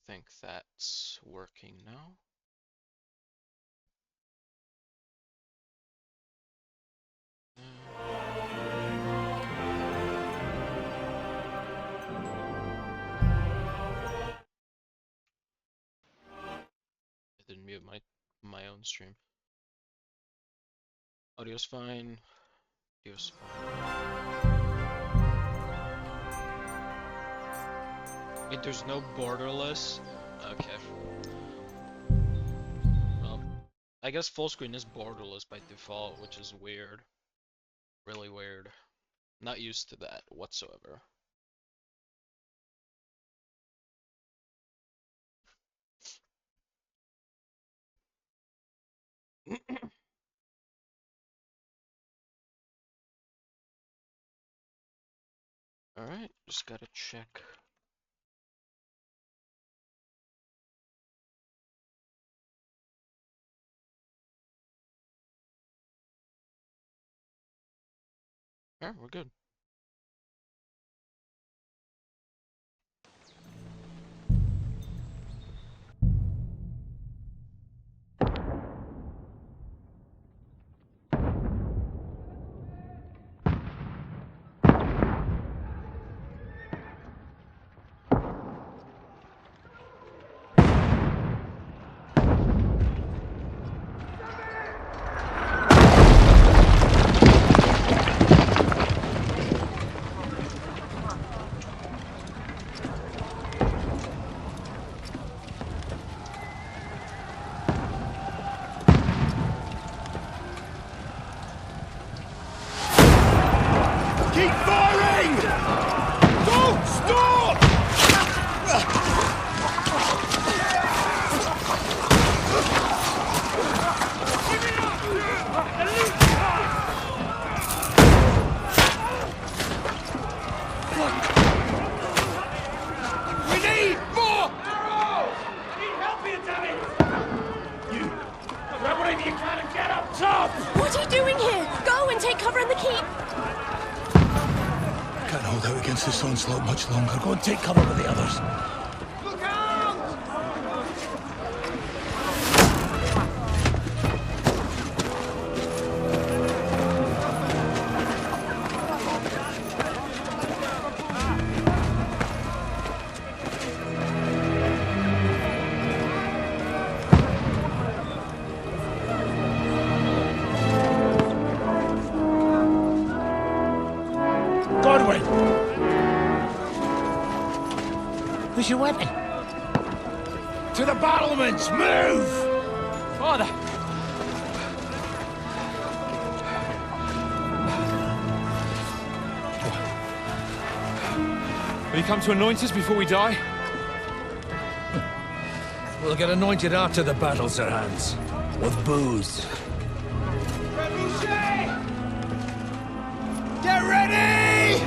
think that's working now. I didn't mute my own stream. Audio's fine. Video's fine. Wait, there's no borderless? Okay. Well, I guess full screen is borderless by default, which is weird. Really weird. Not used to that whatsoever. Alright, just gotta check. Alright, we're good. What are you doing here? Go and take cover in the keep! Can't hold out against this onslaught much longer. Go and take cover with the others. Look out! Where's your weapon? To the battlements! Move! Father! Will you come to anoint us before we die? We'll get anointed after the battles are hands. With booze. Get ready!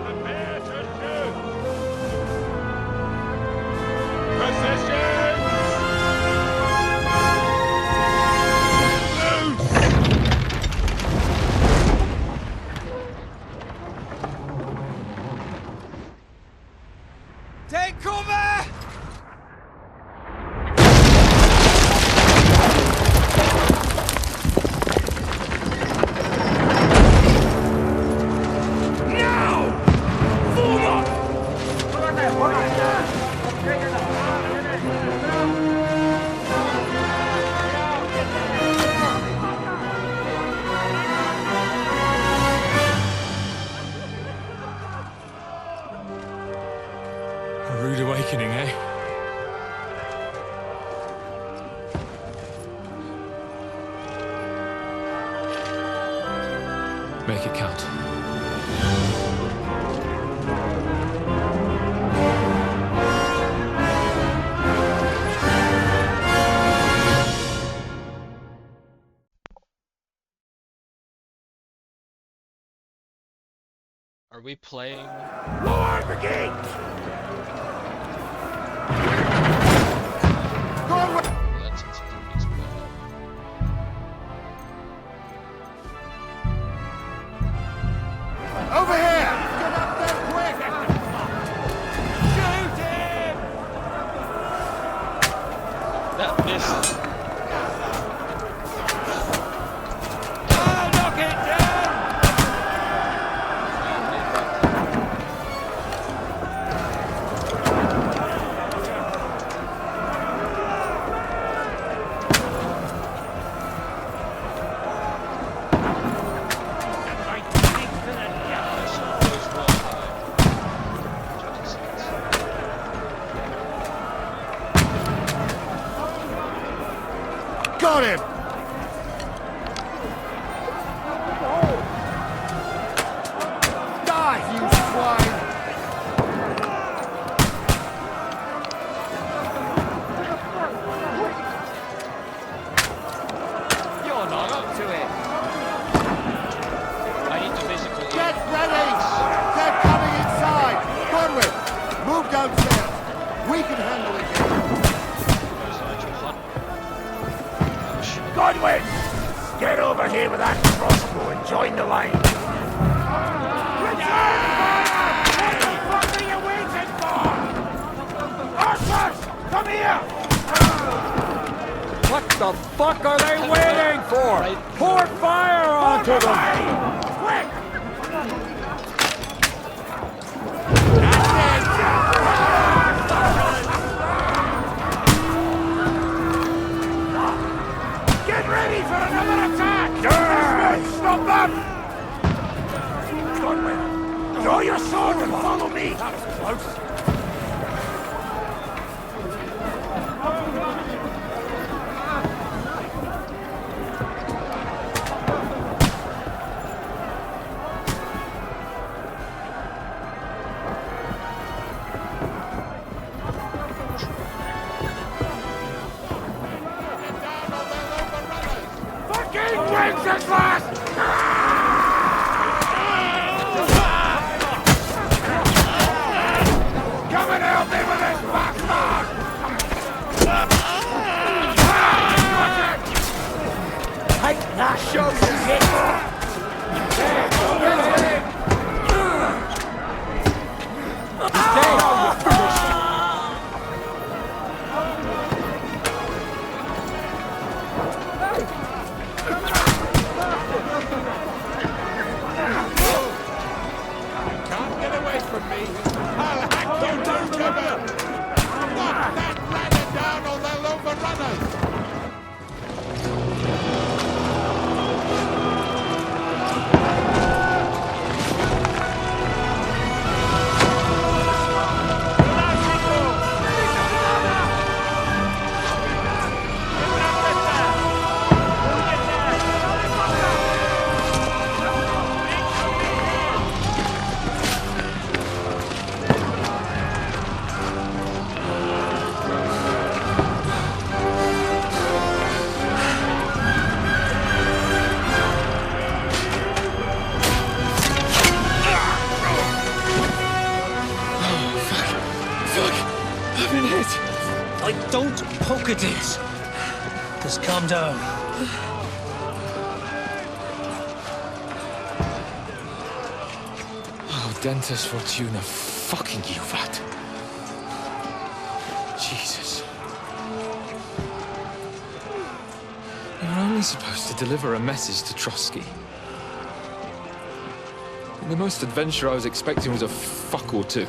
Prepare to shoot! Positions! Take cover! A rude awakening, eh? Make it count. Are we playing? Lower the gate! That sensitivity's bad. Over here! Get up there quick! Shoot him! Got him! Die, you swine! You're not up to it. I need to basically. Get ready! They're coming inside! Godwin, move downstairs. We can handle it here. There's an actual hut. Oh shit. Godwin! Get over here with that crossbow and join the line. What the fuck are you waiting for? Archers! Come here! What the fuck are they waiting for? Right. Pour fire onto them! Quick! Get ready for another attack! Stop them! Godwin, draw your sword and follow me! That was close. Fucking wings at last! Come and help me with this bastard! Hey, that shows you hit! Can't get away from me! I'll hack you down, Trevor! Knock that ladder down or they'll overrun us! I've been hit. Don't poke at it. Just calm down. Oh, Dentes Fortuna, fucking you, that. Jesus. You're only supposed to deliver a message to Trotsky. And the most adventure I was expecting was a fuck or two.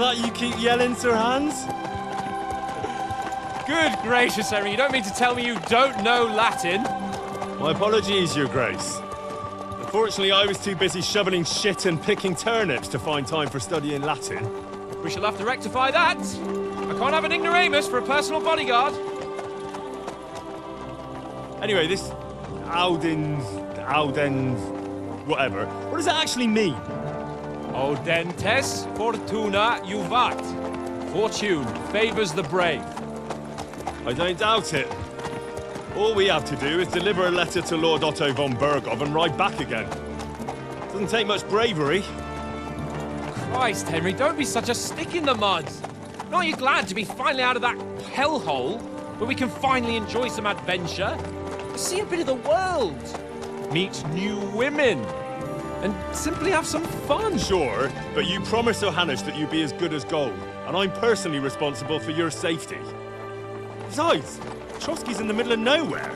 that you keep yelling, Sir Hans? Good gracious, Henry, you don't mean to tell me you don't know Latin? My apologies, Your Grace. Unfortunately, I was too busy shoveling shit and picking turnips to find time for studying Latin. We shall have to rectify that. I can't have an ignoramus for a personal bodyguard. Anyway, this Audens, whatever. What does that actually mean? Audentes fortuna juvat. Fortune favors the brave. I don't doubt it. All we have to do is deliver a letter to Lord Otto von Bergov and ride back again. Doesn't take much bravery. Christ, Henry, don't be such a stick in the mud. Aren't you glad to be finally out of that hellhole where we can finally enjoy some adventure? See a bit of the world, meet new women, and simply have some fun. Sure, but you promised Johannes that you'd be as good as gold, and I'm personally responsible for your safety. Besides, Trotsky's in the middle of nowhere,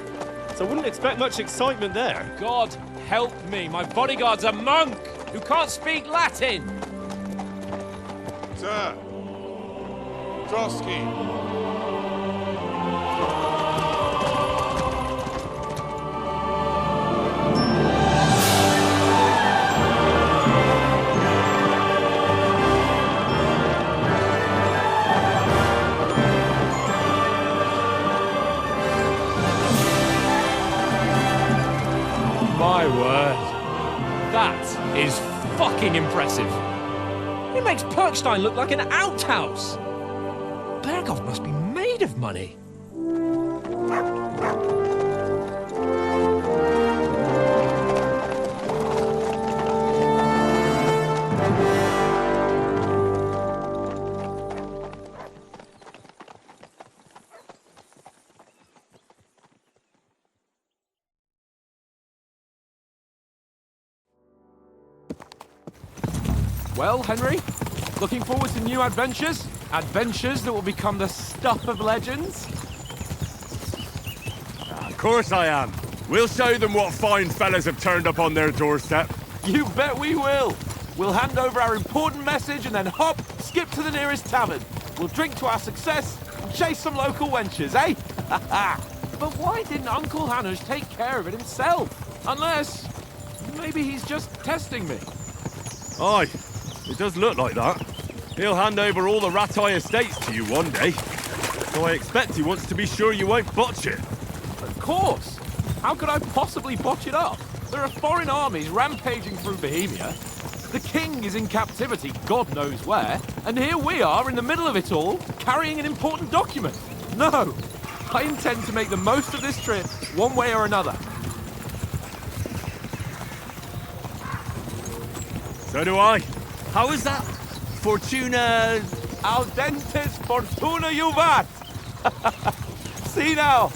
so I wouldn't expect much excitement there. God help me, my bodyguard's a monk who can't speak Latin. Sir! Trotsky! My word. That is fucking impressive. It makes Perkstein look like an outhouse. Bergov must be made of money. Well, Henry, looking forward to new adventures? Adventures that will become the stuff of legends? Of course I am. We'll show them what fine fellas have turned up on their doorstep. You bet we will. We'll hand over our important message and then hop, skip to the nearest tavern. We'll drink to our success and chase some local wenches, eh? But why didn't Uncle Hanush take care of it himself? Unless, maybe he's just testing me. Aye, it does look like that. He'll hand over all the Ratai estates to you one day. So I expect he wants to be sure you won't botch it. Of course. How could I possibly botch it up? There are foreign armies rampaging through Bohemia. The king is in captivity, God knows where. And here we are in the middle of it all, carrying an important document. No, I intend to make the most of this trip, one way or another. So do I. How is that? Fortuna... Audentes fortuna juvat! See now,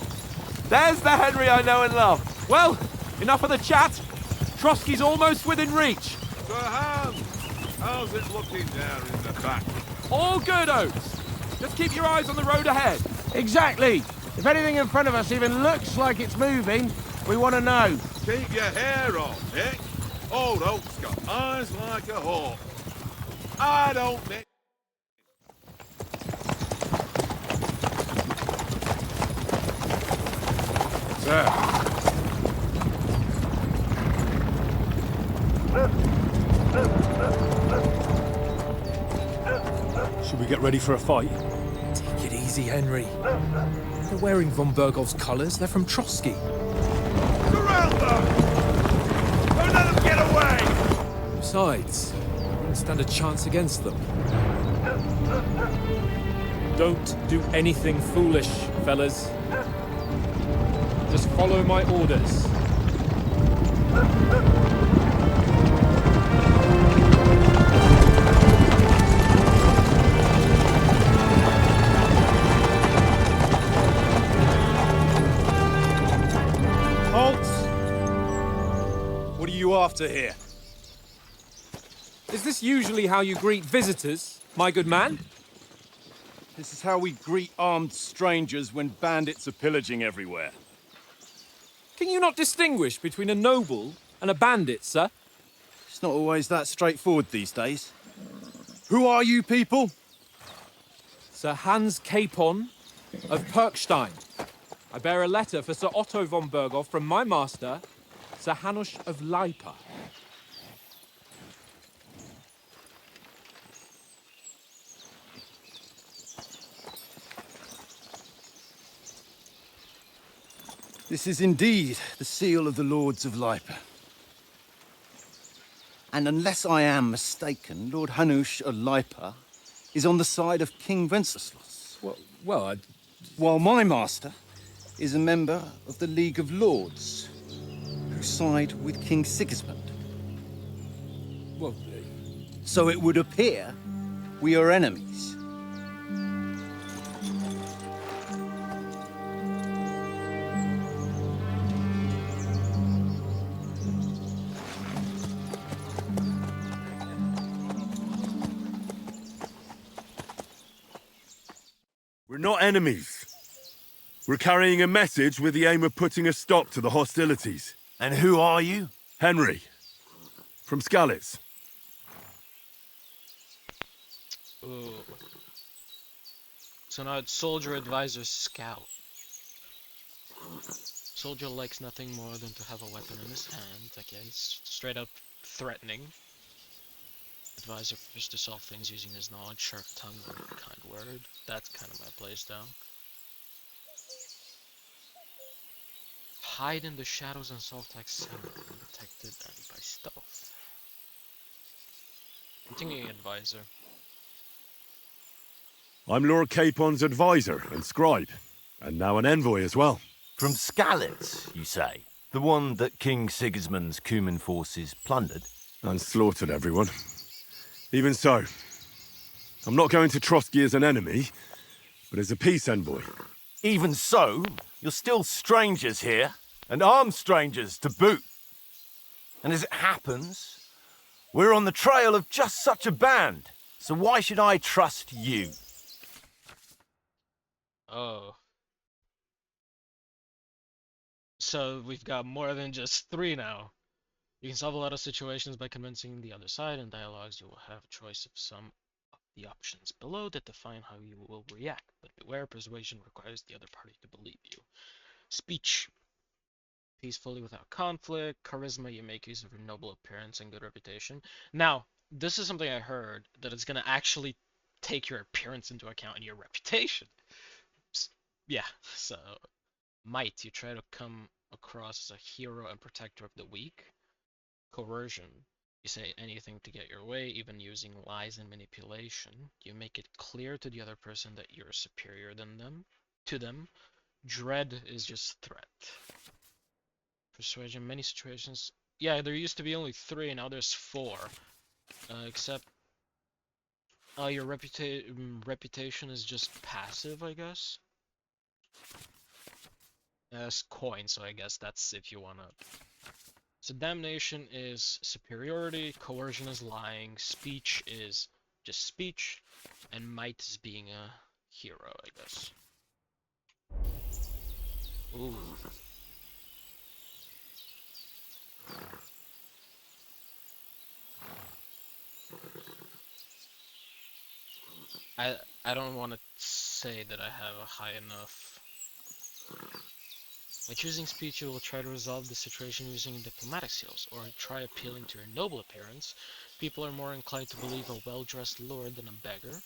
there's the Henry I know and love. Well, enough of the chat. Trotsky's almost within reach. Sir Hans, how's it looking there in the back? All good, Oates. Just keep your eyes on the road ahead. Exactly. If anything in front of us even looks like it's moving, we want to know. Keep your hair on, Nick. Old Oak's got eyes like a hawk. I don't think... Sir. Should we get ready for a fight? Take it easy, Henry. They're wearing von Bergov's colours. They're from Trotsky. Surround them! Don't let them get away! Besides, we wouldn't stand a chance against them. Don't do anything foolish, fellas. Just follow my orders. Halt! What are you after here? Is this usually how you greet visitors, my good man? This is how we greet armed strangers when bandits are pillaging everywhere. Can you not distinguish between a noble and a bandit, sir? It's not always that straightforward these days. Who are you people? Sir Hans Capon of Perkstein. I bear a letter for Sir Otto von Berghoff from my master, Sir Hanush of Leipa. This is indeed the seal of the Lords of Leipa. And unless I am mistaken, Lord Hanush of Leipa is on the side of King Wenceslas. While my master is a member of the League of Lords, who side with King Sigismund. So it would appear we are enemies. We're not enemies. We're carrying a message with the aim of putting a stop to the hostilities. And who are you? Henry. From Skalitz. Ooh. So now it's Soldier Advisor Scout. Soldier likes nothing more than to have a weapon in his hand. Okay, he's straight up threatening. Advisor prefers to solve things using his knowledge, sharp tongue, and a kind word. That's kind of my playstyle. Hide in the shadows and solve like sound, undetected and by stealth. Continuing Advisor. I'm Lord Capon's advisor and scribe, and now an envoy as well. From Skalitz, you say? The one that King Sigismund's Cuman forces plundered? And slaughtered everyone. Even so, I'm not going to Trotsky as an enemy, but as a peace envoy. Even so, you're still strangers here, and armed strangers to boot. And as it happens, we're on the trail of just such a band, so why should I trust you? Oh. So we've got more than just 3 now. You can solve a lot of situations by convincing the other side. In dialogues, you will have a choice of some of the options below that define how you will react. But beware, persuasion requires the other party to believe you. Speech. Peacefully without conflict. Charisma, you make use of your noble appearance and good reputation. Now, this is something I heard, that it's going to actually take your appearance into account and your reputation. Yeah, so might, you try to come across as a hero and protector of the weak. Coercion, you say anything to get your way, even using lies and manipulation. You make it clear to the other person that you're superior than them. Dread is just threat. Persuasion, many situations. Yeah, there used to be only 3, now there's 4. Except your reputation is just passive, I guess. As coin, so I guess that's if you wanna. So damnation is superiority, coercion is lying, speech is just speech, and might is being a hero, I guess. Ooh. I don't want to say that I have a high enough. By choosing speech, you will try to resolve the situation using diplomatic skills, or try appealing to your noble appearance. People are more inclined to believe a well-dressed lord than a beggar.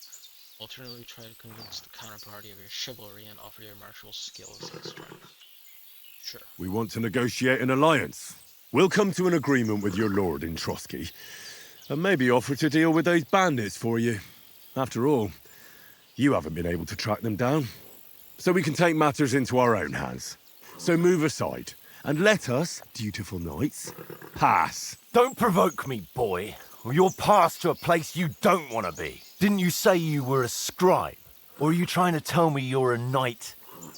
Alternatively, try to convince the counterparty of your chivalry and offer your martial skills and strength. Sure. We want to negotiate an alliance. We'll come to an agreement with your lord in Trotsky, and maybe offer to deal with those bandits for you. After all, you haven't been able to track them down. So we can take matters into our own hands. So move aside, and let us, dutiful knights, pass. Don't provoke me, boy, or you'll pass to a place you don't want to be. Didn't you say you were a scribe? Or are you trying to tell me you're a knight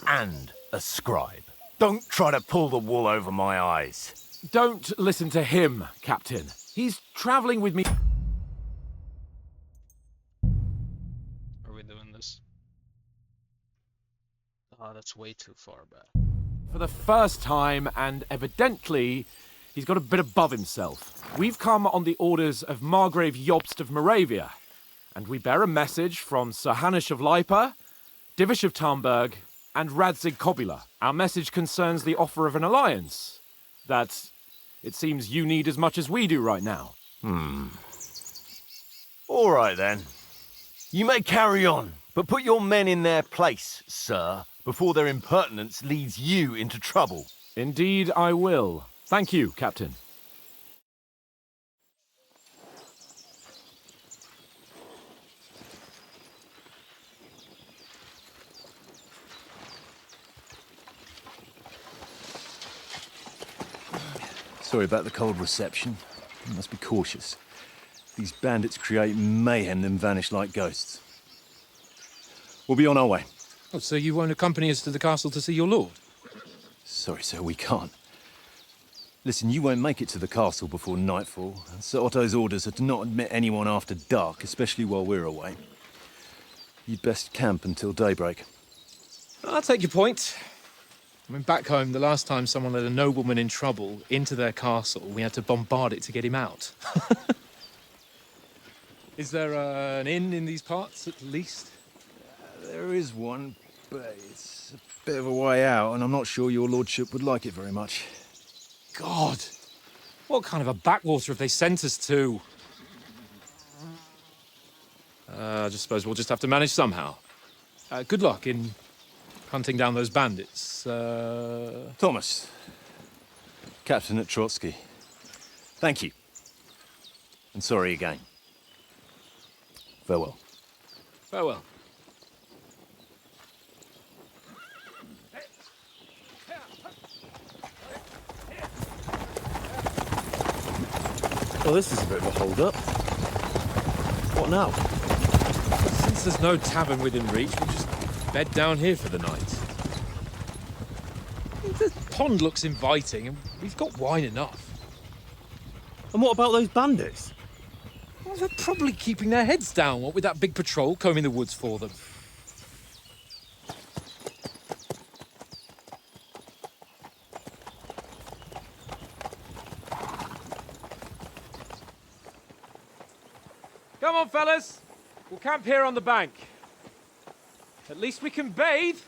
and a scribe? Don't try to pull the wool over my eyes. Don't listen to him, Captain. He's traveling with me. Are we doing this? Oh, that's way too far back. For the first time, and evidently, he's got a bit above himself. We've come on the orders of Margrave Jobst of Moravia, And we bear a message from Sir Hanush of Lipa, Divish of Tarnberg, and Radzig Kobula. Our message concerns the offer of an alliance that it seems you need as much as we do right now. All right, then. You may carry on, but put your men in their place, sir, before their impertinence leads you into trouble. Indeed, I will. Thank you, Captain. Sorry about the cold reception. You must be cautious. These bandits create mayhem, then vanish like ghosts. We'll be on our way. Oh, so you won't accompany us to the castle to see your lord? Sorry, sir, we can't. Listen, you won't make it to the castle before nightfall. And Sir Otto's orders are to not admit anyone after dark, especially while we're away. You'd best camp until daybreak. I'll take your point. I mean, back home, the last time someone let a nobleman in trouble into their castle, we had to bombard it to get him out. Is there an inn in these parts, at least? There is one, but it's a bit of a way out, and I'm not sure your lordship would like it very much. God! What kind of a backwater have they sent us to? I just suppose we'll just have to manage somehow. Good luck in hunting down those bandits. Thomas, Captain at Trotsky. Thank you. And sorry again. Farewell. Farewell. Well, this is a bit of a hold-up. What now? Since there's no tavern within reach, we'll just bed down here for the night. The pond looks inviting, and we've got wine enough. And what about those bandits? Well, they're probably keeping their heads down, what with that big patrol combing the woods for them. Come on, fellas. We'll camp here on the bank. At least we can bathe.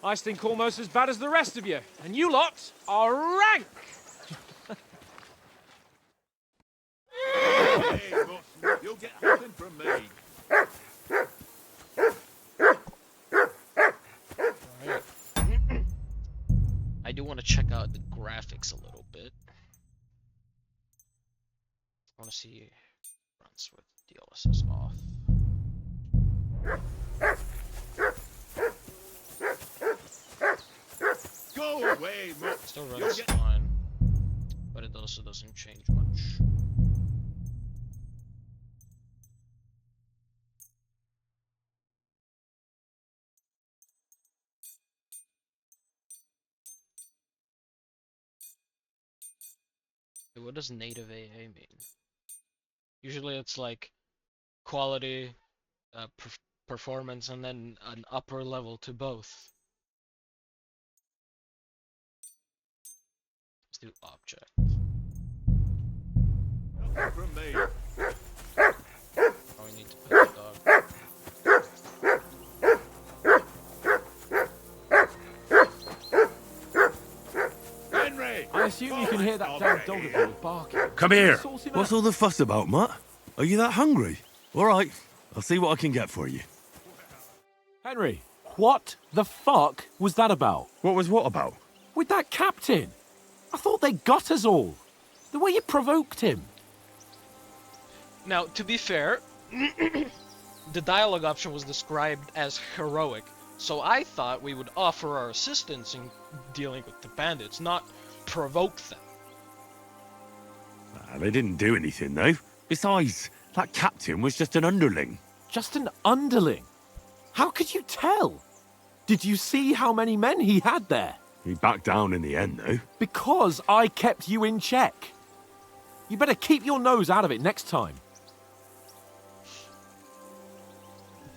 I stink almost as bad as the rest of you, and you lot are rank! You'll get nothing from me. I do want to check out the graphics a little bit. I want to see runs with DLSS off. Go away, Mutt. Still runs fine, but it also doesn't change much. What does native AA mean? Usually it's like quality, performance, and then an upper level to both. Let's do object. Nothing from me. Oh, we need to put the dog. Henry! I assume you can hear that damn dog of yours barking. Come here. Sort him What's out. all the fuss about, Mutt? Are you that hungry? All right, I'll see what I can get for you. Henry, what the fuck was that about? What was what about? With that captain? I thought they got us all. The way you provoked him. Now, to be fair, the dialogue option was described as heroic, so I thought we would offer our assistance in dealing with the bandits, not provoke them. They didn't do anything, though. Besides, that captain was just an underling. Just an underling? How could you tell? Did you see how many men he had there? He backed down in the end, though. Because I kept you in check. You better keep your nose out of it next time.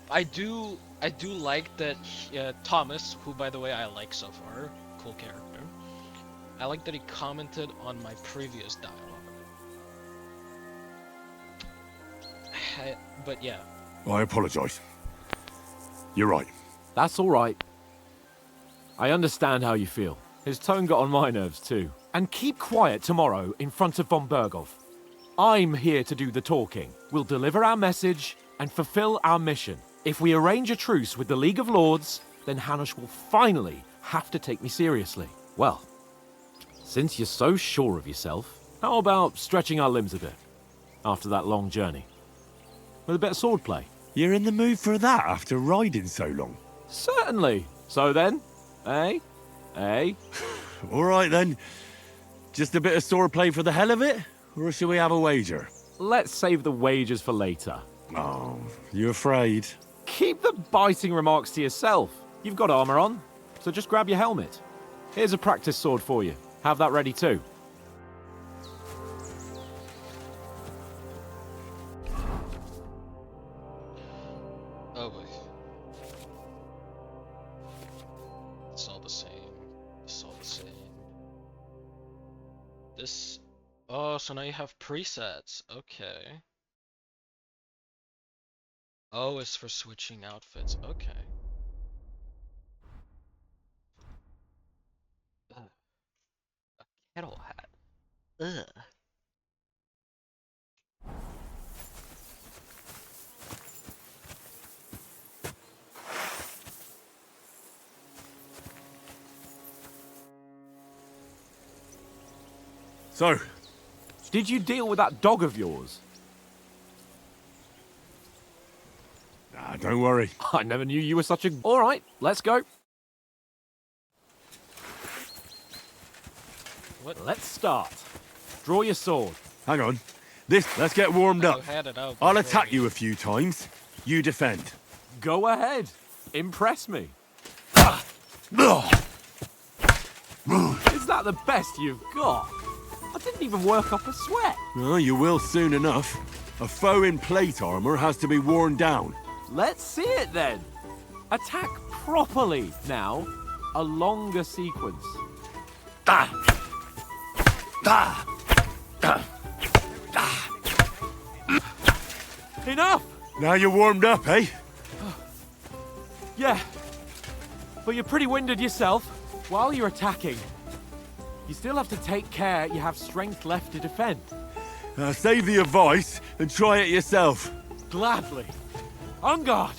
I do like that Thomas, who by the way I like so far, cool character. I like that he commented on my previous dialogue. But yeah. I apologise. You're right. That's all right. I understand how you feel. His tone got on my nerves too. And keep quiet tomorrow in front of von Berghoff. I'm here to do the talking. We'll deliver our message and fulfill our mission. If we arrange a truce with the League of Lords, then Hanush will finally have to take me seriously. Well, since you're so sure of yourself, how about stretching our limbs a bit after that long journey? With a bit of swordplay. You're in the mood for that after riding so long? Certainly. So then, eh? Eh? All right then. Just a bit of swordplay for the hell of it? Or shall we have a wager? Let's save the wagers for later. Oh, you afraid? Keep the biting remarks to yourself. You've got armor on, so just grab your helmet. Here's a practice sword for you. Have that ready too. Oh boy. It's all the same. It's all the same. This... Oh, so now you have presets. Okay. Oh, it's for switching outfits. Okay. Ugh. A kettle hat. Ugh. So, did you deal with that dog of yours? nah, don't worry. I never knew you were such a... All right, let's go. What? Let's start. Draw your sword. Hang on. Let's get warmed up. Had it out I'll before attack we- you a few times. You defend. Go ahead. Impress me. Is that the best you've got? I didn't even work up a sweat. Oh, you will soon enough. A foe in plate armor has to be worn down. Let's see it then. Attack properly now. A longer sequence. Enough! Now you're warmed up, eh? Yeah. But you're pretty winded yourself. While you're attacking, you still have to take care you have strength left to defend. Save the advice and try it yourself. Gladly. On guard.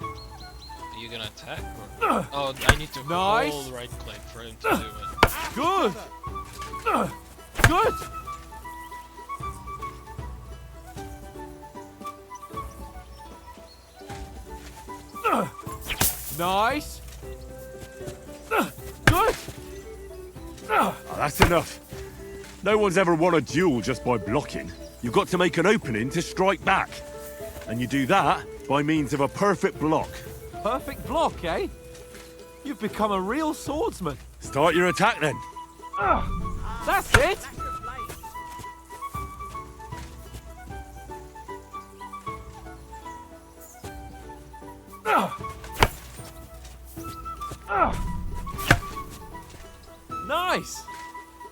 Are you gonna attack or... Oh, I need to Nice. hold right click for him to do it. Good. Good. Nice. Good. Oh, that's enough. No one's ever won a duel just by blocking. You've got to make an opening to strike back. And you do that by means of a perfect block. Perfect block, eh? You've become a real swordsman. Start your attack then. That's it. Nice.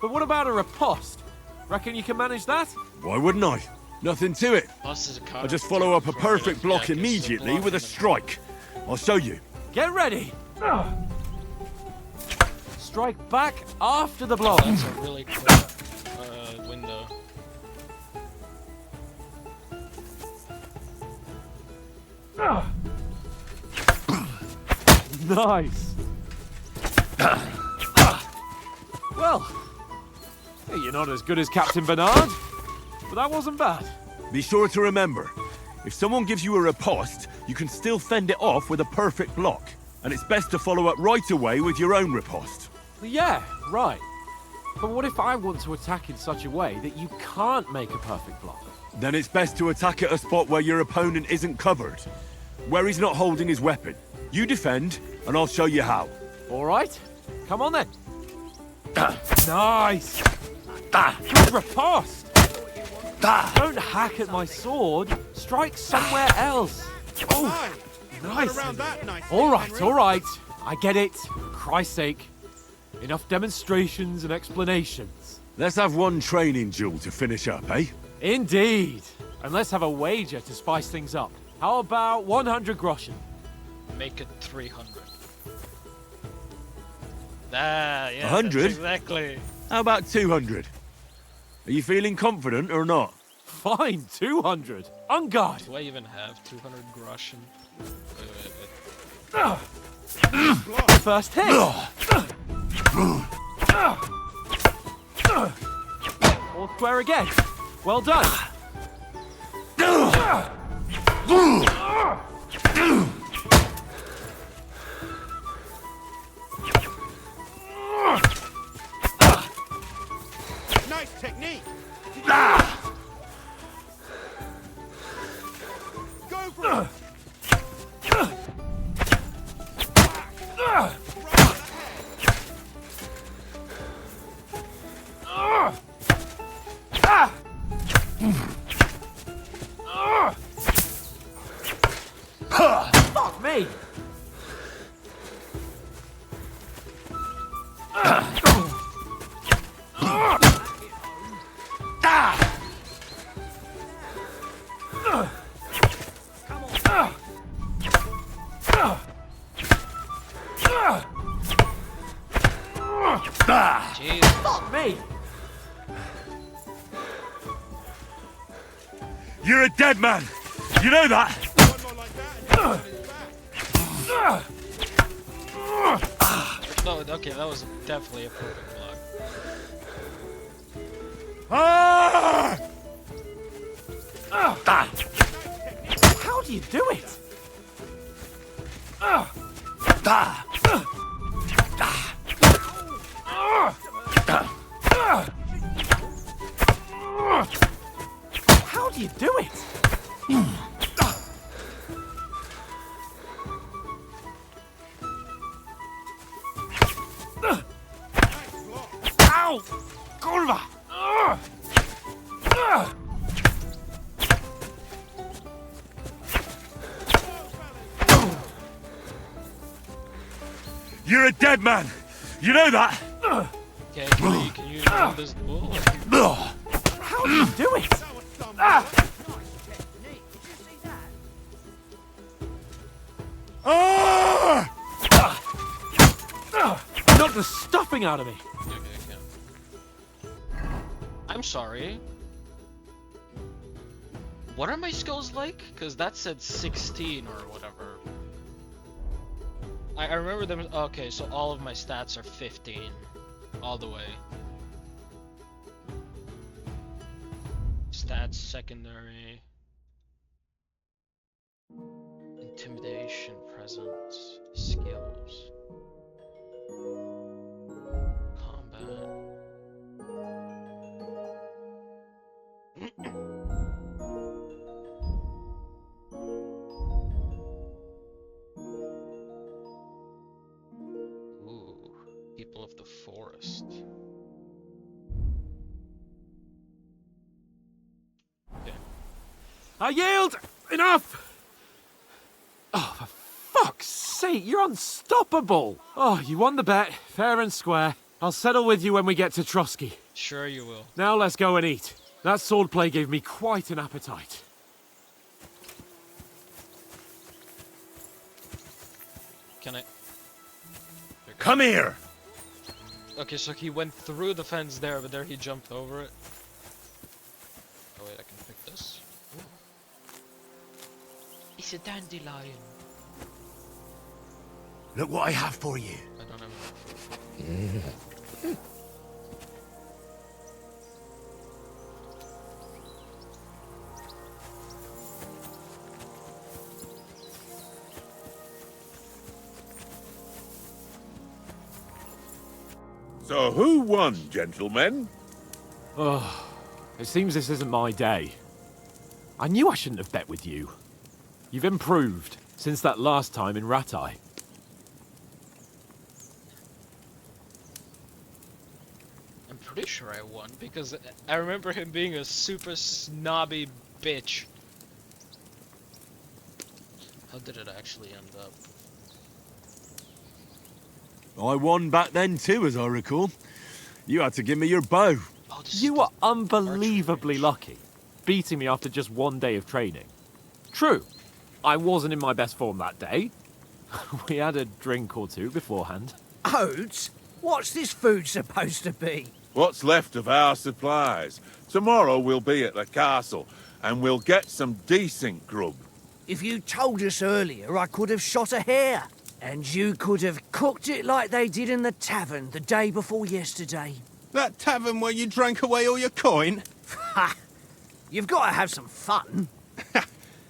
But what about a riposte? Reckon you can manage that? Why wouldn't I? Nothing to it. Plus is a I'll just follow up a perfect block immediately with a strike. I'll show you. Get ready. Strike back after the blow. That's a really quick window. Nice. Well, you're not as good as Captain Bernard, but that wasn't bad. Be sure to remember, if someone gives you a riposte, you can still fend it off with a perfect block. And it's best to follow up right away with your own riposte. Yeah, right. But what if I want to attack in such a way that you can't make a perfect block? Then it's best to attack at a spot where your opponent isn't covered, where he's not holding his weapon. You defend, and I'll show you how. All right, come on then. Nice. Good riposte. Don't hack at my sword. Strike somewhere else. Oh, Nice. Around that nice All thing, right, Henry. all right. I get it. For Christ's sake. Enough demonstrations and explanations. Let's have one training duel to finish up, eh? Indeed. And let's have a wager to spice things up. How about 100 groschen? Make it 300. Ah, yeah. 100? That's exactly. How about 200? Are you feeling confident or not? Fine, 200. On guard. Do I even have 200 groschen? Wait, wait, wait. First hit. All square again. Well done. Nice technique. Go for it. Fuck me. Jeez. Fuck me. You're a dead man. You know that? One more like that and No, okay, that was definitely a perfect block. Ah! How do you do it? How do you do it? Ow! Kurwa! You're a dead man. You know that? Okay, can you run this bull? How do you do it? Ah! Knock the stuffing out of me. Okay, I'm sorry. What are my skills like? Because that said 16 or whatever. I remember them. Okay, so all of my stats are 15. All the way. Stats, secondary. Intimidation, presence, skills. Combat. Ooh, people of the forest. Okay. I yield! Enough! Oh, for fuck's sake, you're unstoppable! Oh, you won the bet, fair and square. I'll settle with you when we get to Trotsky. Sure you will. Now let's go and eat. That swordplay gave me quite an appetite. Can I? Come here! Okay, so he went through the fence there, but there he jumped over it. Oh wait, I can pick this. Ooh. It's a dandelion. Look what I have for you. I don't have enough. So who won, gentlemen? Oh, it seems this isn't my day. I knew I shouldn't have bet with you. You've improved since that last time in Ratai. I'm pretty sure I won because I remember him being a super snobby bitch. How did it actually end up? I won back then too, as I recall. You had to give me your bow. Oh, You were unbelievably lucky, beating me after just one day of training. True, I wasn't in my best form that day. We had a drink or two beforehand. Oats? What's this food supposed to be? What's left of our supplies. Tomorrow we'll be at the castle, and we'll get some decent grub. If you told us earlier, I could have shot a hare. And you could have cooked it like they did in the tavern the day before yesterday. That tavern where you drank away all your coin? Ha! You've got to have some fun.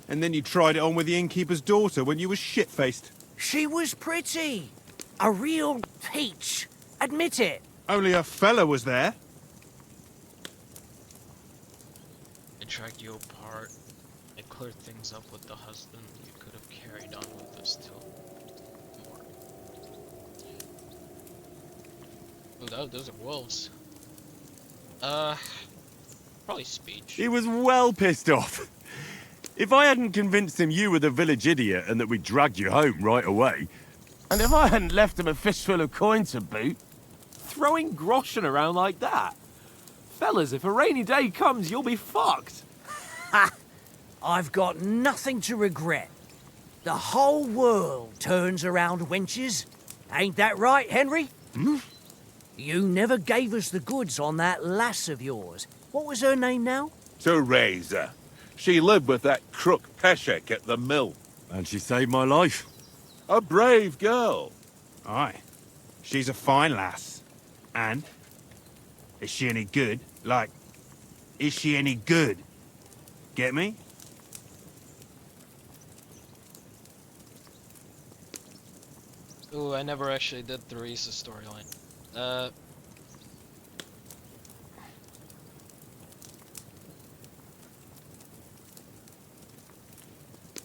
And then you tried it on with the innkeeper's daughter when you were shit-faced. She was pretty. A real peach. Admit it. Only a fella was there. I dragged you apart. I cleared things up with the husband. You could have carried on with us till more. Oh, those are wolves. Probably speech. He was well pissed off. If I hadn't convinced him you were the village idiot and that we dragged you home right away... And if I hadn't left him a fistful of coin to boot... Throwing groschen around like that? Fellas, if a rainy day comes, you'll be fucked. Ha! I've got nothing to regret. The whole world turns around wenches. Ain't that right, Henry? Hmm? You never gave us the goods on that lass of yours. What was her name now? Teresa. She lived with that crook Peshek at the mill. And she saved my life. A brave girl. Aye. She's a fine lass. And? Is she any good? Like, is she any good? Get me? Ooh, I never actually did Theresa's storyline.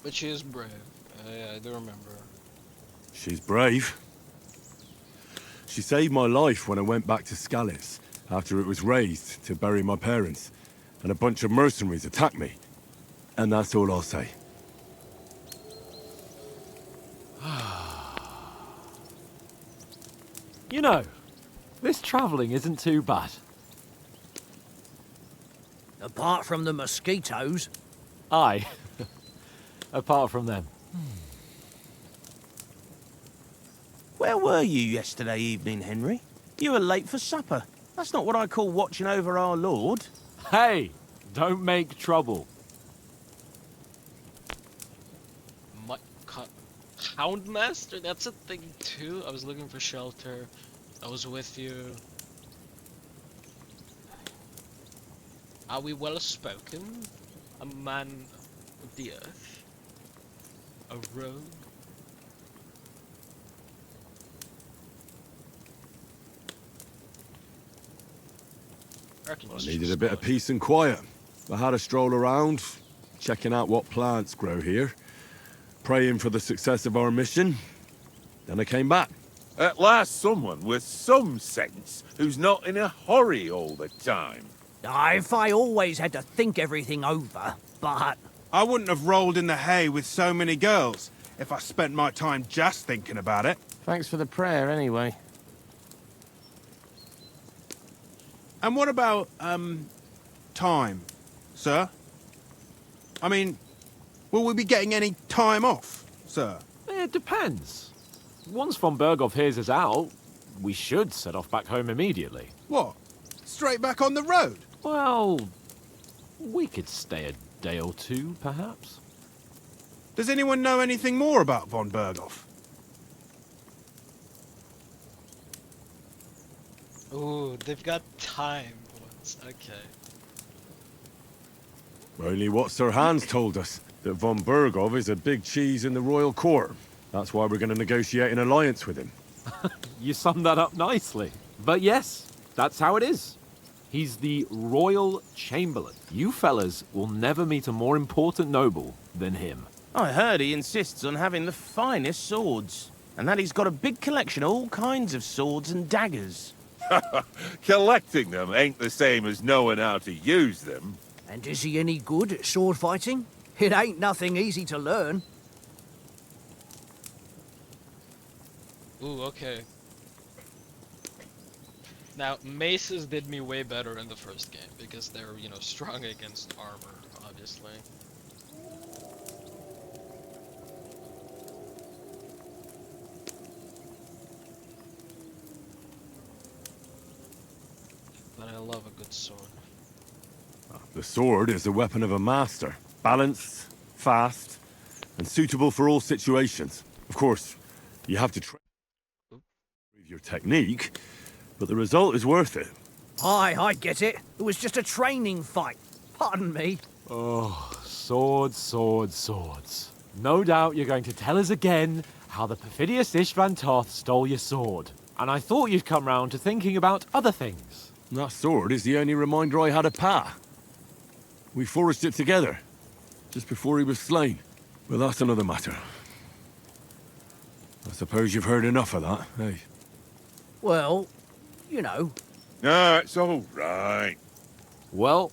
But she is brave. I do remember. She's brave. She saved my life when I went back to Scallis after it was razed to bury my parents, and a bunch of mercenaries attacked me. And that's all I'll say. You know, this travelling isn't too bad. Apart from the mosquitoes. Aye. Apart from them. Where were you yesterday evening, Henry? You were late for supper. That's not what I call watching over our lord. Hey, don't make trouble. Houndmaster? That's a thing too? I was looking for shelter. I was with you. Are we well spoken? A man of the earth? A rogue? I needed a bit of peace and quiet. I had a stroll around, checking out what plants grow here, praying for the success of our mission. Then I came back. At last someone with some sense, who's not in a hurry all the time. If I always had to think everything over, but... I wouldn't have rolled in the hay with so many girls if I spent my time just thinking about it. Thanks for the prayer, anyway. And what about, time, sir? I mean, will we be getting any time off, sir? It depends. Once von Berghoff hears us out, we should set off back home immediately. What? Straight back on the road? Well, we could stay a day or two, perhaps. Does anyone know anything more about von Berghoff? Ooh, they've got time once. Okay. Only what Sir Hans told us, that von Berghoff is a big cheese in the royal court. That's why we're going to negotiate an alliance with him. You summed that up nicely. But yes, that's how it is. He's the Royal Chamberlain. You fellas will never meet a more important noble than him. I heard he insists on having the finest swords, and that he's got a big collection of all kinds of swords and daggers. Collecting them ain't the same as knowing how to use them. And is he any good at sword fighting? It ain't nothing easy to learn. Ooh, okay. Now, maces did me way better in the first game because they're, you know, strong against armor, obviously. But I love a good sword. The sword is the weapon of a master. Balanced, fast, and suitable for all situations. Of course, you have to train your technique, but the result is worth it. Aye, I get it. It was just a training fight. Pardon me. Oh, swords, swords, swords. No doubt you're going to tell us again how the perfidious Istvan Toth stole your sword. And I thought you'd come round to thinking about other things. That sword is the only reminder I had of Pa. We forged it together, just before he was slain. But that's another matter. I suppose you've heard enough of that, eh? Well, you know. No, it's all right. Well,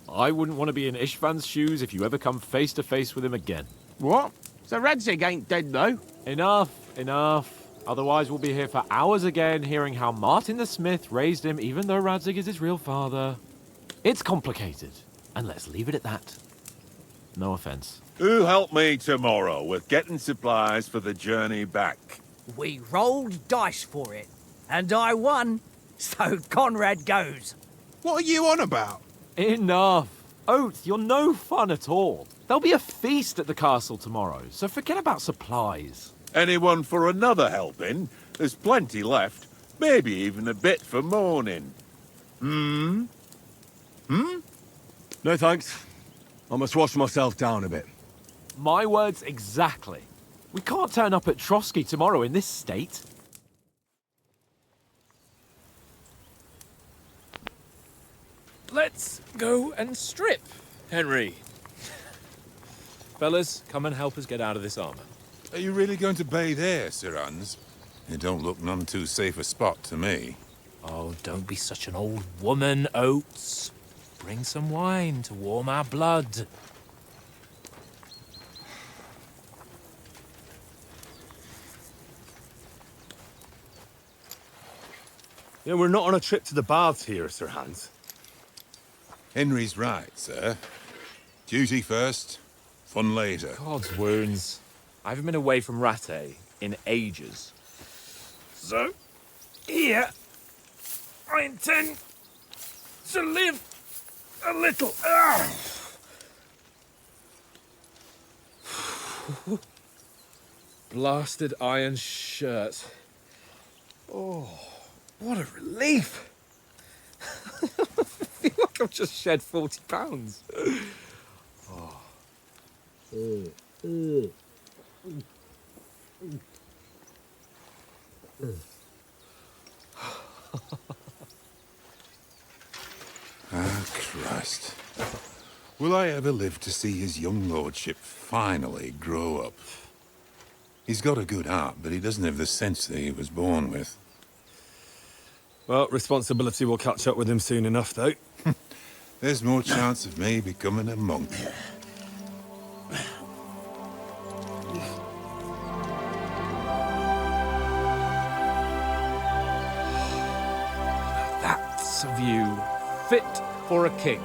I wouldn't want to be in Istvan's shoes if you ever come face to face with him again. What? So Radzig ain't dead, though? Enough, enough. Otherwise we'll be here for hours again hearing how Martin the Smith raised him even though Radzig is his real father. It's complicated, and let's leave it at that. No offense. Who'll help me tomorrow with getting supplies for the journey back? We rolled dice for it, and I won, so Conrad goes. What are you on about? Enough. Oath, you're no fun at all. There'll be a feast at the castle tomorrow, so forget about supplies. Anyone for another helping? There's plenty left. Maybe even a bit for morning. Hmm? No thanks. I must wash myself down a bit. My words exactly. We can't turn up at Trotsky tomorrow in this state. Let's go and strip, Henry. Fellas, come and help us get out of this armor. Are you really going to bathe here, Sir Hans? It don't look none too safe a spot to me. Oh, don't be such an old woman, Oates. Bring some wine to warm our blood. Yeah, we're not on a trip to the baths here, Sir Hans. Henry's right, sir. Duty first, fun later. God's wounds. I haven't been away from Rattay in ages. So, here, I intend to live a little. Blasted iron shirt. Oh, what a relief. I feel like I've just shed 40 pounds. Oh. Ah, Christ. Will I ever live to see his young lordship finally grow up? He's got a good heart, but he doesn't have the sense that he was born with. Well, responsibility will catch up with him soon enough, though. There's more chance of me becoming a monk. That's a view fit for a king.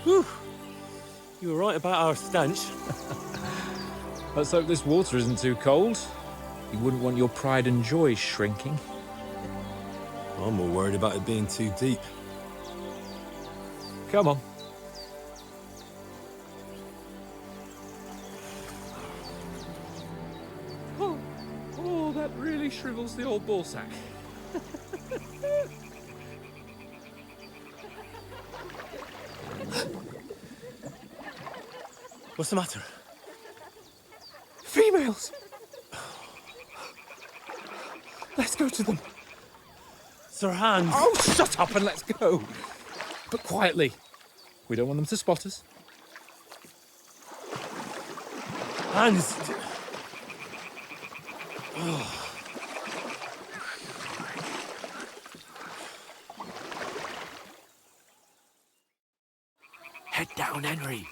Whew. You were right about our stench. Let's hope this water isn't too cold. You wouldn't want your pride and joy shrinking. I'm more worried about it being too deep. Come on. Oh, that really shrivels the old ball sack. What's the matter? Females! Let's go to them. Sir Hans! Oh, shut up and let's go. But quietly. We don't want them to spot us. Hans! Head down, Henry.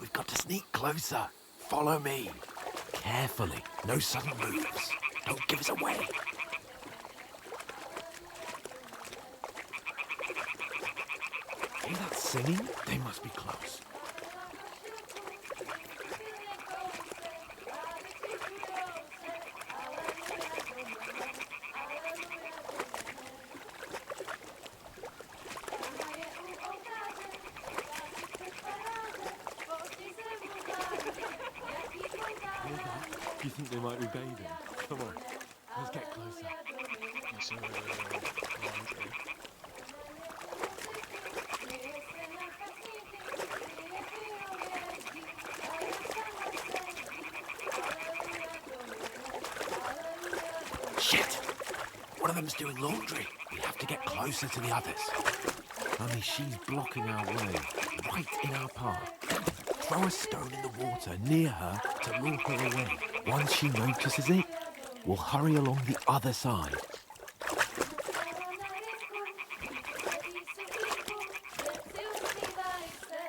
We've got to sneak closer. Follow me. Carefully. No sudden moves. Don't give us away. Hear that singing? They must be close. You think they might be bathing? Come on, let's get closer. Shit! One of them's doing laundry. We have to get closer to the others. Only she's blocking our way, right in our path. Throw a stone in the water near her to lure her away. Once she notices it, we'll hurry along the other side.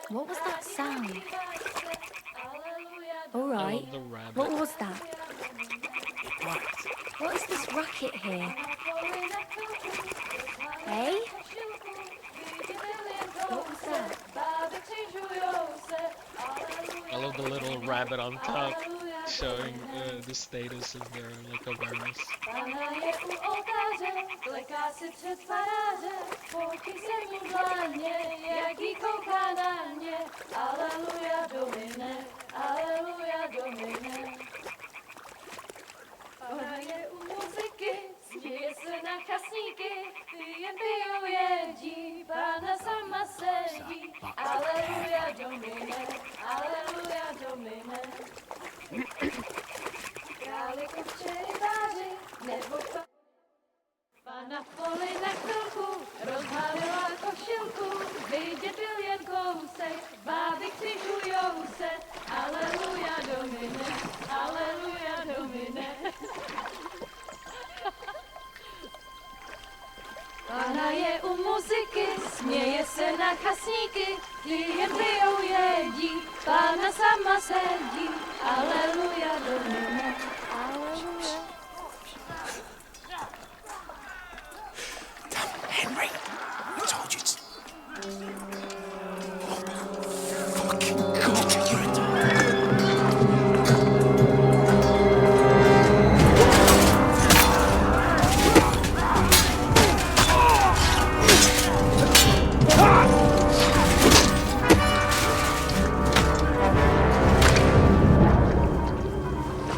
What was that sound? All right. What was that? What is this racket here? Hey? What was that? I love the little rabbit on top showing the status of their like awareness. Ona je u muzyky, směje se na chasníky, jen pijou jedí, Pána sama sedí. Aleluja Domine, aleluja Domine. Králiku v červáři, nebo Pána v poli na chvilku, rozhalila košilku, vidět byl jen kousek, báby křižujou se. Aleluja Domine, aleluja Domine. Pána je u muziky, směje se na chasníky, ty jen pijou jedí, Pána sama sedí. Aleluja Domine, aleluja. Henry, I told you to... Oh, fucking God, you're a...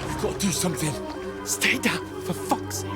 We've got to do something. Stay down, for fuck's sake.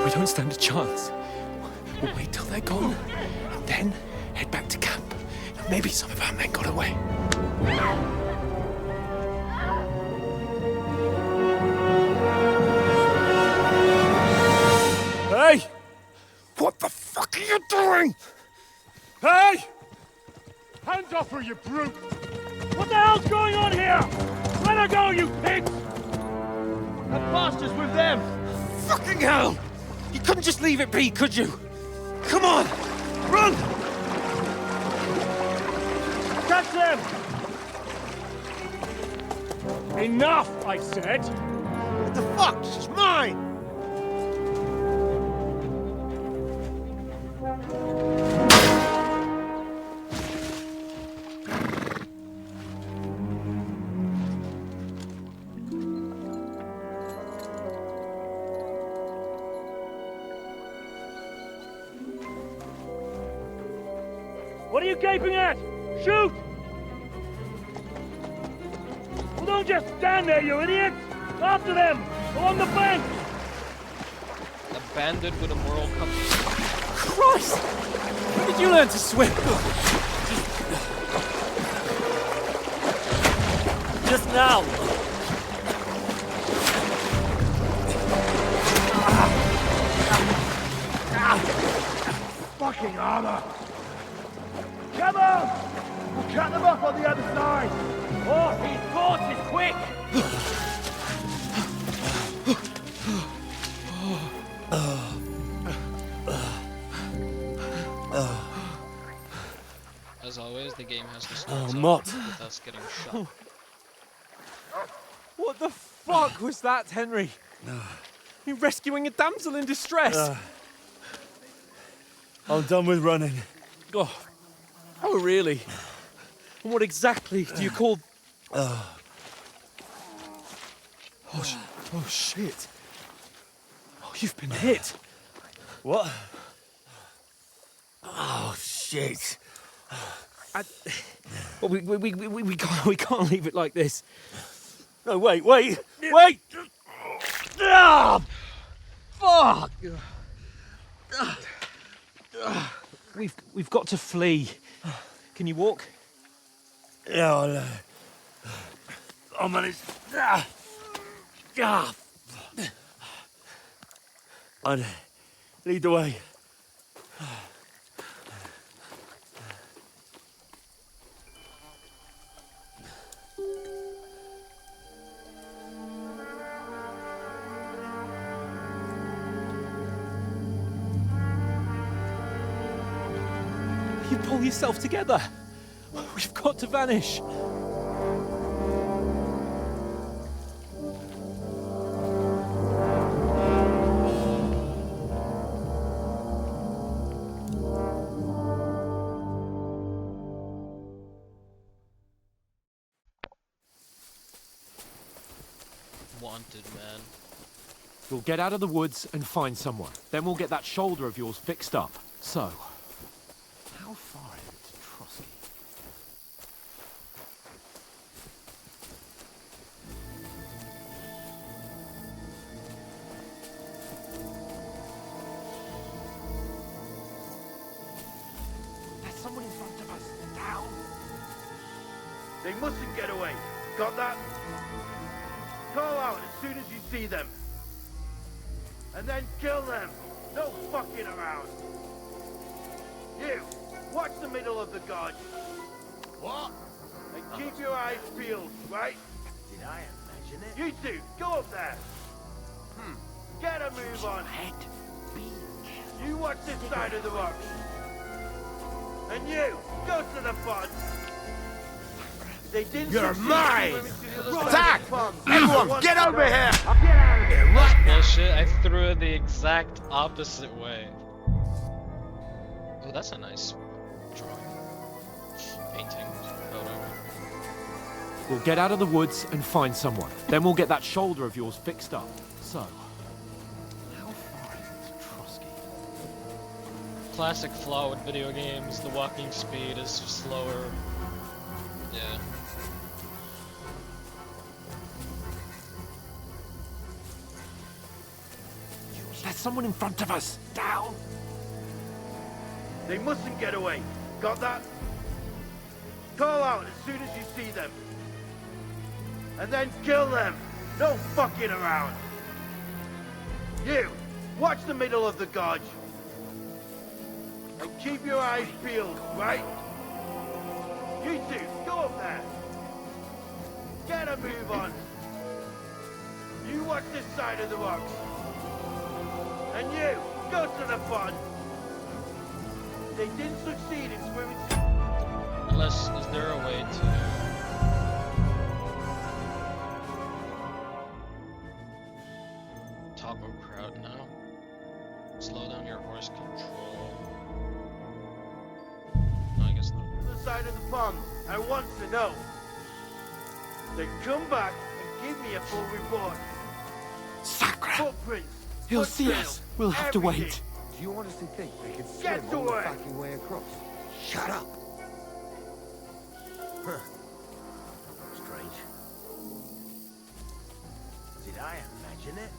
We don't stand a chance. We'll wait till they're gone, and then head back to camp. Maybe some of our men got away. Hey! What the fuck are you doing? Hey! Hands off her, you brute! What the hell's going on here? Let her go, you pigs! That bastard's with them! Fucking hell! You couldn't just leave it be, could you? Come on! Run! Catch them! Enough, I said! What the fuck? She's mine! What are you gaping at? Shoot! Well, don't just stand there, you idiots! After them! Along the bank! bandit with a moral compass. Christ! When did you learn to swim? Just now. Fucking armor! Come on! We'll cut them off on the other side! Oh, his force is quick! As always, the game has to start with us getting shot. What the fuck was that, Henry? You rescuing a damsel in distress? I'm done with running. Oh, really? And what exactly do you call... Oh, shit. Oh, you've been hit. What? Oh, shit. Well, we can't leave it like this. No, wait! Ah! Fuck! We've got to flee. Can you walk? Yeah, I'll manage. I'd lead the way. You pull yourself together. We've got to vanish. Wanted, man. We'll get out of the woods and find someone. Then we'll get that shoulder of yours fixed up. So, how far is it to Trotsky? There's someone in front of us. Down. They mustn't get away. Got that? Call out as soon as you see them. And then kill them. No fucking around. You, watch the middle of the gorge. What? And keep your eyes peeled, right? Did I imagine it? You two, go up there. Get a move on. You watch this side of the rock. And you, go to the pond. They didn't. You're mine! Attack! Everyone, get over here! Get out of here, right now! Bullshit, I threw it the exact opposite way. Oh, that's a nice drawing. Painting, photo. We'll get out of the woods and find someone. Then we'll get that shoulder of yours fixed up. So, how far is it to Trotsky? Classic flaw with video games, the walking speed is slower. Yeah. There's someone in front of us. Down. They mustn't get away. Got that? Call out as soon as you see them. And then kill them. No fucking around. You, watch the middle of the gorge. And keep your eyes peeled, right? You two, go up there. Get a move on. You watch this side of the rocks. And you, go to the pond. They didn't succeed in swimming to... Unless, is there a way to... toggle crowd now? Slow down your horse control. No, I guess not. The side of the pond, I want to know. Then come back and give me a full report. Sacre! Footprints. He'll see us. We'll have to wait. Do you honestly think they can Get swim all the away. fucking way across? Shut up! Huh. Strange. Did I imagine it?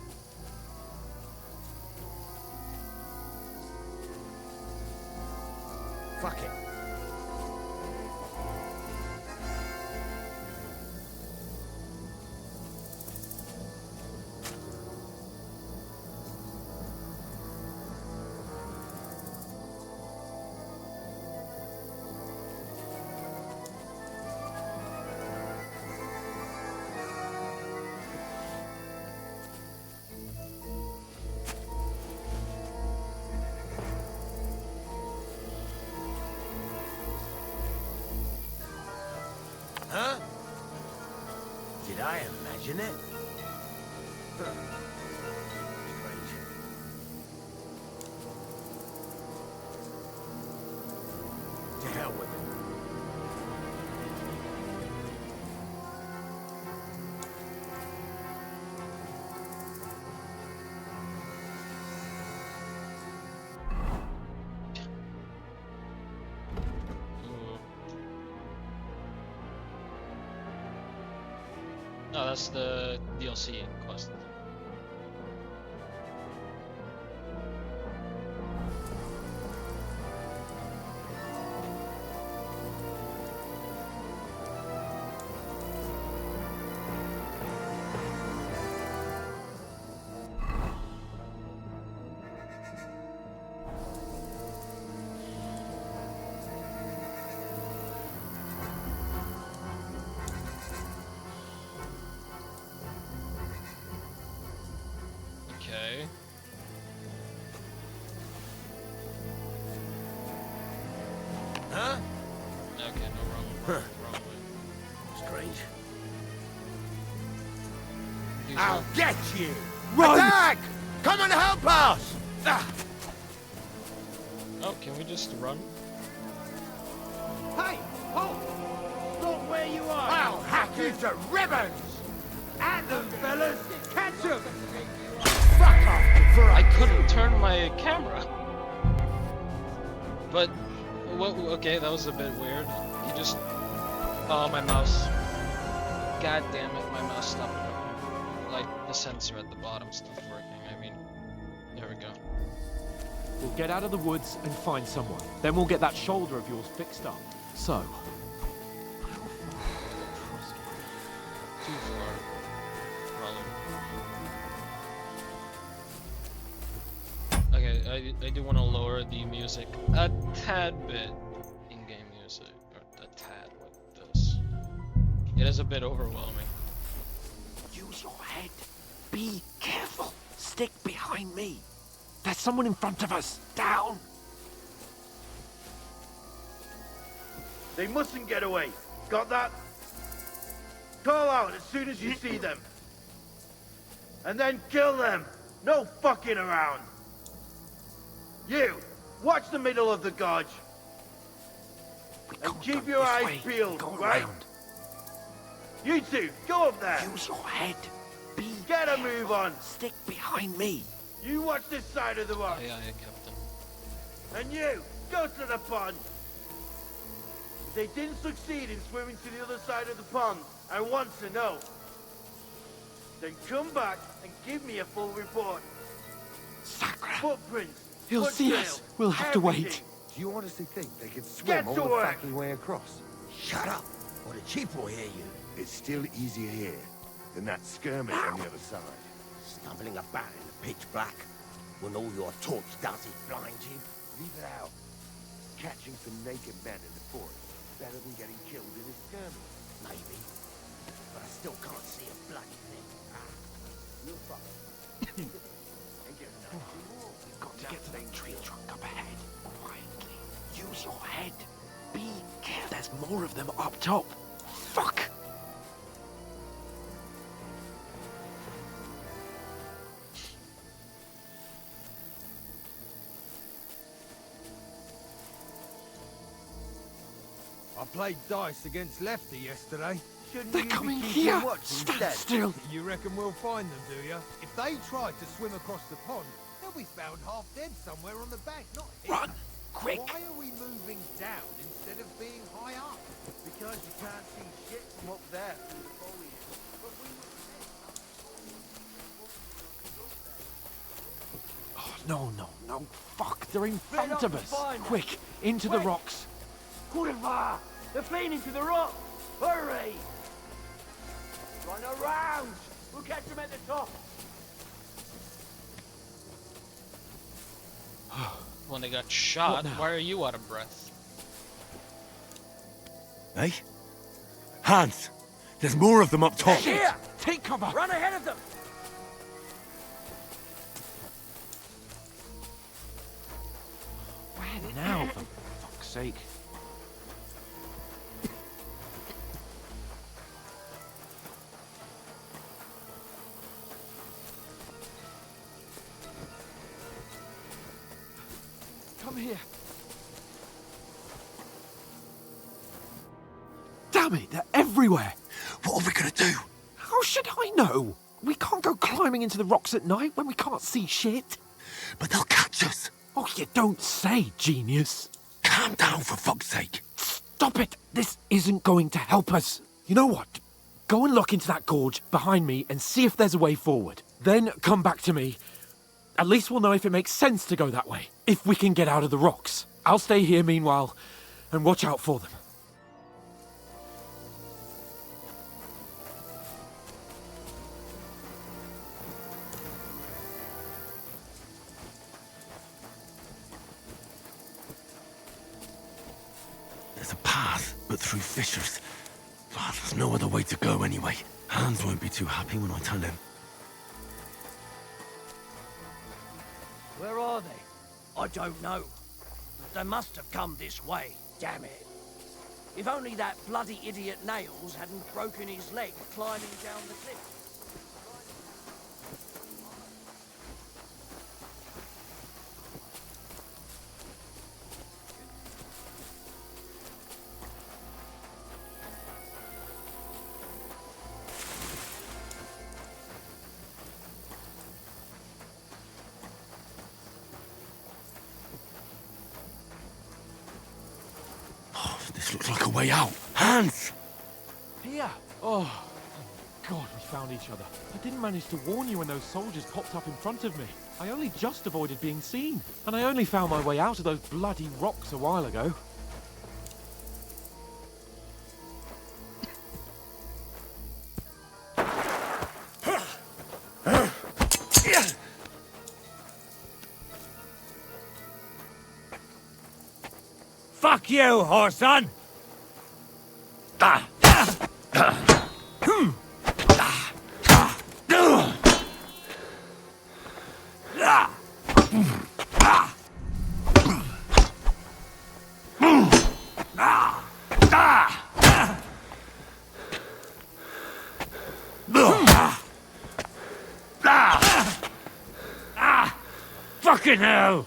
Did I imagine it? To hell with it. No, that's the DLC quest. Okay. Huh? Okay, no, wrong way. Strange. I'll get you! Run! Attack! Come and help us! Oh, can we just run? Hey! Halt! Stop where you are! I'll hack you to ribbons! At them, fellas! Catch them! Fuck off before I couldn't turn my camera. But, okay, that was a bit weird. He just... Oh, my mouse. God damn it, my mouse stopped working. Like, the sensor at the bottom stopped working. I mean, there we go. We'll get out of the woods and find someone. Then we'll get that shoulder of yours fixed up. So... Too far. Probably. Okay, I do want to lower the music a tad bit. In-game music. Or a tad like this. It is a bit overwhelming. Use your head. Be careful. Stick behind me. There's someone in front of us. Down. They mustn't get away. Got that? Call out as soon as you see them. And then kill them. No fucking around. You, watch the middle of the gorge. And keep your eyes peeled, right? You two, go up there. Use your head. Be Get a move on. Stick behind me. You watch this side of the rock. Aye, aye, Captain. And you, go to the pond. If they didn't succeed in swimming to the other side of the pond, I want to know. Then come back and give me a full report. Sacra. Footprints. He'll see foottrails, us. We'll have to wait. everything. Do you honestly think they could swim Get all to the work. factory way across? Shut up, or the chief will hear you. It's still easier here than that skirmish on the other side. Stumbling about in the pitch black, when all your torch does is blind you. Leave it out. Catching some naked men in the forest is better than getting killed in a skirmish. Maybe, but I still can't see a bloody thing. You're fucked. And get nothing more. We've got to get to that tree trunk up ahead. Quietly. Use your head. Be careful. There's more of them up top. Fuck. I played dice against Lefty yesterday. Shouldn't They're you coming be keeping here. watch Stand instead? still. You reckon we'll find them, do you? If they tried to swim across the pond, they'll be found half dead somewhere on the bank, not here. Run. Quick. Why are we moving down instead of being high up? Because you can't see shit from up there through the foliage. But we were Oh, no. Fuck. They're in Split front up of and us. find them. Quick. Into the Quick. rocks. Kurva! They're fleeing into the rock! Hurry! Run around! We'll catch them at the top! When they got shot, What now? why are you out of breath? Hey? Hans! There's more of them up top! Here! Take cover. Run ahead of them! Where now, for fuck's sake? me, they're everywhere. What are we gonna do? How should I know? We can't go climbing into the rocks at night when we can't see shit. But they'll catch us. Oh, you don't say, genius. Calm down, for fuck's sake. Stop it. This isn't going to help us. You know what? Go and look into that gorge behind me and see if there's a way forward. Then come back to me. At least we'll know if it makes sense to go that way. If we can get out of the rocks. I'll stay here meanwhile and watch out for them. There's a path, but through fissures. Oh, there's no other way to go anyway. Hans won't be too happy when I tell him. Where are they? I don't know. But they must have come this way, damn it. If only that bloody idiot Nails hadn't broken his leg climbing down the cliff. This looks like a way out. Hans! Here! Oh, thank God we found each other. I didn't manage to warn you when those soldiers popped up in front of me. I only just avoided being seen. And I only found my way out of those bloody rocks a while ago. Fuck you, whoreson! Fucking hell!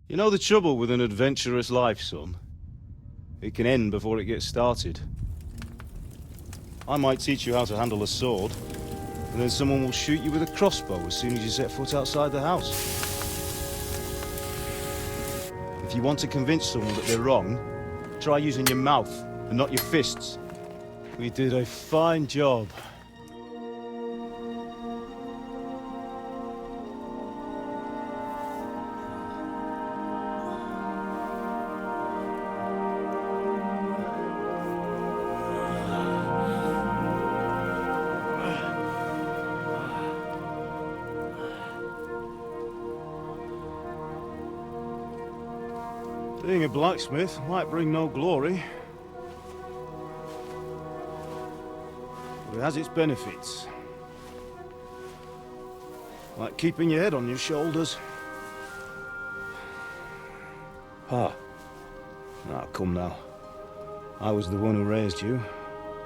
You know the trouble with an adventurous life, son? It can end before it gets started. I might teach you how to handle a sword, and then someone will shoot you with a crossbow as soon as you set foot outside the house. If you want to convince someone that they're wrong, try using your mouth and not your fists. We did a fine job. Being a blacksmith might bring no glory, but it has its benefits. Like keeping your head on your shoulders. Pa. Ah, come now. I was the one who raised you,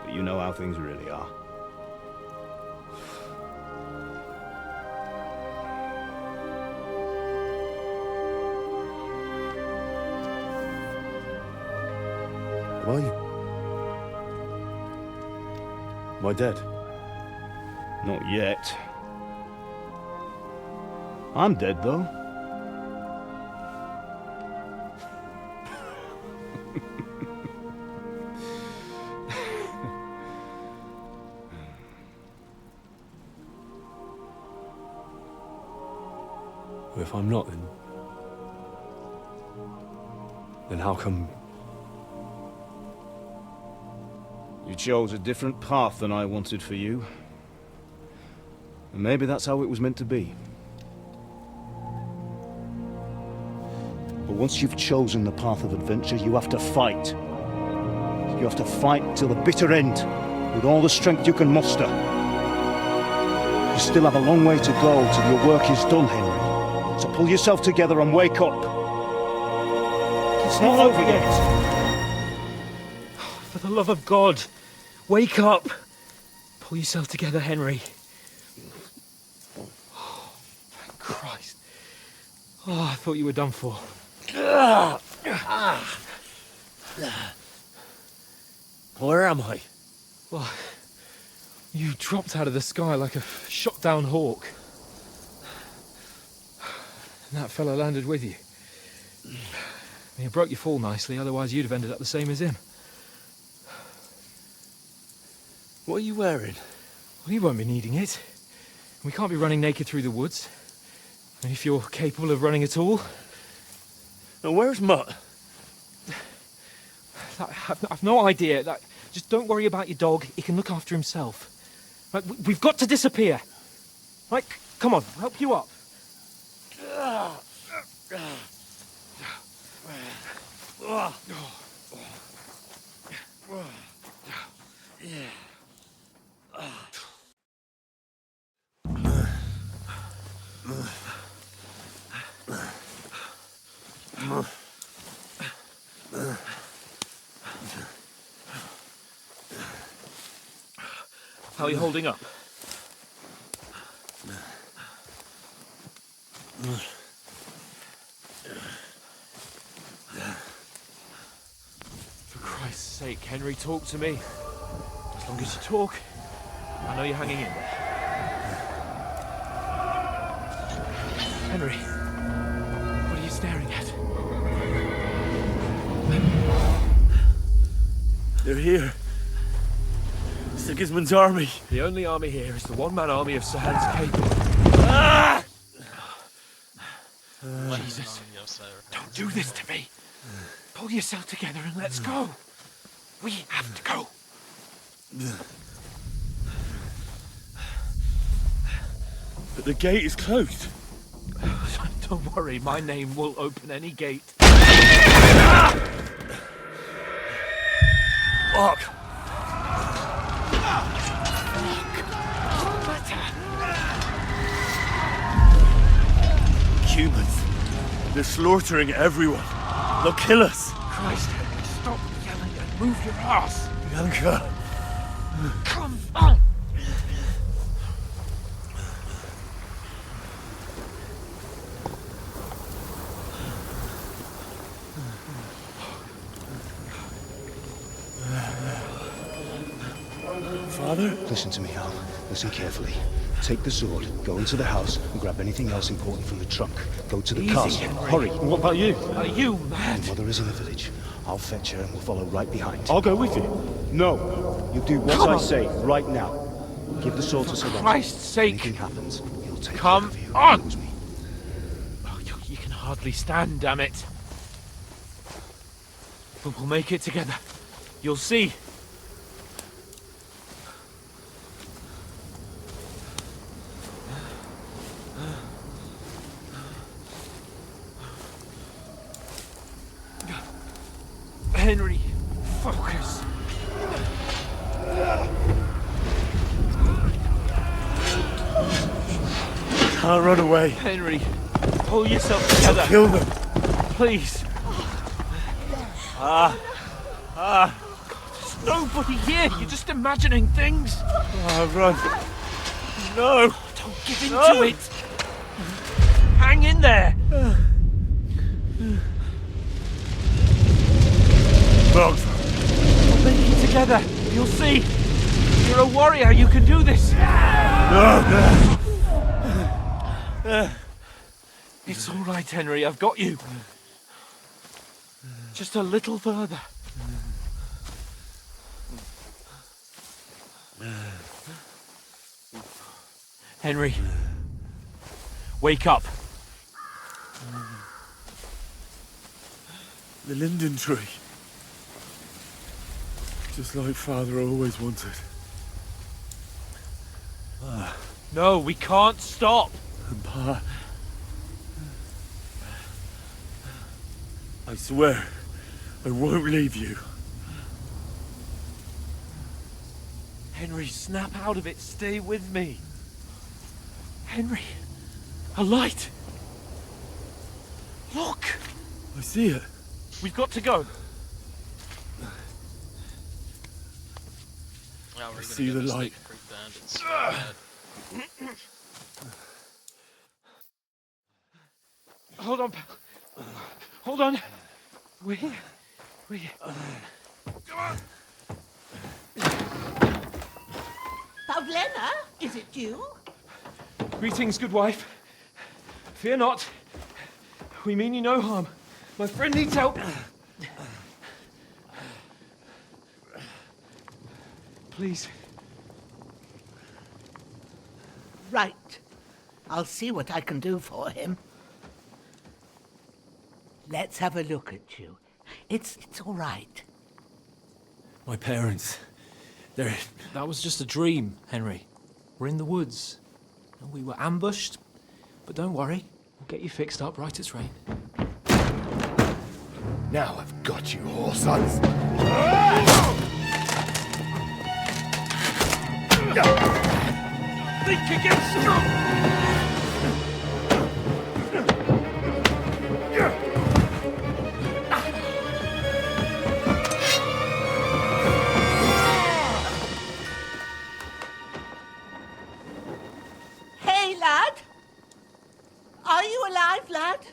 but you know how things really are. Am I? Am I dead? Not yet. I'm dead, though. If I'm not, then Then how come... You chose a different path than I wanted for you. And maybe that's how it was meant to be. But once you've chosen the path of adventure, you have to fight. You have to fight till the bitter end, with all the strength you can muster. You still have a long way to go till your work is done, Henry. So pull yourself together and wake up. It's not over yet. For the love of God, wake up. Pull yourself together, Henry. Oh, thank Christ. Oh, I thought you were done for. Where am I? Well, you dropped out of the sky like a shot-down hawk. And that fella landed with you. You broke your fall nicely, otherwise you'd have ended up the same as him. What are you wearing? Well, you won't be needing it. We can't be running naked through the woods. And if you're capable of running at all... Now, where's Mutt? I've no idea. Just don't worry about your dog. He can look after himself. Right, we've got to disappear. Right, come on, I'll help you up. How are you holding up? For Christ's sake, Henry, talk to me. As long as you talk, I know you're hanging in there. Henry, what are you staring at? They're here. Sigismund's army. The only army here is the one-man army of Sir Hans Capel. Ah! Jesus, don't do this to me. Pull yourself together and let's go. We have to go. But the gate is closed. Don't worry, my name will open any gate. Fuck! Humans. They're slaughtering everyone. They'll kill us. Christ, Henry, stop yelling and move your ass. Bianca. Come on. Father? Listen to me, Hal. Listen carefully. Take the sword, go into the house, and grab anything else important from the trunk. Go to the Easy, castle. Henry. Hurry. What about you? Are you mad? My mother is in the village. I'll fetch her and we'll follow right behind. I'll go with you. No. You do what Come I on. say right now. Give the sword to Sir Robert. Christ's sake. Anything happens, he'll take Come care of you. on. Knows me. Oh, you can hardly stand, damn it. But we'll make it together. You'll see. Henry, focus. Can't run away. Henry, pull yourself together. Kill them. Please. There's nobody here. You're just imagining things. Run. No. Don't give in to it. Hang in there. Wrong. We'll make it together. You'll see. You're a warrior. You can do this. No. It's all right, Henry. I've got you. Just a little further. Henry, wake up. The linden tree. Just like Father always wanted. No, we can't stop. And Pa... I swear, I won't leave you. Henry, snap out of it. Stay with me. Henry, a light. Look. I see it. We've got to go. Now we're See the light. Hold on, pal. Hold on. We're here. Come on. Pavlena, is it you? Greetings, good wife. Fear not. We mean you no harm. My friend needs help. Please. Right. I'll see what I can do for him. Let's have a look at you. It's all right. My parents. They're... That was just a dream, Henry. We're in the woods. And we were ambushed. But don't worry. We'll get you fixed up right as rain. Now I've got you, whore sons. Think against Hey, lad. Are you alive, lad?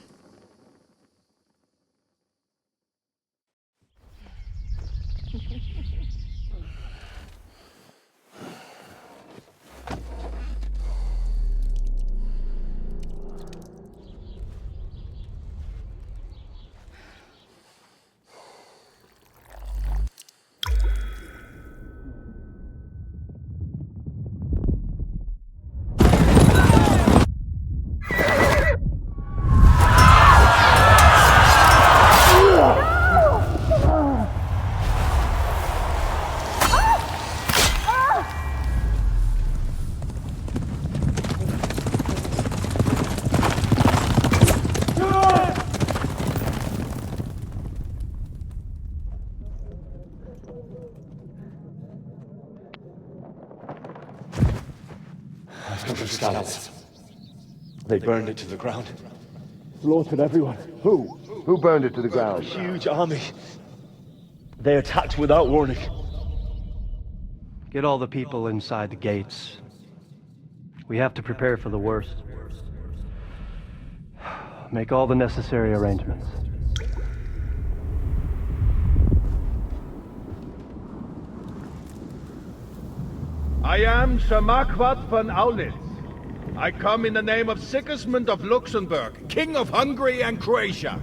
Scouts. They burned it to the ground. Slaughtered everyone. Who? Who burned it to the ground? A huge army. They attacked without warning. Get all the people inside the gates. We have to prepare for the worst. Make all the necessary arrangements. I am Sir Marquardt von Aulitz. I come in the name of Sigismund of Luxembourg, King of Hungary and Croatia.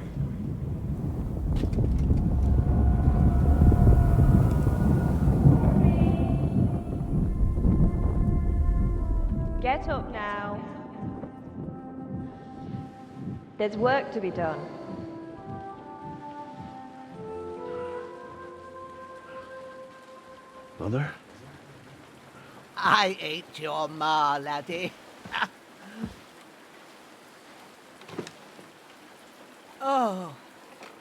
Get up now. There's work to be done. Mother? I ain't your ma, laddie. Oh,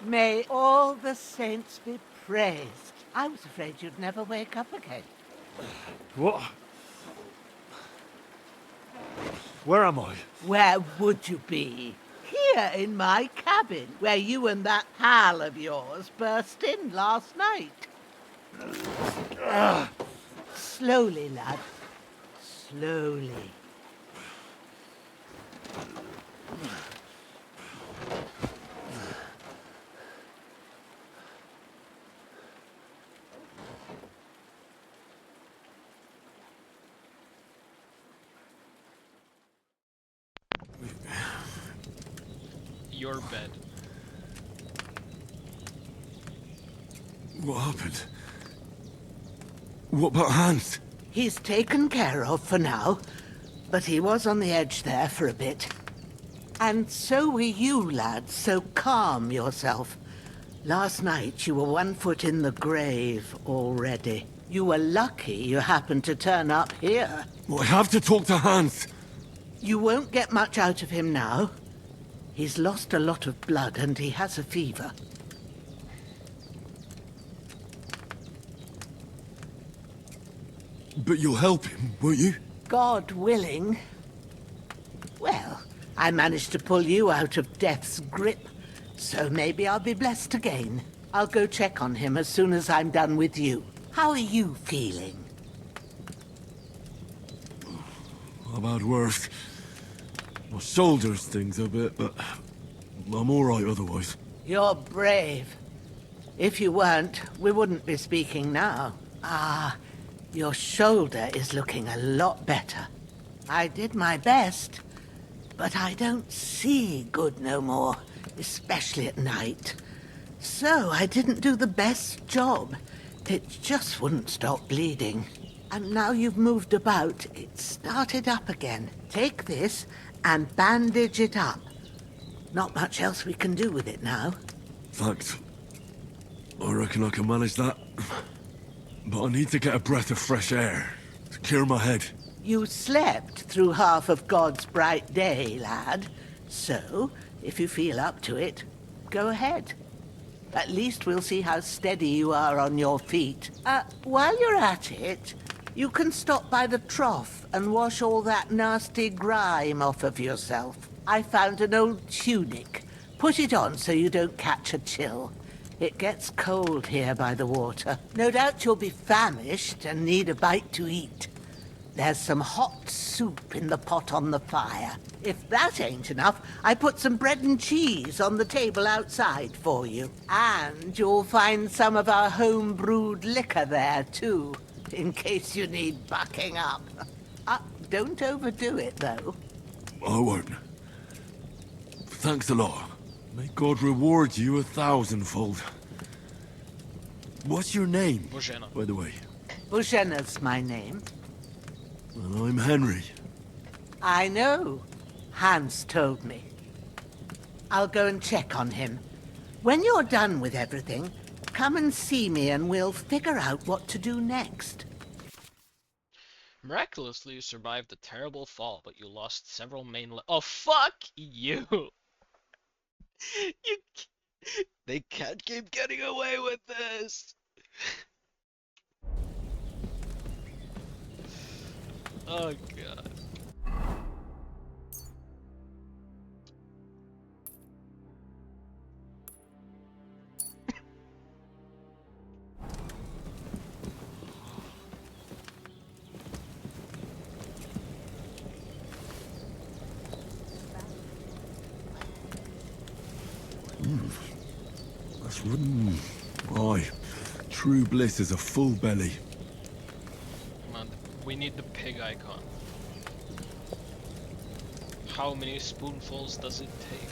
may all the saints be praised. I was afraid you'd never wake up again. What? Where am I? Where would you be? Here in my cabin, where you and that pal of yours burst in last night. Slowly, lad. Slowly. Your bed. What happened? What about Hans? He's taken care of for now, but he was on the edge there for a bit. And so were you, lad, so calm yourself. Last night you were 1 foot in the grave already. You were lucky you happened to turn up here. I have to talk to Hans. You won't get much out of him now. He's lost a lot of blood and he has a fever. But you'll help him, won't you? God willing. Well, I managed to pull you out of death's grip, so maybe I'll be blessed again. I'll go check on him as soon as I'm done with you. How are you feeling? I've had worse. My shoulder stings a bit, but I'm all right otherwise. You're brave. If you weren't, we wouldn't be speaking now. Ah, your shoulder is looking a lot better. I did my best, but I don't see good no more, especially at night. So I didn't do the best job. It just wouldn't stop bleeding. And now you've moved about, it started up again. Take this and bandage it up. Not much else we can do with it now. Thanks. I reckon I can manage that. But I need to get a breath of fresh air to clear my head. You slept through half of God's bright day, lad. So, if you feel up to it, go ahead. At least we'll see how steady you are on your feet. While you're at it, you can stop by the trough and wash all that nasty grime off of yourself. I found an old tunic. Put it on so you don't catch a chill. It gets cold here by the water. No doubt you'll be famished and need a bite to eat. There's some hot soup in the pot on the fire. If that ain't enough, I put some bread and cheese on the table outside for you. And you'll find some of our home-brewed liquor there, too, in case you need bucking up. Don't overdo it, though. I won't. Thanks a lot. May God reward you 1,000-fold. What's your name, by the way? Bushenna's my name. Well, I'm Henry. I know. Hans told me. I'll go and check on him. When you're done with everything, come and see me and we'll figure out what to do next. Miraculously, you survived the terrible fall, but you lost several main Oh, fuck you! You... They can't keep getting away with this! Oh, God. That's aye. True bliss is a full belly. Come on, we need the pig icon. How many spoonfuls does it take?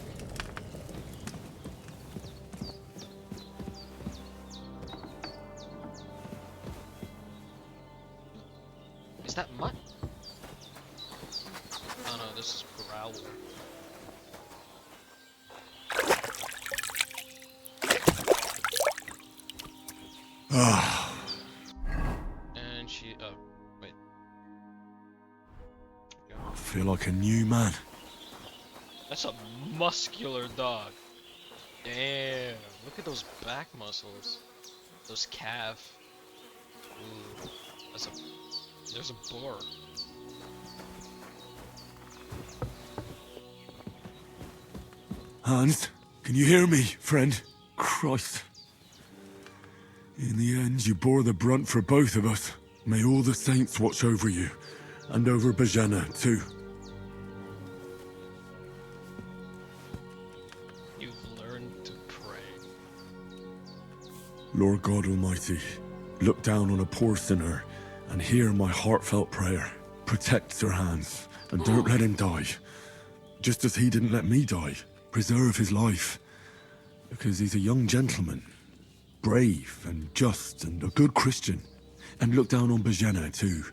Is that mutt? Oh no, this is growl. And she, wait. I feel like a new man. That's a muscular dog. Damn, look at those back muscles. Those calf. Ooh, there's a boar. Hans, can you hear me, friend? Christ. In the end, you bore the brunt for both of us. May all the saints watch over you, and over Bajana, too. You've learned to pray. Lord God Almighty, look down on a poor sinner and hear my heartfelt prayer. Protect Sir Hans, and don't let him die. Just as he didn't let me die. Preserve his life. Because he's a young gentleman. Brave and just and a good Christian. And look down on Bajana too.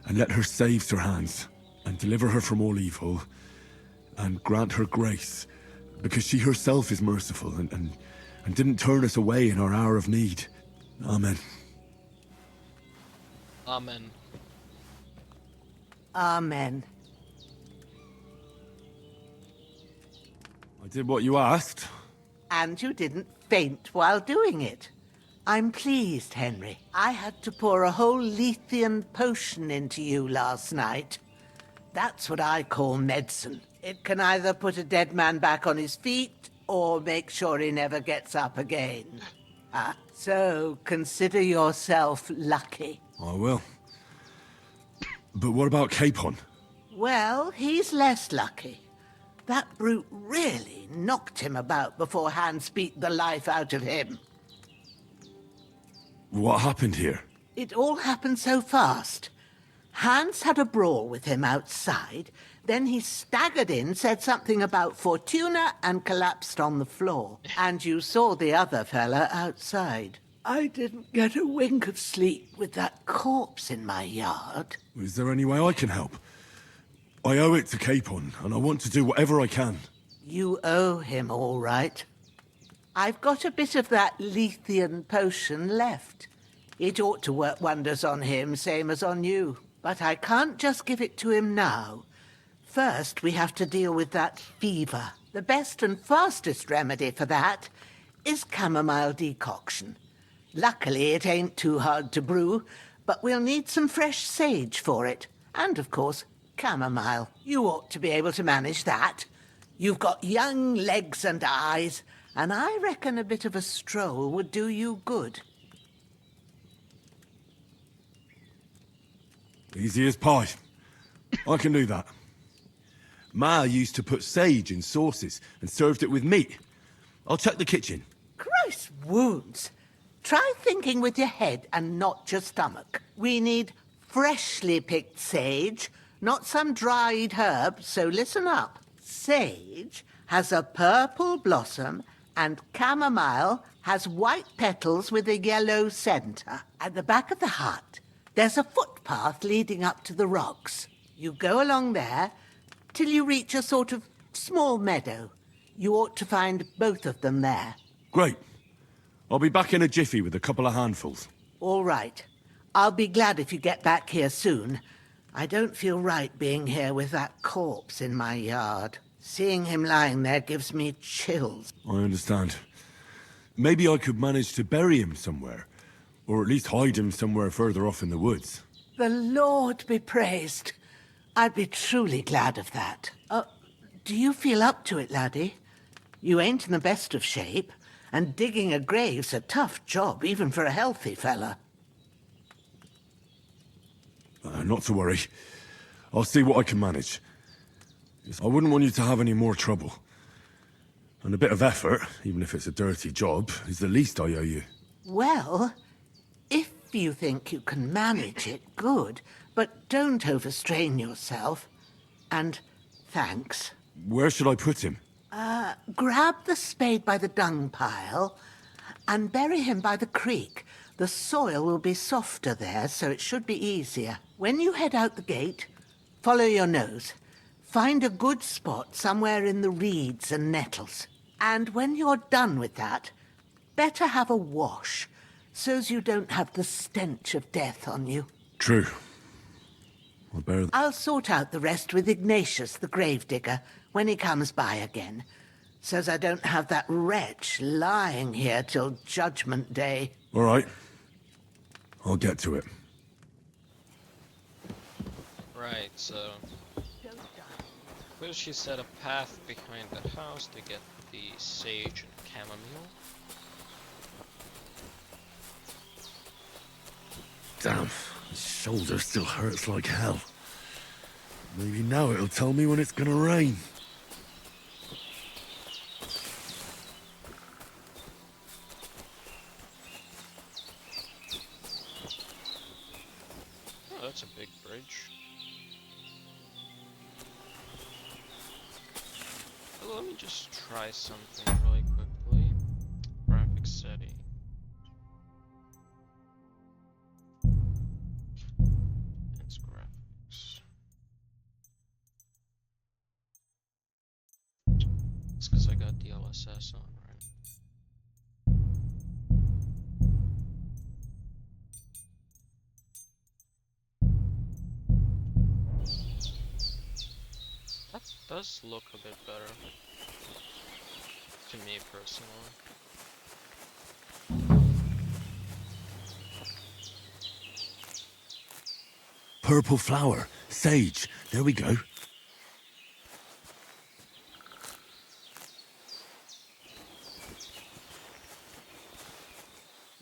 And let her save Sir Hans. And deliver her from all evil. And grant her grace. Because she herself is merciful and and didn't turn us away in our hour of need. Amen. Amen. Amen. I did what you asked. And you didn't faint while doing it. I'm pleased, Henry. I had to pour a whole Lethean potion into you last night. That's what I call medicine. It can either put a dead man back on his feet or make sure he never gets up again. So consider yourself lucky. I will. But what about Capon? Well, he's less lucky. That brute really knocked him about before Hans beat the life out of him. What happened here? It all happened so fast. Hans had a brawl with him outside, then he staggered in, said something about Fortuna, and collapsed on the floor. And you saw the other fella outside. I didn't get a wink of sleep with that corpse in my yard. Is there any way I can help? I owe it to Capon, and I want to do whatever I can. You owe him, all right. I've got a bit of that Lethean potion left. It ought to work wonders on him, same as on you. But I can't just give it to him now. First, we have to deal with that fever. The best and fastest remedy for that is chamomile decoction. Luckily, it ain't too hard to brew, but we'll need some fresh sage for it. And, of course, chamomile. You ought to be able to manage that. You've got young legs and eyes, and I reckon a bit of a stroll would do you good. Easy as pie. I can do that. Ma used to put sage in sauces and served it with meat. I'll check the kitchen. Christ wounds! Try thinking with your head and not your stomach. We need freshly picked sage, not some dried herb, so listen up. Sage has a purple blossom and chamomile has white petals with a yellow centre. At the back of the hut, there's a footpath leading up to the rocks. You go along there till you reach a sort of small meadow. You ought to find both of them there. Great. I'll be back in a jiffy with a couple of handfuls. All right. I'll be glad if you get back here soon. I don't feel right being here with that corpse in my yard. Seeing him lying there gives me chills. I understand. Maybe I could manage to bury him somewhere. Or at least hide him somewhere further off in the woods. The Lord be praised. I'd be truly glad of that. Do you feel up to it, laddie? You ain't in the best of shape, and digging a grave's a tough job, even for a healthy fella. Not to worry. I'll see what I can manage. I wouldn't want you to have any more trouble. And a bit of effort, even if it's a dirty job, is the least I owe you. Well, if you think you can manage it, good. But don't overstrain yourself. And thanks. Where should I put him? Grab the spade by the dung pile and bury him by the creek. The soil will be softer there, so it should be easier. When you head out the gate, follow your nose. Find a good spot somewhere in the reeds and nettles. And when you're done with that, better have a wash, so's you don't have the stench of death on you. True. I'll sort out the rest with Ignatius, the gravedigger, when he comes by again, so's I don't have that wretch lying here till Judgment Day. All right. I'll get to it. Right, so... Will she set a path behind the house to get the sage and chamomile? Damn, his shoulder still hurts like hell. Maybe now it'll tell me when it's gonna rain. Oh, that's a big bridge. Well, let me just try something really quickly. Graphics setting. It's graphics. It's because I got DLSS on, right? does look a bit better. To me personally. Purple flower. Sage. There we go.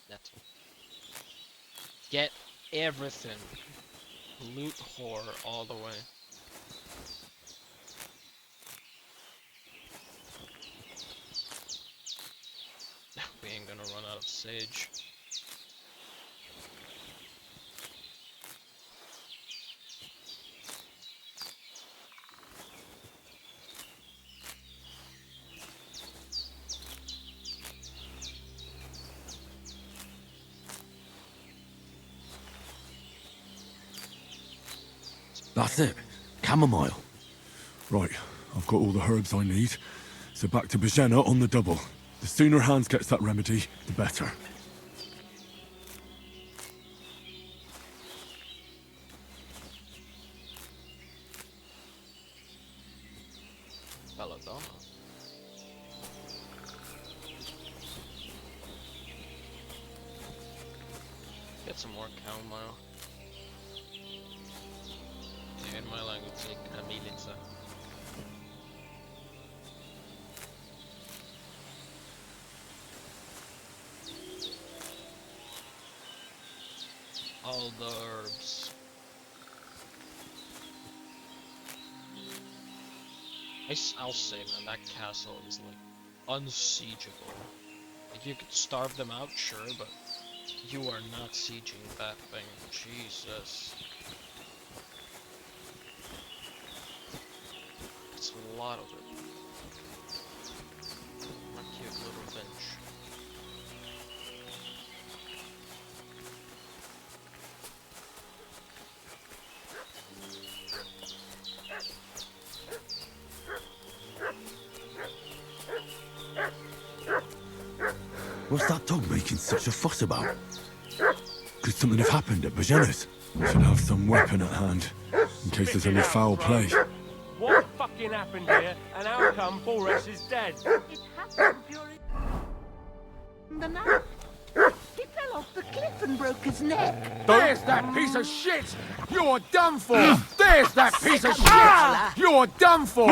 That's get everything. Loot whore all the way. We ain't gonna run out of sage. That's it. Chamomile. Right, I've got all the herbs I need. So back to Bajena on the double. The sooner Hans gets that remedy, the better. Belladonna. Get some more chamomile. In my language, say kamilica. All the herbs. I'll say, man, that castle is like unsiegeable. Like you could starve them out, sure, but you are not sieging that thing. Jesus. It's a lot of it. My cute little bench. What's that dog making such a fuss about? Could something have happened at Bajena's? Should have some weapon at hand, in case there's any foul play. What fucking happened here, and how come Boris is dead? It happened during the night. He fell off the cliff and broke his neck. There's that piece of shit! You're done for! There's that piece of shit! You're done for!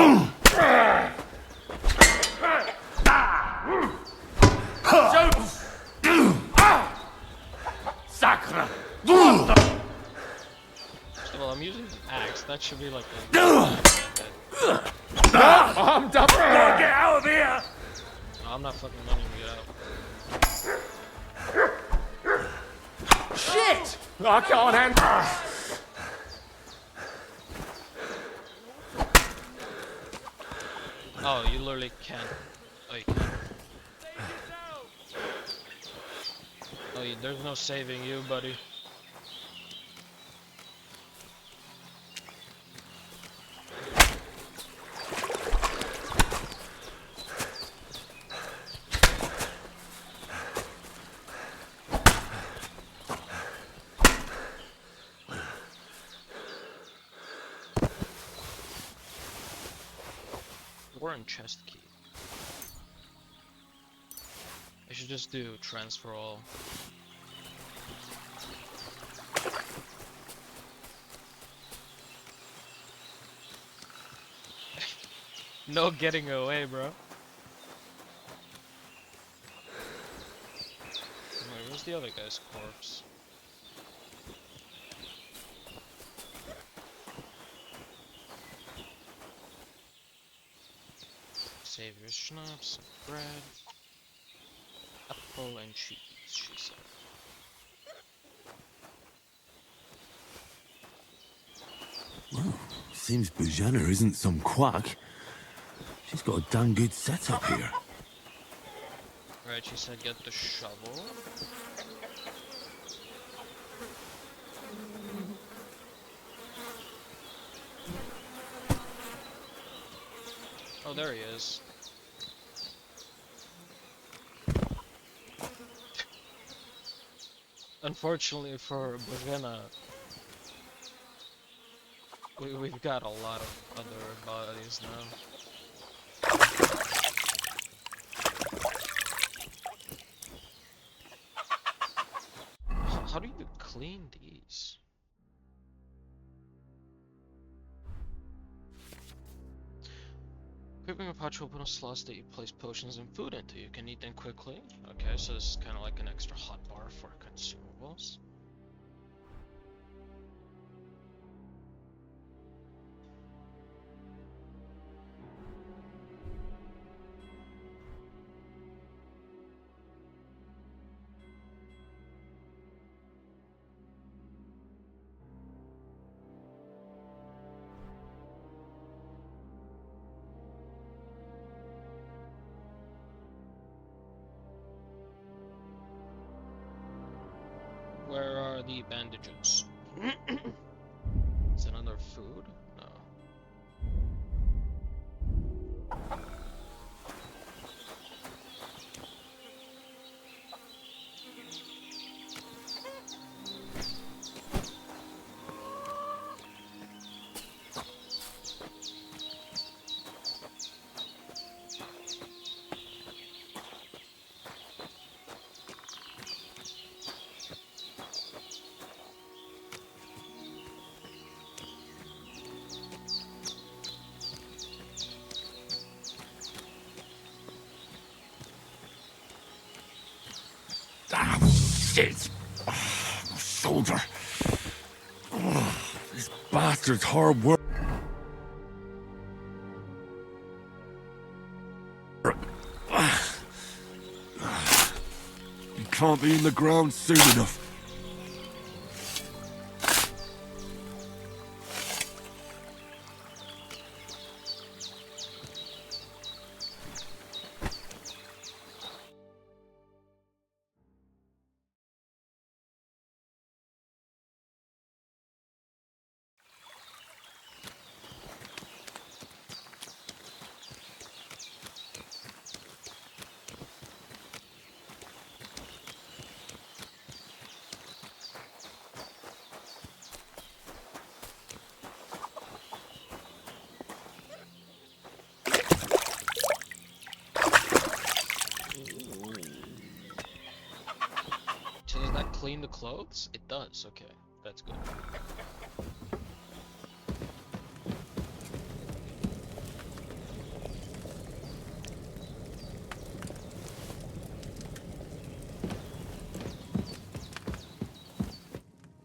Sacre! Well, I'm using the axe. That should be like I'm done. Get out of here! No, I'm not fucking letting you get out. Shit! I can't handle. Oh, you literally can't. Oh, you can't. Oh, there's no saving you, buddy. We're in chest key. I should just do transfer all. No getting away, bro. Wait, where's the other guy's corpse? Save your schnapps, bread, apple and cheese, she said. Well, seems Bajena isn't some quack. She's got a damn good setup here. Right, she said get the shovel. Oh, there he is. Unfortunately for Bajena, We've got a lot of other bodies now. How do you clean these? Equipping a pouch will open a slots that you place potions and food into. You can eat them quickly. Okay, so this is kind of like an extra hot bar for consumables. Where are the bandages? Is it under food? No. Ah, shit! Oh, my shoulder. Oh, this bastard's hard work. You can't be in the ground soon enough. So does that clean the clothes? It does, okay. That's good.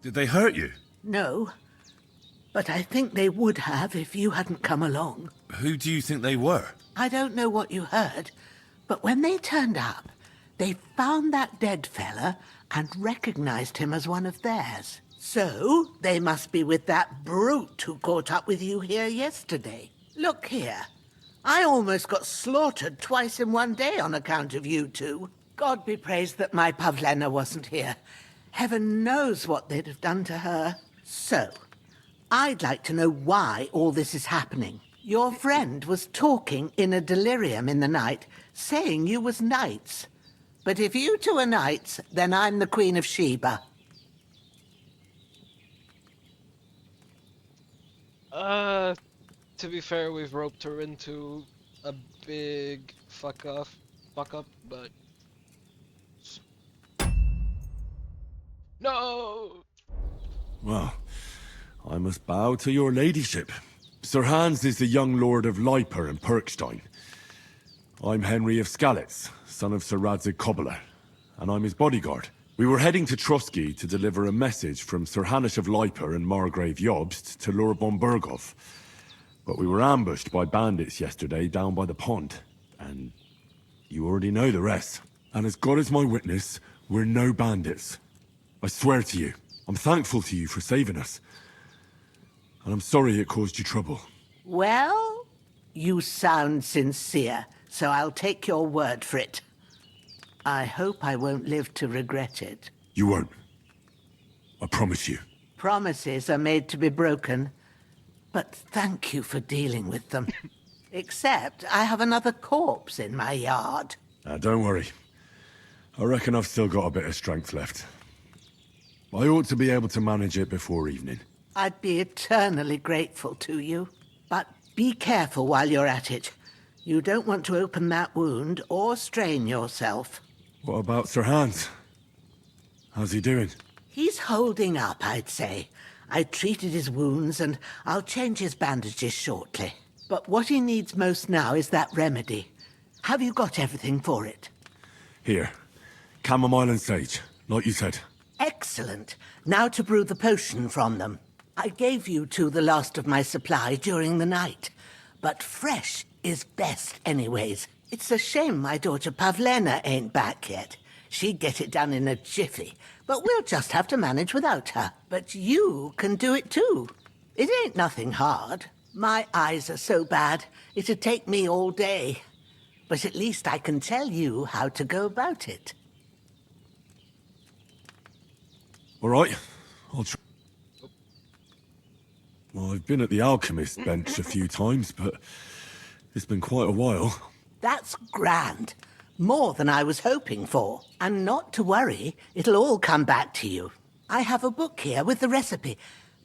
Did they hurt you? No, but I think they would have if you hadn't come along. Who do you think they were? I don't know what you heard, but when they turned up, they found that dead fella and recognized him as one of theirs. So, they must be with that brute who caught up with you here yesterday. Look here. I almost got slaughtered twice in one day on account of you two. God be praised that my Pavlena wasn't here. Heaven knows what they'd have done to her. So, I'd like to know why all this is happening. Your friend was talking in a delirium in the night, saying you was knights. But if you two are knights, then I'm the Queen of Sheba. To be fair, we've roped her into a big fuck up, but no. Well, I must bow to your ladyship. Sir Hans is the young lord of Leiper and Perkstein. I'm Henry of Skalitz, son of Sir Radzig Kobyla, and I'm his bodyguard. We were heading to Trotsky to deliver a message from Sir Hanush of Leiper and Margrave Jobst to Lord von Berghoff. But we were ambushed by bandits yesterday down by the pond, and you already know the rest. And as God is my witness, we're no bandits. I swear to you, I'm thankful to you for saving us. And I'm sorry it caused you trouble. Well, you sound sincere, so I'll take your word for it. I hope I won't live to regret it. You won't. I promise you. Promises are made to be broken, but thank you for dealing with them. Except I have another corpse in my yard. Don't worry. I reckon I've still got a bit of strength left. I ought to be able to manage it before evening. I'd be eternally grateful to you. But be careful while you're at it. You don't want to open that wound or strain yourself. What about Sir Hans? How's he doing? He's holding up, I'd say. I treated his wounds and I'll change his bandages shortly. But what he needs most now is that remedy. Have you got everything for it? Here. Chamomile and sage, like you said. Excellent. Now to brew the potion from them. I gave you two the last of my supply during the night. But fresh is best anyways. It's a shame my daughter Pavlena ain't back yet. She'd get it done in a jiffy. But we'll just have to manage without her. But you can do it too. It ain't nothing hard. My eyes are so bad, it'd take me all day. But at least I can tell you how to go about it. All right, I'll try. Well, I've been at the alchemist bench a few times, but it's been quite a while. That's grand. More than I was hoping for. And not to worry, it'll all come back to you. I have a book here with the recipe,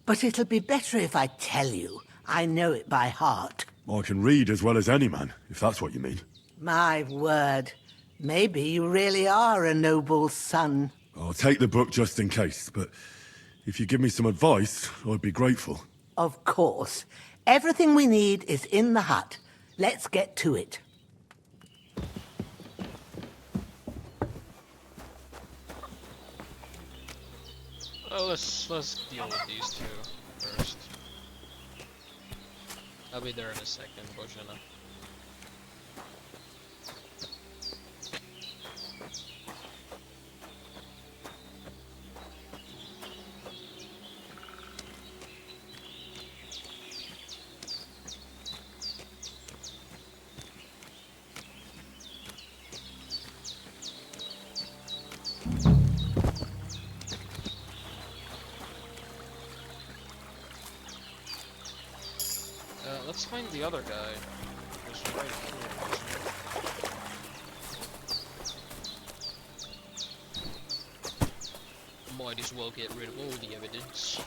but it'll be better if I tell you. I know it by heart. I can read as well as any man, if that's what you mean. My word. Maybe you really are a noble son. I'll take the book just in case, but if you give me some advice, I'd be grateful. Of course. Everything we need is in the hut. Let's get to it. Well, let's deal with these two first. I'll be there in a second, Bojana. Let's find the other guy. Who's right here. Might as well get rid of all the evidence.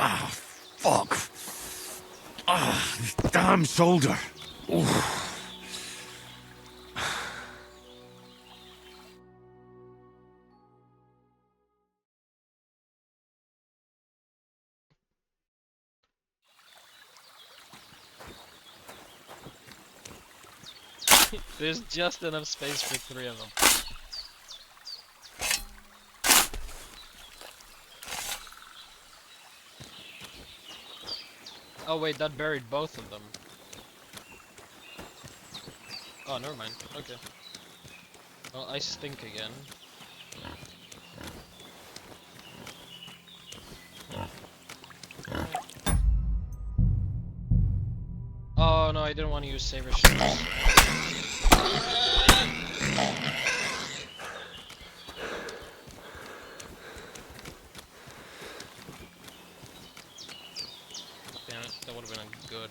Ah, fuck. Ah, this damn shoulder. Oof. There's just enough space for 3 of them. Oh wait, that buried both of them. Oh, never mind. Okay. Well, I stink again. Oh no, I didn't want to use saber shots. Damn it, that would have been a good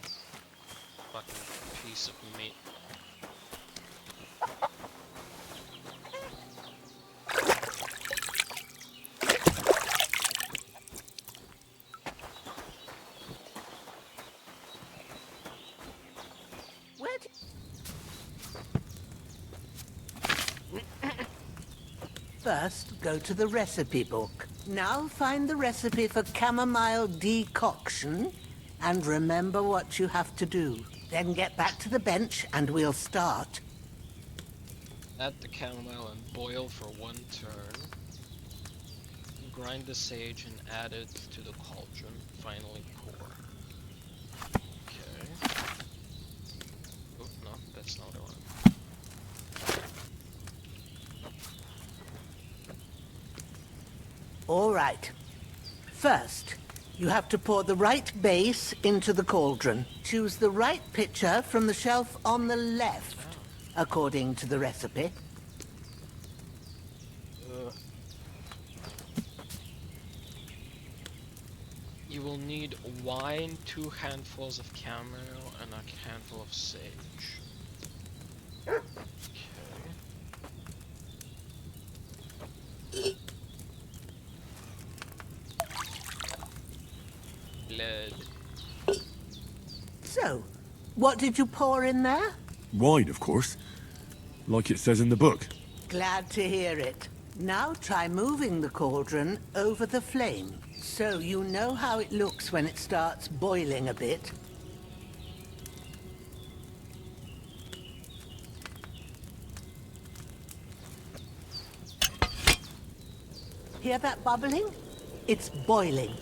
fucking piece of meat. First, go to the recipe book. Now find the recipe for chamomile decoction, and remember what you have to do. Then get back to the bench, and we'll start. Add the chamomile and boil for 1 turn. Grind the sage and add it to the cauldron. Finally pour. Okay. Oh, no, that's not what I want. All right. First, you have to pour the right base into the cauldron. Choose the right pitcher from the shelf on the left, according to the recipe. You will need wine, 2 handfuls of chamomile, and a handful of sage. Okay. Blood. So, what did you pour in there? Wine, of course. Like it says in the book. Glad to hear it. Now try moving the cauldron over the flame, so you know how it looks when it starts boiling a bit. Hear that bubbling? It's boiling.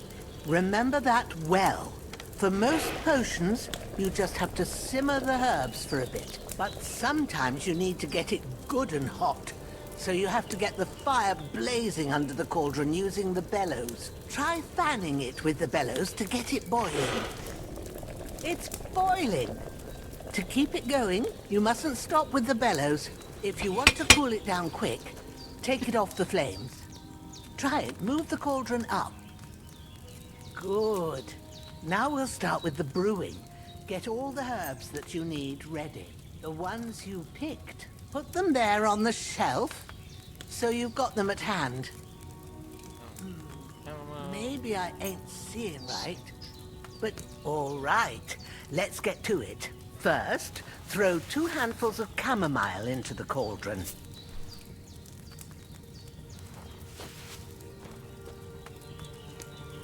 Remember that well. For most potions, you just have to simmer the herbs for a bit. But sometimes you need to get it good and hot. So you have to get the fire blazing under the cauldron using the bellows. Try fanning it with the bellows to get it boiling. It's boiling. To keep it going, you mustn't stop with the bellows. If you want to cool it down quick, take it off the flames. Try it. Move the cauldron up. Good. Now we'll start with the brewing. Get all the herbs that you need ready. The ones you picked. Put them there on the shelf, so you've got them at hand. Maybe I ain't seeing right, but all right. Let's get to it. First, throw 2 handfuls of chamomile into the cauldron.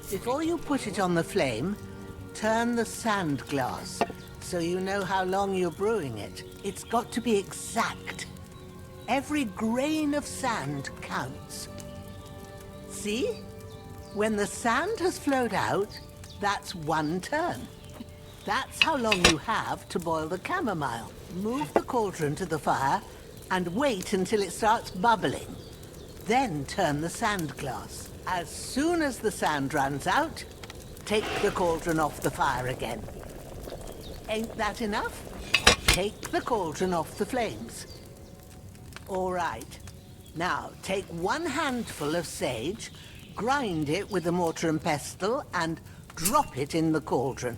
Before you put it on the flame, turn the sand glass so you know how long you're brewing it. It's got to be exact. Every grain of sand counts. See? When the sand has flowed out, that's 1 turn. That's how long you have to boil the chamomile. Move the cauldron to the fire and wait until it starts bubbling. Then turn the sand glass. As soon as the sand runs out, take the cauldron off the fire again. Ain't that enough? Take the cauldron off the flames. All right. Now, take 1 handful of sage, grind it with a mortar and pestle, and drop it in the cauldron.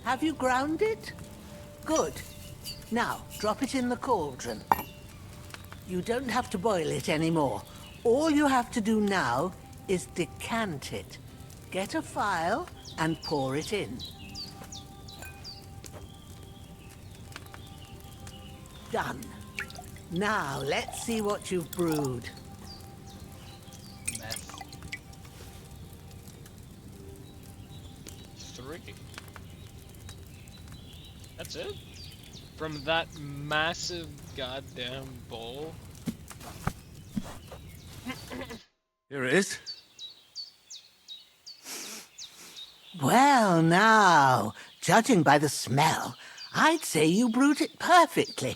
Have you ground it? Good. Now, drop it in the cauldron. You don't have to boil it anymore. All you have to do now is decant it. Get a phial and pour it in. Done. Now, let's see what you've brewed. Meth. 3. That's it? From that massive goddamn bowl? Here it is. Well, now, judging by the smell, I'd say you brewed it perfectly.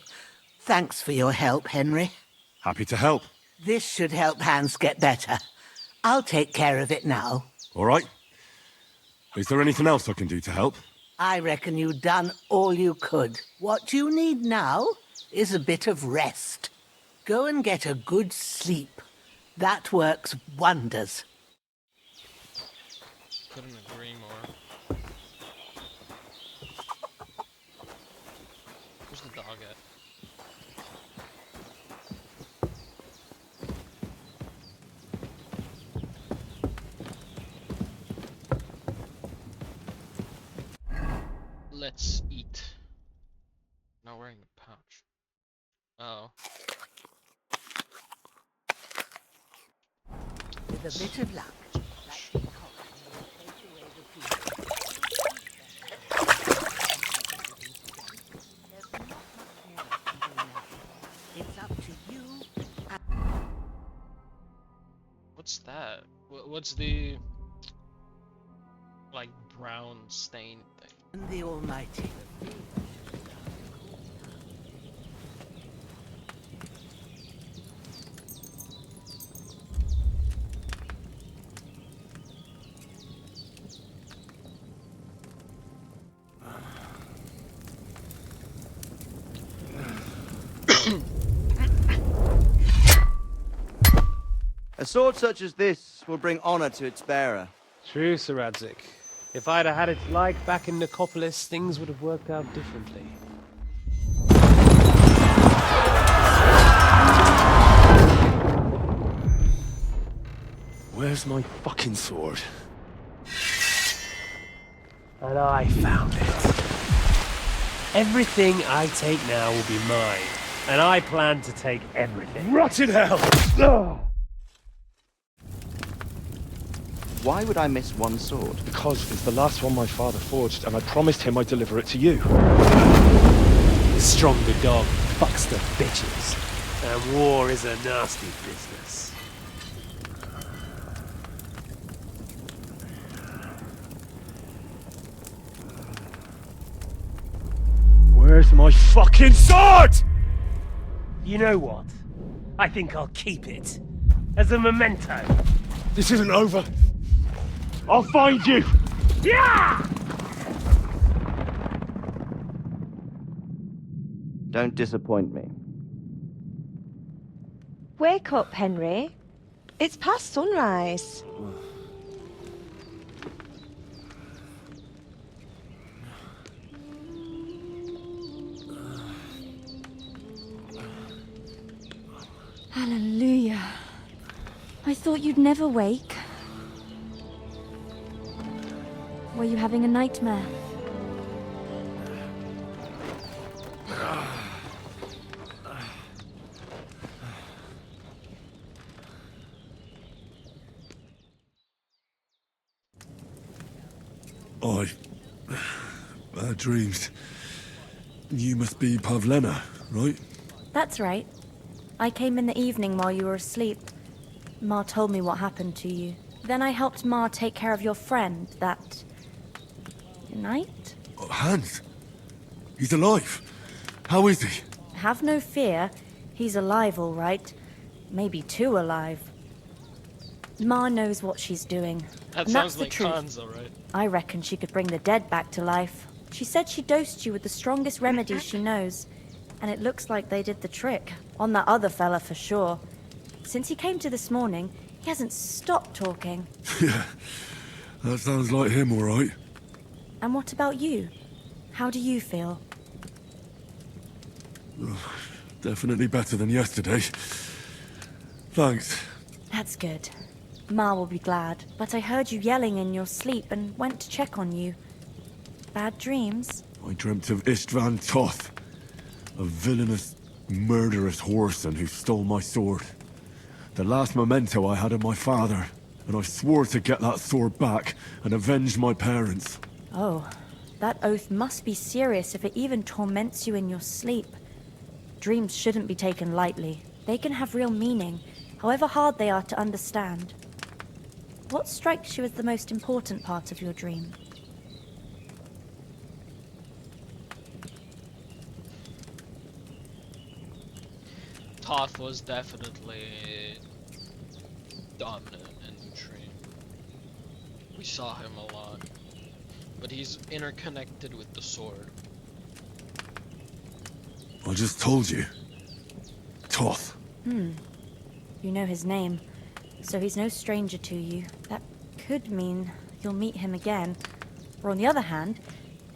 Thanks for your help, Henry. Happy to help. This should help Hans get better. I'll take care of it now. All right. Is there anything else I can do to help? I reckon you've done all you could. What you need now is a bit of rest. Go and get a good sleep. That works wonders. Couldn't agree more. Where's the dog at? Let's eat. Not wearing a pouch. Oh. With a bit of luck, that concoction will take away the fever. There's not much more I can do now. It's up to you and... What's that? What's the like brown stain thing? the Almighty. sword such as this will bring honor to its bearer. True, Sir Radzik. If I'd have had its like back in Nicopolis, things would have worked out differently. Where's my fucking sword? And I found it. Everything I take now will be mine, and I plan to take everything. Rot in hell! Ugh. Why would I miss one sword? Because it's the last one my father forged, and I promised him I'd deliver it to you. The stronger dog fucks the bitches, and war is a nasty business. Where's my fucking sword? You know what? I think I'll keep it. As a memento. This isn't over. I'll find you! Yeah! Don't disappoint me. Wake up, Henry. It's past sunrise. Hallelujah. I thought you'd never wake. Were you having a nightmare? Bad dreams. You must be Pavlena, right? That's right. I came in the evening while you were asleep. Ma told me what happened to you. Then I helped Ma take care of your friend that night? Oh, Hans! He's alive! How is he? Have no fear. He's alive, all right. Maybe too alive. Ma knows what she's doing. That and sounds that's the like truth. Hans, alright. I reckon she could bring the dead back to life. She said she dosed you with the strongest remedy she knows. And it looks like they did the trick. On that other fella for sure. Since he came to this morning, he hasn't stopped talking. Yeah, that sounds like him, all right. And what about you? How do you feel? Definitely better than yesterday. Thanks. That's good. Ma will be glad. But I heard you yelling in your sleep and went to check on you. Bad dreams? I dreamt of Istvan Toth, a villainous, murderous whoreson who stole my sword. The last memento I had of my father, and I swore to get that sword back and avenge my parents. Oh, that oath must be serious if it even torments you in your sleep. Dreams shouldn't be taken lightly. They can have real meaning, however hard they are to understand. What strikes you as the most important part of your dream? Toth was definitely dominant in the dream. We saw him a lot, but he's interconnected with the sword. I just told you. Toth. You know his name, so he's no stranger to you. That could mean you'll meet him again. Or on the other hand,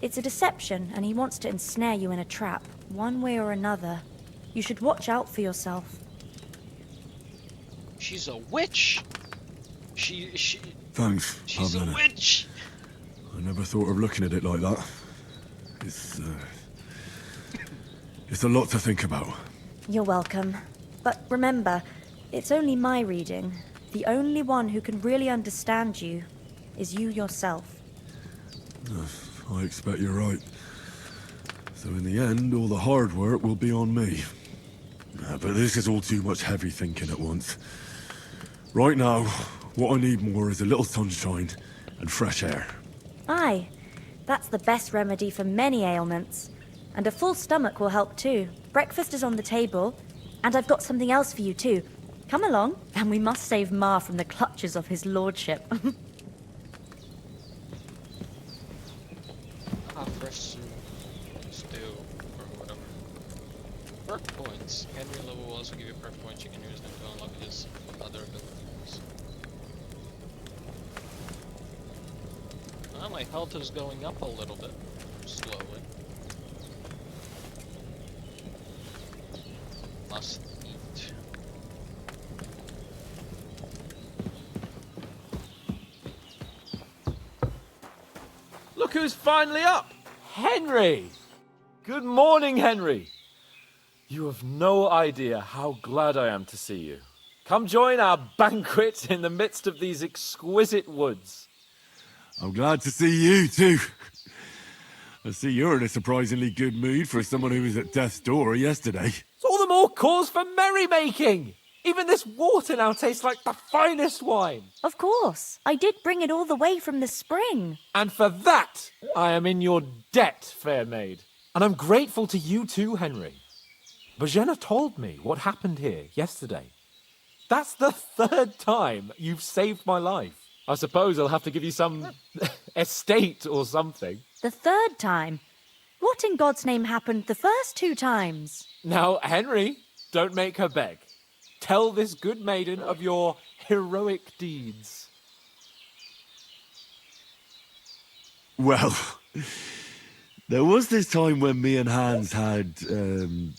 it's a deception and he wants to ensnare you in a trap, one way or another. You should watch out for yourself. She's a witch! She... Thanks, She's a Pavlena. witch! I never thought of looking at it like that. It's a lot to think about. You're welcome. But remember, it's only my reading. The only one who can really understand you is you yourself. I expect you're right. So in the end, all the hard work will be on me. But this is all too much heavy thinking at once. Right now, what I need more is a little sunshine and fresh air. Aye, that's the best remedy for many ailments. And a full stomach will help too. Breakfast is on the table, and I've got something else for you too. Come along, and we must save Ma from the clutches of his lordship. Fresh soup, stew, or whatever. Perk points. Henry level will also give you perk points. You can use them to unlock his other abilities. my health is going up a little bit. Slowly. Must eat. Look who's finally up! Henry! Good morning, Henry! You have no idea how glad I am to see you. Come join our banquet in the midst of these exquisite woods. I'm glad to see you too. I see you're in a surprisingly good mood for someone who was at death's door yesterday. It's all the more cause for merrymaking! Even this water now tastes like the finest wine. Of course. I did bring it all the way from the spring. And for that, I am in your debt, fair maid. And I'm grateful to you too, Henry. Bajena told me what happened here yesterday. That's the 3rd time you've saved my life. I suppose I'll have to give you some estate or something. The 3rd time? What in God's name happened the first 2 times? Now, Henry, don't make her beg. Tell this good maiden of your heroic deeds. Well, there was this time when me and Hans had some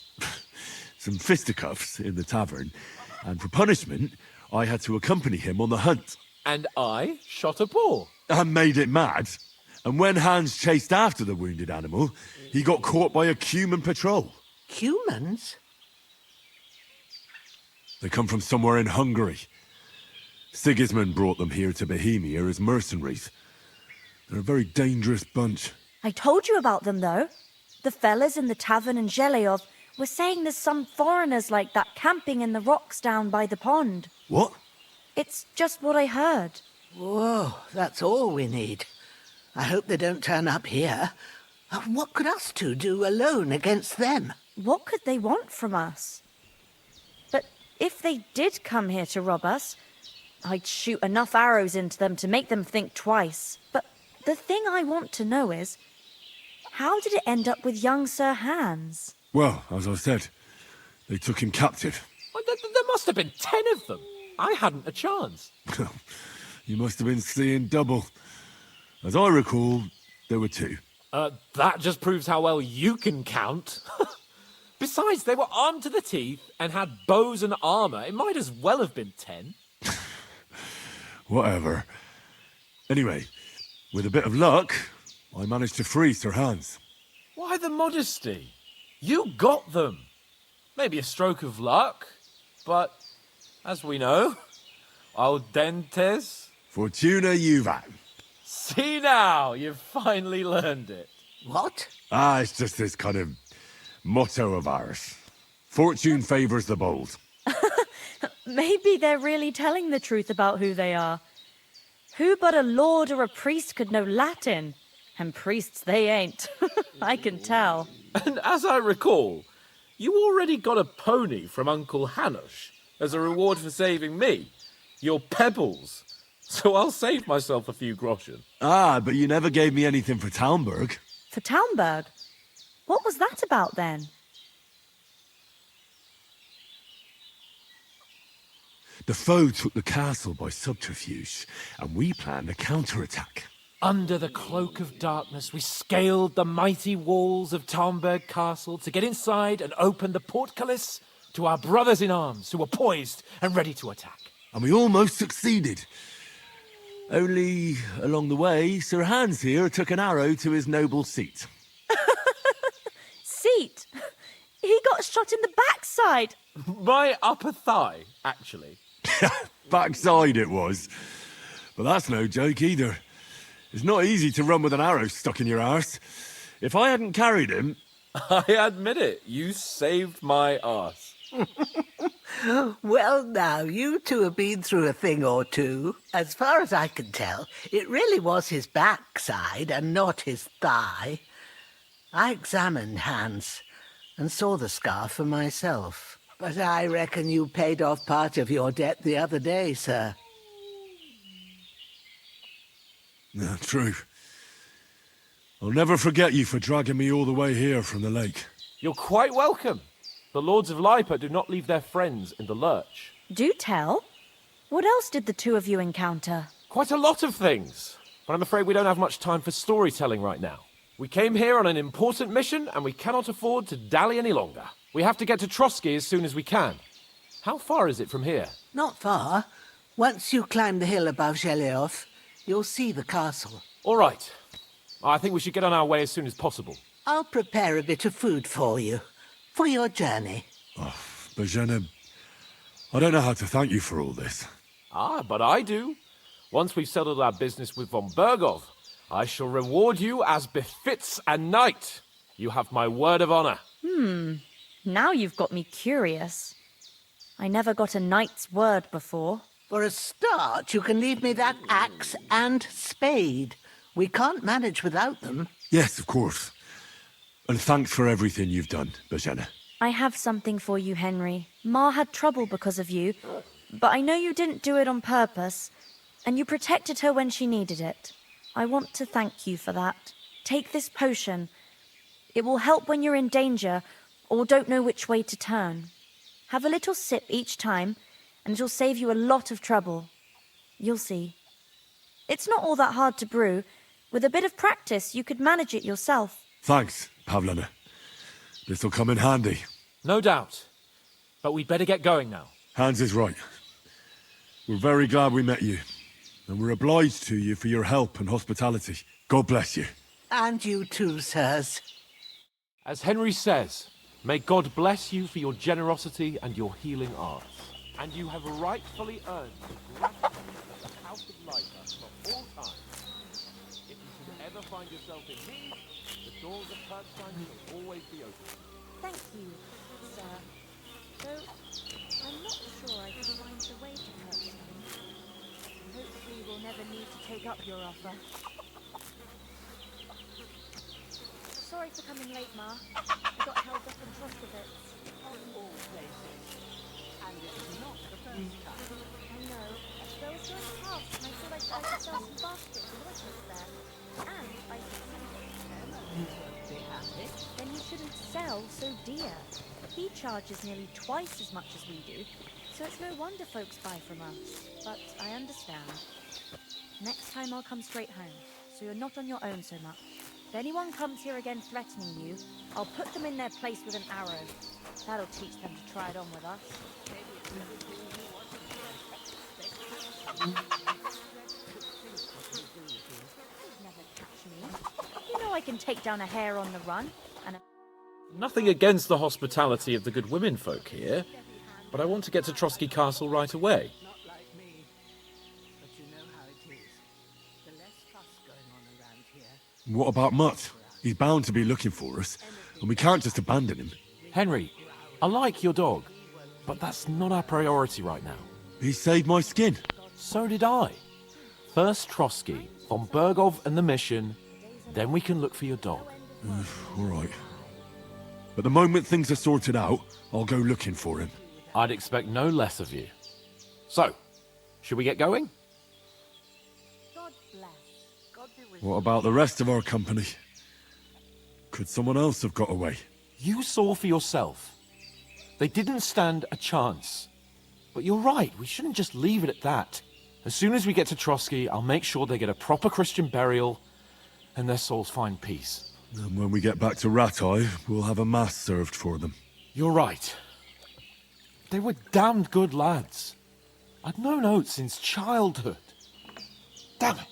fisticuffs in the tavern, and for punishment, I had to accompany him on the hunt. And I shot a bull. And made it mad. And when Hans chased after the wounded animal, he got caught by a Cuman patrol. Cumans? They come from somewhere in Hungary. Sigismund brought them here to Bohemia as mercenaries. They're a very dangerous bunch. I told you about them, though. The fellas in the tavern in Zheleov were saying there's some foreigners like that camping in the rocks down by the pond. What? It's just what I heard. Whoa, that's all we need. I hope they don't turn up here. What could us two do alone against them? What could they want from us? But if they did come here to rob us, I'd shoot enough arrows into them to make them think twice. But the thing I want to know is, how did it end up with young Sir Hans? Well, as I said, they took him captive. Well, there must have been 10 of them. I hadn't a chance. You must have been seeing double. As I recall, there were 2. That just proves how well you can count. Besides, they were armed to the teeth and had bows and armour. It might as well have been 10. Whatever. Anyway, with a bit of luck, I managed to free Sir Hans. Why the modesty? You got them. Maybe a stroke of luck, but as we know, audentes. Fortuna juvat. See now, you've finally learned it. What? It's just this kind of motto of ours. Fortune favours the bold. Maybe they're really telling the truth about who they are. Who but a lord or a priest could know Latin? And priests they ain't. I can tell. And as I recall, you already got a pony from Uncle Hanush as a reward for saving me. Your pebbles. So I'll save myself a few groschen. But you never gave me anything for Talmberg. For Talmberg? What was that about then? The foe took the castle by subterfuge, and we planned a counterattack. Under the cloak of darkness, we scaled the mighty walls of Talmberg Castle to get inside and open the portcullis to our brothers in arms who were poised and ready to attack. And we almost succeeded. Only, along the way, Sir Hans here took an arrow to his noble seat. Seat? He got shot in the backside. My upper thigh, actually. Backside it was. But that's no joke either. It's not easy to run with an arrow stuck in your arse. If I hadn't carried him... I admit it, you saved my arse. Well, now, you two have been through a thing or two. As far as I can tell, it really was his backside and not his thigh. I examined Hans and saw the scar for myself. But I reckon you paid off part of your debt the other day, sir. No, true. I'll never forget you for dragging me all the way here from the lake. You're quite welcome. The Lords of Lipa do not leave their friends in the lurch. Do tell. What else did the two of you encounter? Quite a lot of things. but I'm afraid we don't have much time for storytelling right now. We came here on an important mission, and we cannot afford to dally any longer. We have to get to Trotsky as soon as we can. How far is it from here? Not far. Once you climb the hill above Zhelioth, you'll see the castle. All right. I think we should get on our way as soon as possible. I'll prepare a bit of food for you, for your journey. Oh, Bozhena, I don't know how to thank you for all this. Ah, but I do. Once we've settled our business with von Bergov, I shall reward you as befits a knight. You have my word of honor. Now you've got me curious. I never got a knight's word before. For a start, you can leave me that axe and spade. We can't manage without them. Yes, of course. And thanks for everything you've done, Bozhena. I have something for you, Henry. Ma had trouble because of you, but I know you didn't do it on purpose, and you protected her when she needed it. I want to thank you for that. Take this potion. It will help when you're in danger or don't know which way to turn. Have a little sip each time, and it'll save you a lot of trouble. You'll see. It's not all that hard to brew. With a bit of practice, you could manage it yourself. Thanks, Pavlana. This'll come in handy. No doubt. But we'd better get going now. Hans is right. We're very glad we met you. And we're obliged to you for your help and hospitality. God bless you. And you too, sirs. As Henry says, may God bless you for your generosity and your healing arts. And you have rightfully earned the gratitude of the House of Lighter for all time. If you should ever find yourself in need, the doors of Perkstein will always be open. Thank you, sir. Though, I'm not sure I can find the way to Perkstein. Hopefully we'll never need to take up your offer. Sorry for coming late, Ma. I got held up in Troskowitz. Of all places. And it's not the first time. I know. There was going past and I feel like I could sell some baskets of oysters there. And I succeeded. You won't be happy. Then you shouldn't sell so dear. He charges nearly twice as much as we do, so it's no wonder folks buy from us. But I understand. Next time I'll come straight home, so you're not on your own so much. If anyone comes here again threatening you, I'll put them in their place with an arrow. That'll teach them to try it on with us. Never catch me. You know I can take down a hare on the run, and a... Nothing against the hospitality of the good women folk here, but I want to get to Trotsky Castle right away. Not like me. But you know how it is. The less fuss going on around here. What about Mutt? He's bound to be looking for us, and we can't just abandon him. Henry, I like your dog, but that's not our priority right now. He saved my skin. So did I. First Trotsky, von Bergov and the mission, then we can look for your dog. All right. But the moment things are sorted out, I'll go looking for him. I'd expect no less of you. So, should we get going? God bless. God be with What about the rest of our company? Could someone else have got away? You saw for yourself. They didn't stand a chance. But you're right, we shouldn't just leave it at that. As soon as we get to Trotsky, I'll make sure they get a proper Christian burial and their souls find peace. And when we get back to Ratai, we'll have a mass served for them. You're right. They were damned good lads. I'd known Oates since childhood. Damn it.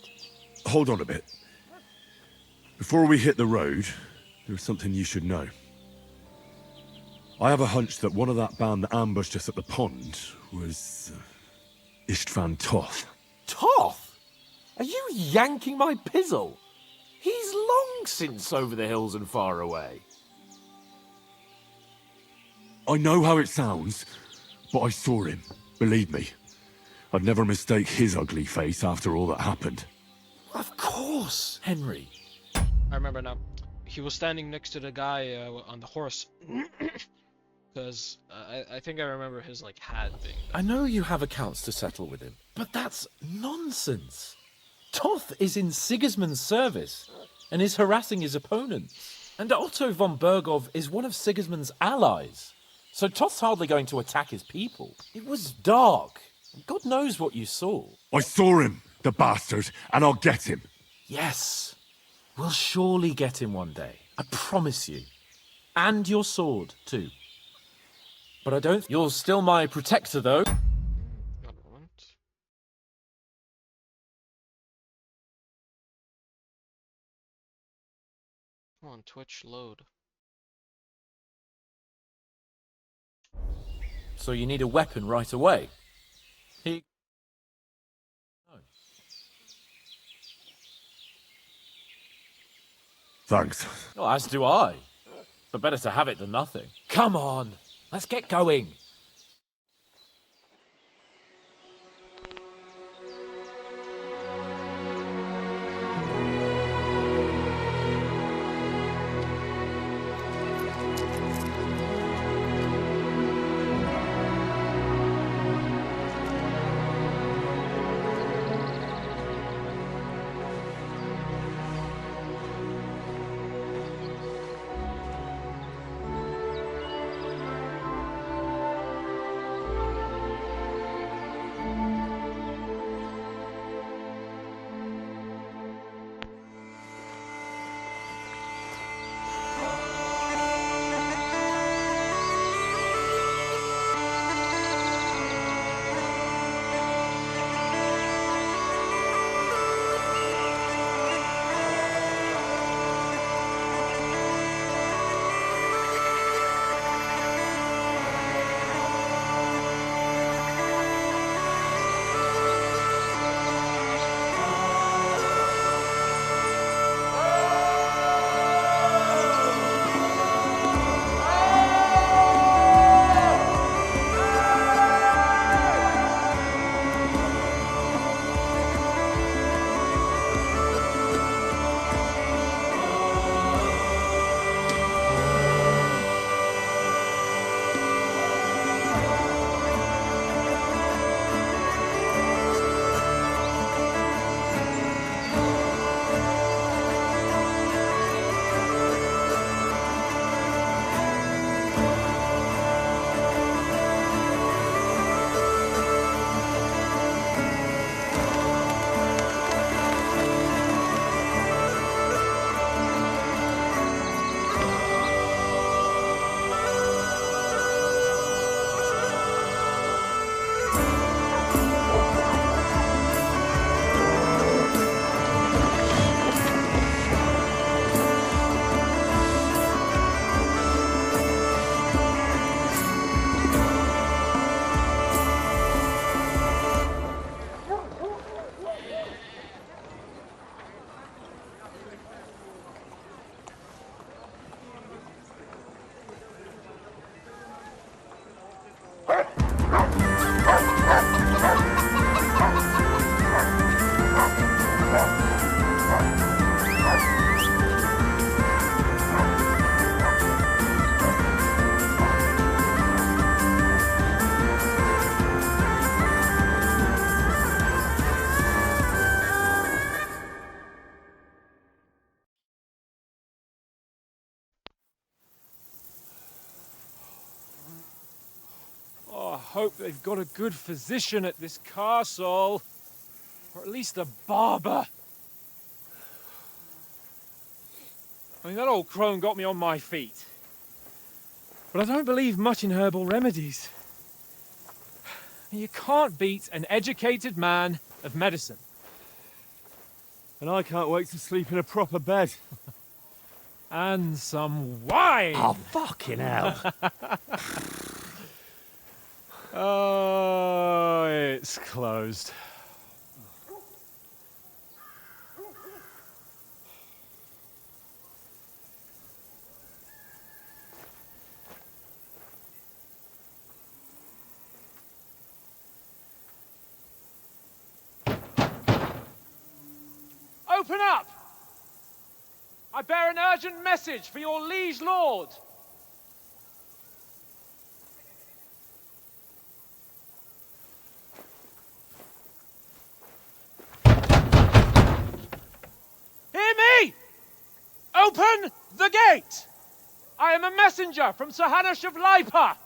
Hold on a bit. Before we hit the road, there's something you should know. I have a hunch that one of that band that ambushed us at the pond was... Istvan Toth. Toth? Are you yanking my pizzle? He's long since over the hills and far away. I know how it sounds, but I saw him. Believe me. I'd never mistake his ugly face after all that happened. Of course, Henry. I remember now. He was standing next to the guy on the horse. Because I think I remember his hat being there. I know you have accounts to settle with him, but that's nonsense. Toth is in Sigismund's service and is harassing his opponents. And Otto von Bergov is one of Sigismund's allies. So Toth's hardly going to attack his people. It was dark. God knows what you saw. I saw him, the bastard, and I'll get him. Yes. We'll surely get him one day. I promise you. And your sword, too. But I don't... You're still my protector, though. A moment. Come on, Twitch, load. So you need a weapon right away. He... Thanks. Oh, as do I. But better to have it than nothing. Come on, let's get going. Oh, I hope they've got a good physician at this castle. Or at least a barber. I mean, that old crone got me on my feet. But I don't believe much in herbal remedies. You can't beat an educated man of medicine. And I can't wait to sleep in a proper bed. And some wine! Oh, fucking hell. Oh, it's closed. Open up! I bear an urgent message for your liege lord. Hear me! Open the gate! I am a messenger from Sir Hanush of Lipa.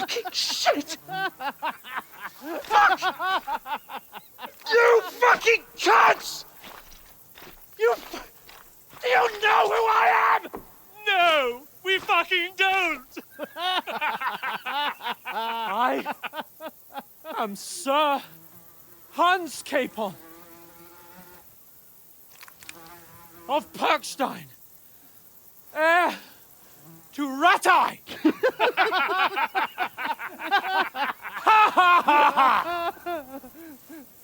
fucking shit! Fuck! You fucking cunts! Do you know who I am? No, we fucking don't! I am Sir Hans Capon of Perkstein, heir to Ratai!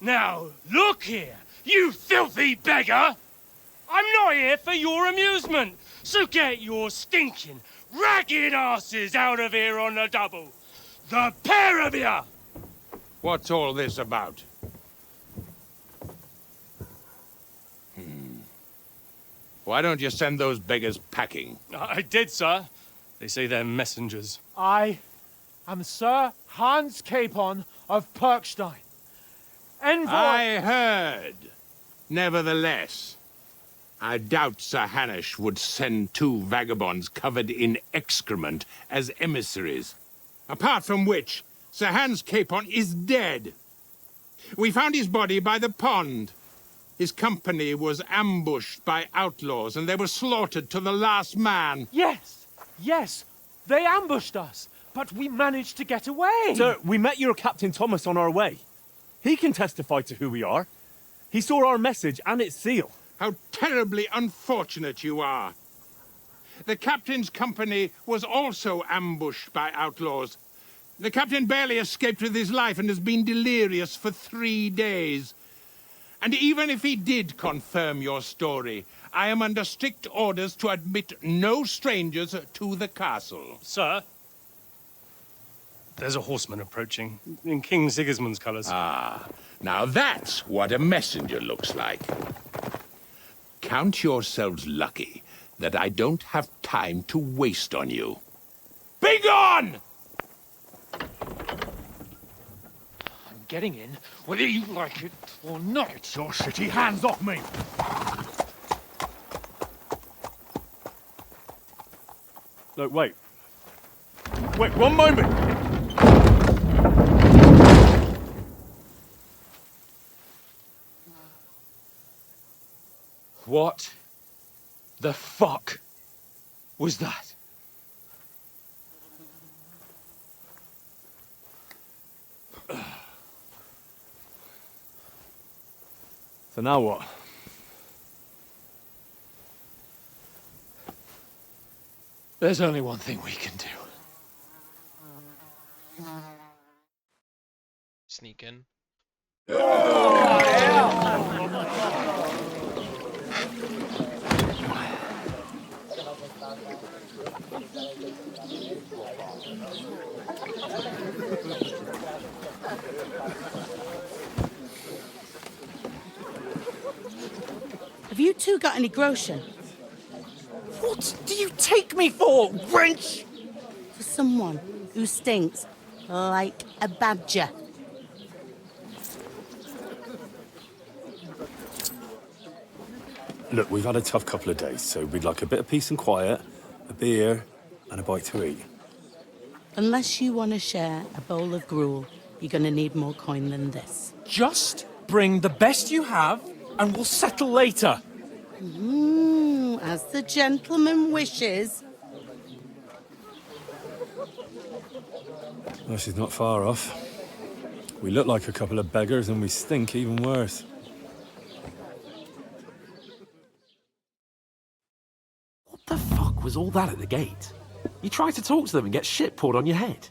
Now, look here, you filthy beggar! I'm not here for your amusement, so get your stinking, ragged asses out of here on the double. The pair of you! What's all this about? Why don't you send those beggars packing? I did, sir. They say they're messengers. I am Sir Hans Capon of Perkstein, envoy... I heard. Nevertheless, I doubt Sir Hanush would send two vagabonds covered in excrement as emissaries. Apart from which, Sir Hans Capon is dead. We found his body by the pond. His company was ambushed by outlaws, and they were slaughtered to the last man. Yes, yes, they ambushed us, but we managed to get away. Sir, we met your Captain Thomas on our way. He can testify to who we are. He saw our message and its seal. How terribly unfortunate you are. The captain's company was also ambushed by outlaws. The captain barely escaped with his life and has been delirious for 3 days. And even if he did confirm your story, I am under strict orders to admit no strangers to the castle. Sir, there's a horseman approaching, in King Sigismund's colours. Ah, now that's what a messenger looks like. Count yourselves lucky that I don't have time to waste on you. Be gone! I'm getting in, whether you like it or not. Your shitty hands off me! Look, wait. Wait, one moment! What the fuck was that? So now what? There's only one thing we can do. Sneak in. Have you two got any groschen? What do you take me for, wench? For someone who stinks like a badger. Look, we've had a tough couple of days, so we'd like a bit of peace and quiet, a beer, and a bite to eat. Unless you want to share a bowl of gruel, you're going to need more coin than this. Just bring the best you have, and we'll settle later. As the gentleman wishes. Well, she's not far off. We look like a couple of beggars, and we stink even worse. What the fuck was all that at the gate? You try to talk to them and get shit poured on your head.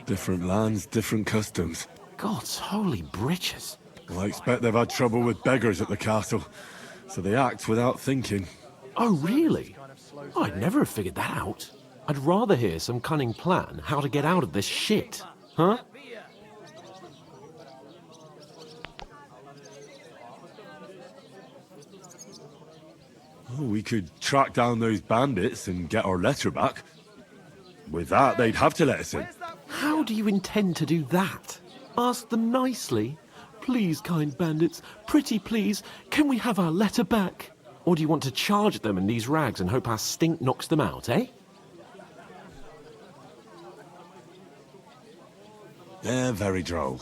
Different lands, different customs. God's holy britches. Well, I expect they've had trouble with beggars at the castle, so they act without thinking. Oh, really? I'd never have figured that out. I'd rather hear some cunning plan how to get out of this shit. Huh? Oh, we could track down those bandits and get our letter back. With that, they'd have to let us in. How do you intend to do that? Ask them nicely. Please, kind bandits, pretty please, can we have our letter back? Or do you want to charge at them in these rags and hope our stink knocks them out, eh? They're very droll.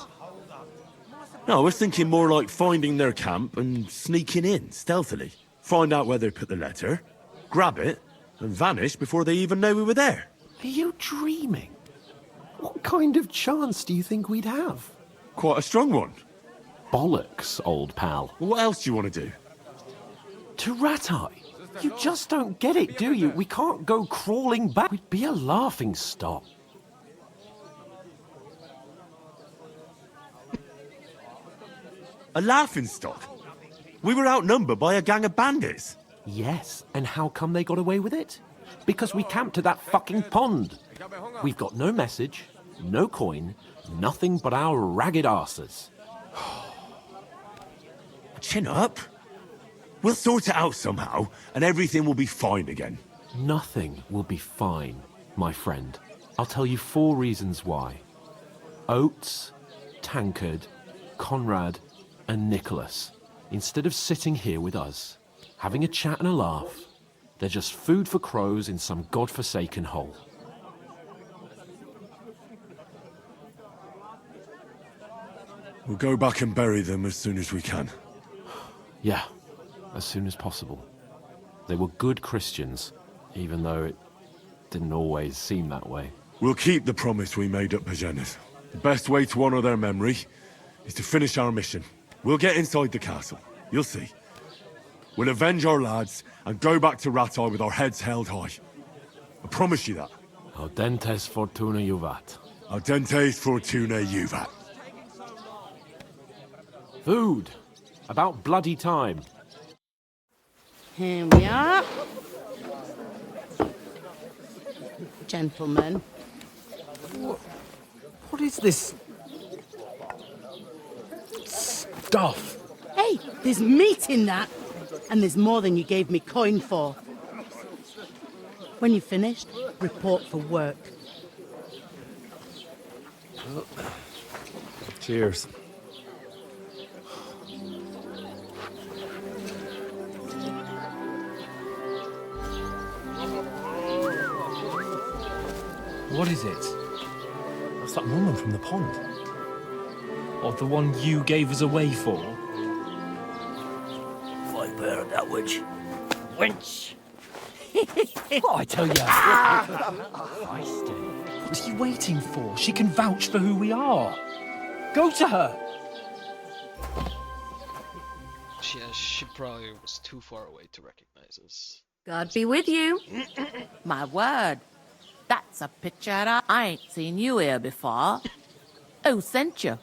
No, I was thinking more like finding their camp and sneaking in, stealthily. Find out where they put the letter, grab it, and vanish before they even know we were there. Are you dreaming? What kind of chance do you think we'd have? Quite a strong one. Bollocks, old pal. What else do you want to do? To Ratai? You just don't get it, do you? We can't go crawling back. We'd be a laughing stock. A laughingstock? We were outnumbered by a gang of bandits. Yes, and how come they got away with it? Because we camped at that fucking pond. We've got no message, no coin, nothing but our ragged arses. Chin up. We'll sort it out somehow, and everything will be fine again. Nothing will be fine, my friend. I'll tell you 4 reasons why. Oates, Tankard, Conrad, and Nicholas, instead of sitting here with us, having a chat and a laugh, they're just food for crows in some godforsaken hole. We'll go back and bury them as soon as we can. Yeah, as soon as possible. They were good Christians, even though it didn't always seem that way. We'll keep the promise we made at Pagenes. The best way to honor their memory is to finish our mission. We'll get inside the castle. You'll see. We'll avenge our lads and go back to Ratai with our heads held high. I promise you that. Audentes fortuna juvat. Audentes fortuna juvat. Food! About bloody time. Here we are. Gentlemen. What is this stuff? Hey, there's meat in that. And there's more than you gave me coin for. When you're finished, report for work. Cheers. What is it? That's that woman from the pond. Or the one you gave us away for? I bear that witch. Wench! What I tell you? What are you waiting for? She can vouch for who we are. Go to her. She probably was too far away to recognize us. God be with you. My word. That's a picture I ain't seen you here before. Who sent you?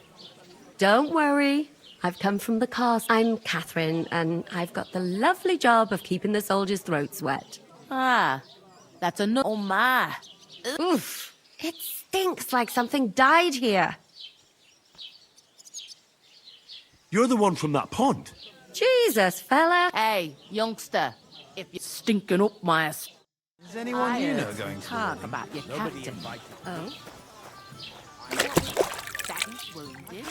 Don't worry. I've come from the castle. I'm Catherine, and I've got the lovely job of keeping the soldiers' throats wet. Ah, that's a no. Oh my. Oof. It stinks like something died here. You're the one from that pond. Jesus, fella. Hey, youngster, if you're stinking up my... Is anyone you know going to talk about your captain? Oh? Daddy's wounded.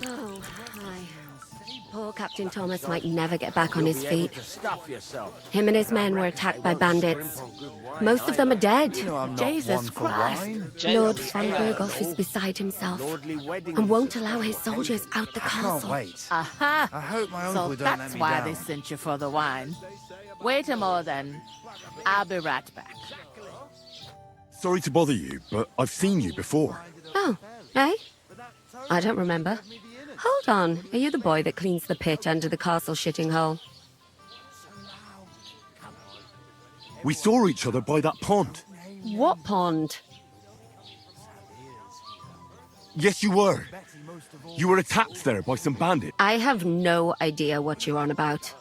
Oh, hi. Poor Captain Thomas might never get back on his feet. Him and his men were attacked by bandits. Most of them are dead. Jesus Christ. Lord Van Berghoff is beside himself and won't allow his soldiers out the castle. Aha! I hope my So uncle don't let that's me why down. they sent you for the wine. Wait a more then. I'll be right back. Sorry to bother you, but I've seen you before. Oh, eh? I don't remember. Hold on, are you the boy that cleans the pit under the castle shitting hole? We saw each other by that pond. What pond? Yes, you were. You were attacked there by some bandits. I have no idea what you're on about.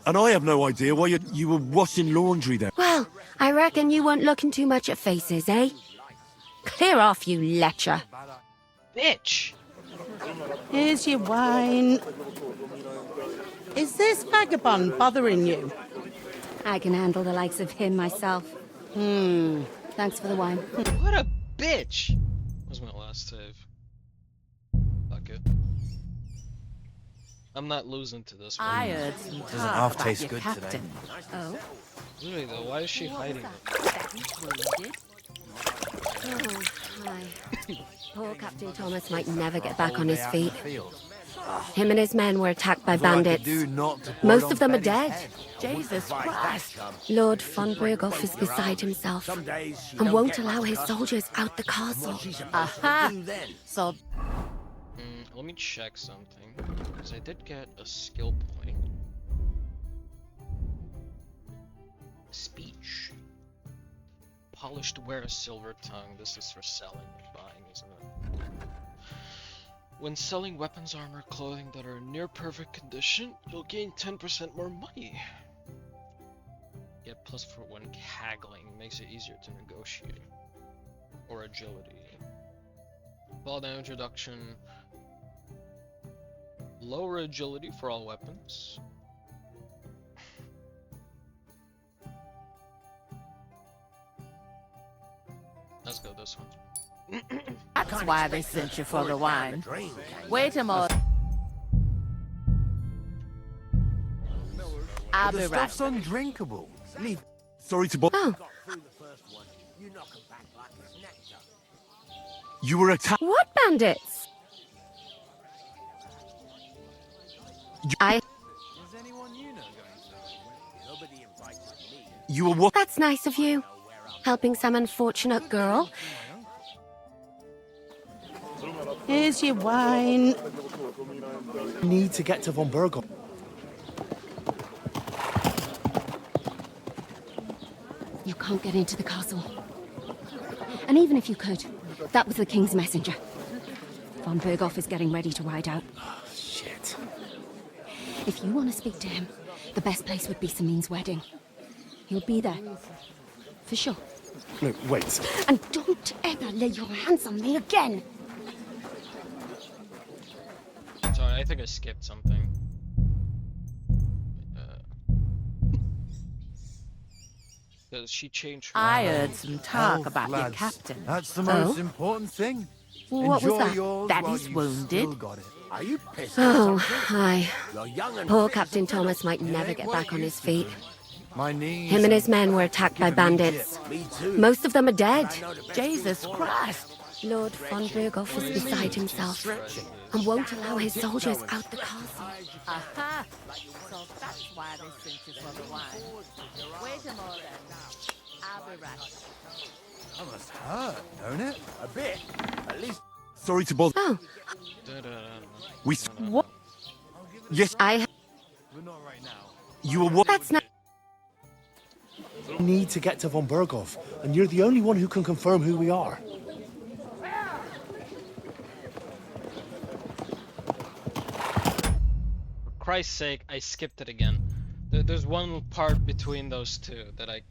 And I have no idea why you were washing laundry there. Well, I reckon you weren't looking too much at faces, eh? Clear off, you lecher. Bitch! Here's your wine. Is this vagabond bothering you? I can handle the likes of him myself. Thanks for the wine. What a bitch! That was my last save. Fuck it. I'm not losing to this one. I heard some Doesn't talk half about taste your good captain. today. Oh? Really though, why is she hiding it? Daddy's wounded. Oh, hi. Poor Captain Thomas might never get back on his feet. Him and his men were attacked by bandits. Most of them are dead. Jesus Christ! Lord von Berghoff is beside himself and won't allow his soldiers out the castle. Aha! So Let me check something, because I did get a skill point. Speech. Polished ware, silver tongue. This is for selling and buying, isn't it? When selling weapons, armor, clothing that are in near perfect condition, you'll gain 10% more money. Get plus for when haggling, makes it easier to negotiate. Or agility. Fall damage reduction. Lower agility for all weapons. Let's go this one. that's why they sent you for the wine. Wait a moment. I'll be The right. stuff's undrinkable. Leave. Sorry to bother. Oh, You were attacked. what bandits? You were what? That's nice of you. Helping some unfortunate girl. Here's your wine. Need to get to von Berghoff. You can't get into the castle. And even if you could, that was the king's messenger. Von Berghoff is getting ready to ride out. Shit. If you want to speak to him, the best place would be Samin's wedding. He'll be there. For sure. No, wait. And don't ever lay your hands on me again! Sorry, I think I skipped something. Because she changed her I name. heard some talk Health, about your lads. captain. That's the Oh? most important thing. What Enjoy was that? yours That while he's you've wounded. still got it. Are you pissed? Oh, hi. You're young and Poor fit as a Captain fiddle. Thomas might never get back on his feet. My knees. Him and his men were attacked by bandits. Me too. Most of them are dead. Jesus Christ! Lord von Berghoff is beside himself and won't allow his soldiers out the castle. Aha! So that's why they sent you for the wine. Wait a moment. I'll be right. That must hurt, don't it? A bit. At least. Sorry to bother. Oh, We. what? Yes. You were what? That's not. Need to get to von Berghoff, and you're the only one who can confirm who we are. For Christ's sake, I skipped it again. There's one part between those two that I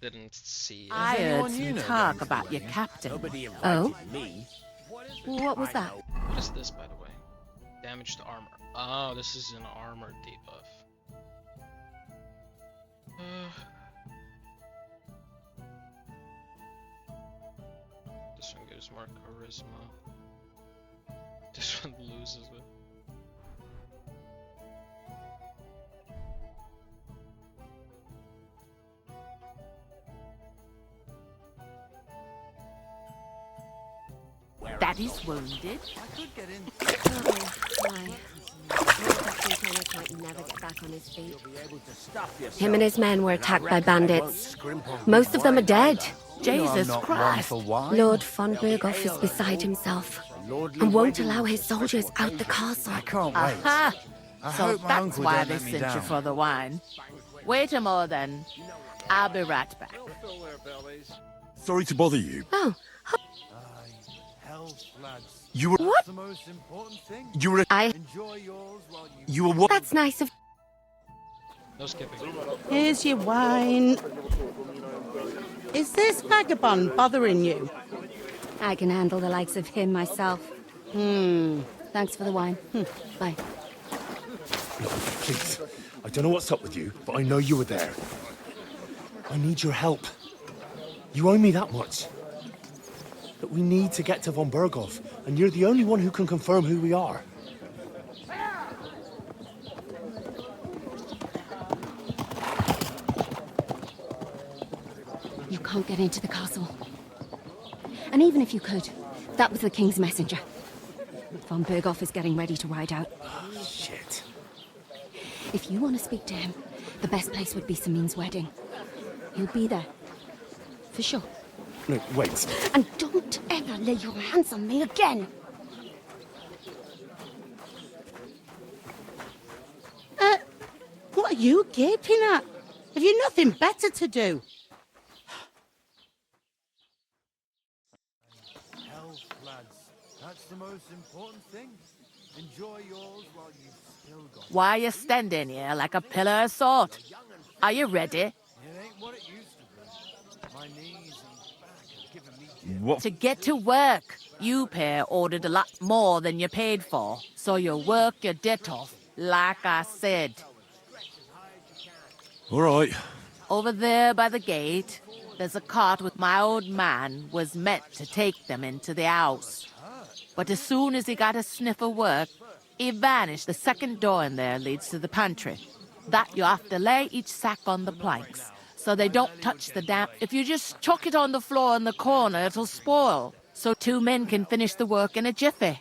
didn't see. I heard some talk about your captain. Oh? Me. What was that? What is this, by the way? Damage to armor. Oh, this is an armor debuff. This one gives more charisma. This one loses it. That is wounded. Oh, hi. Poor Captain Thomas might never get back on his feet. Him and his men were attacked by bandits. Most of them are dead. Jesus Christ! Lord von Berghoff is beside himself and won't allow his soldiers out the castle. I can't wait. Aha! I So hope my that's uncle why don't they let me sent you down. for the wine. Wait a moment then. I'll be right back. Sorry to bother you. Oh, Health, lads. You were. what? That's the most important thing. You were. I. Enjoy yours while you. You were what? That's nice of. No skipping. Here's your wine. Is this vagabond bothering you? I can handle the likes of him myself. Thanks for the wine. Bye. Look, please. I don't know what's up with you, but I know you were there. I need your help. You owe me that much. But we need to get to von Berghoff, and you're the only one who can confirm who we are. You can't get into the castle. And even if you could, that was the King's messenger. Von Berghoff is getting ready to ride out. Shit. If you want to speak to him, the best place would be Samin's wedding. He'll be there. For sure. No, wait. And don't ever lay your hands on me again! What are you gaping at? Have you nothing better to do? Health, lads. That's the most important thing. Enjoy yours while you've still got it. Why are you standing here like a pillar of salt? Are you ready? It ain't what it used to be. My knees and back are giving me What? To get to work, you pair ordered a lot more than you paid for, so you work your debt off, like I said. All right. Over there by the gate, there's a cart with my old man was meant to take them into the house. But as soon as he got a sniff of work, he vanished. The second door in there leads to the pantry. That you have to lay each sack on the planks, so they don't touch the damp. If you just chuck it on the floor in the corner, it'll spoil. So 2 men can finish the work in a jiffy.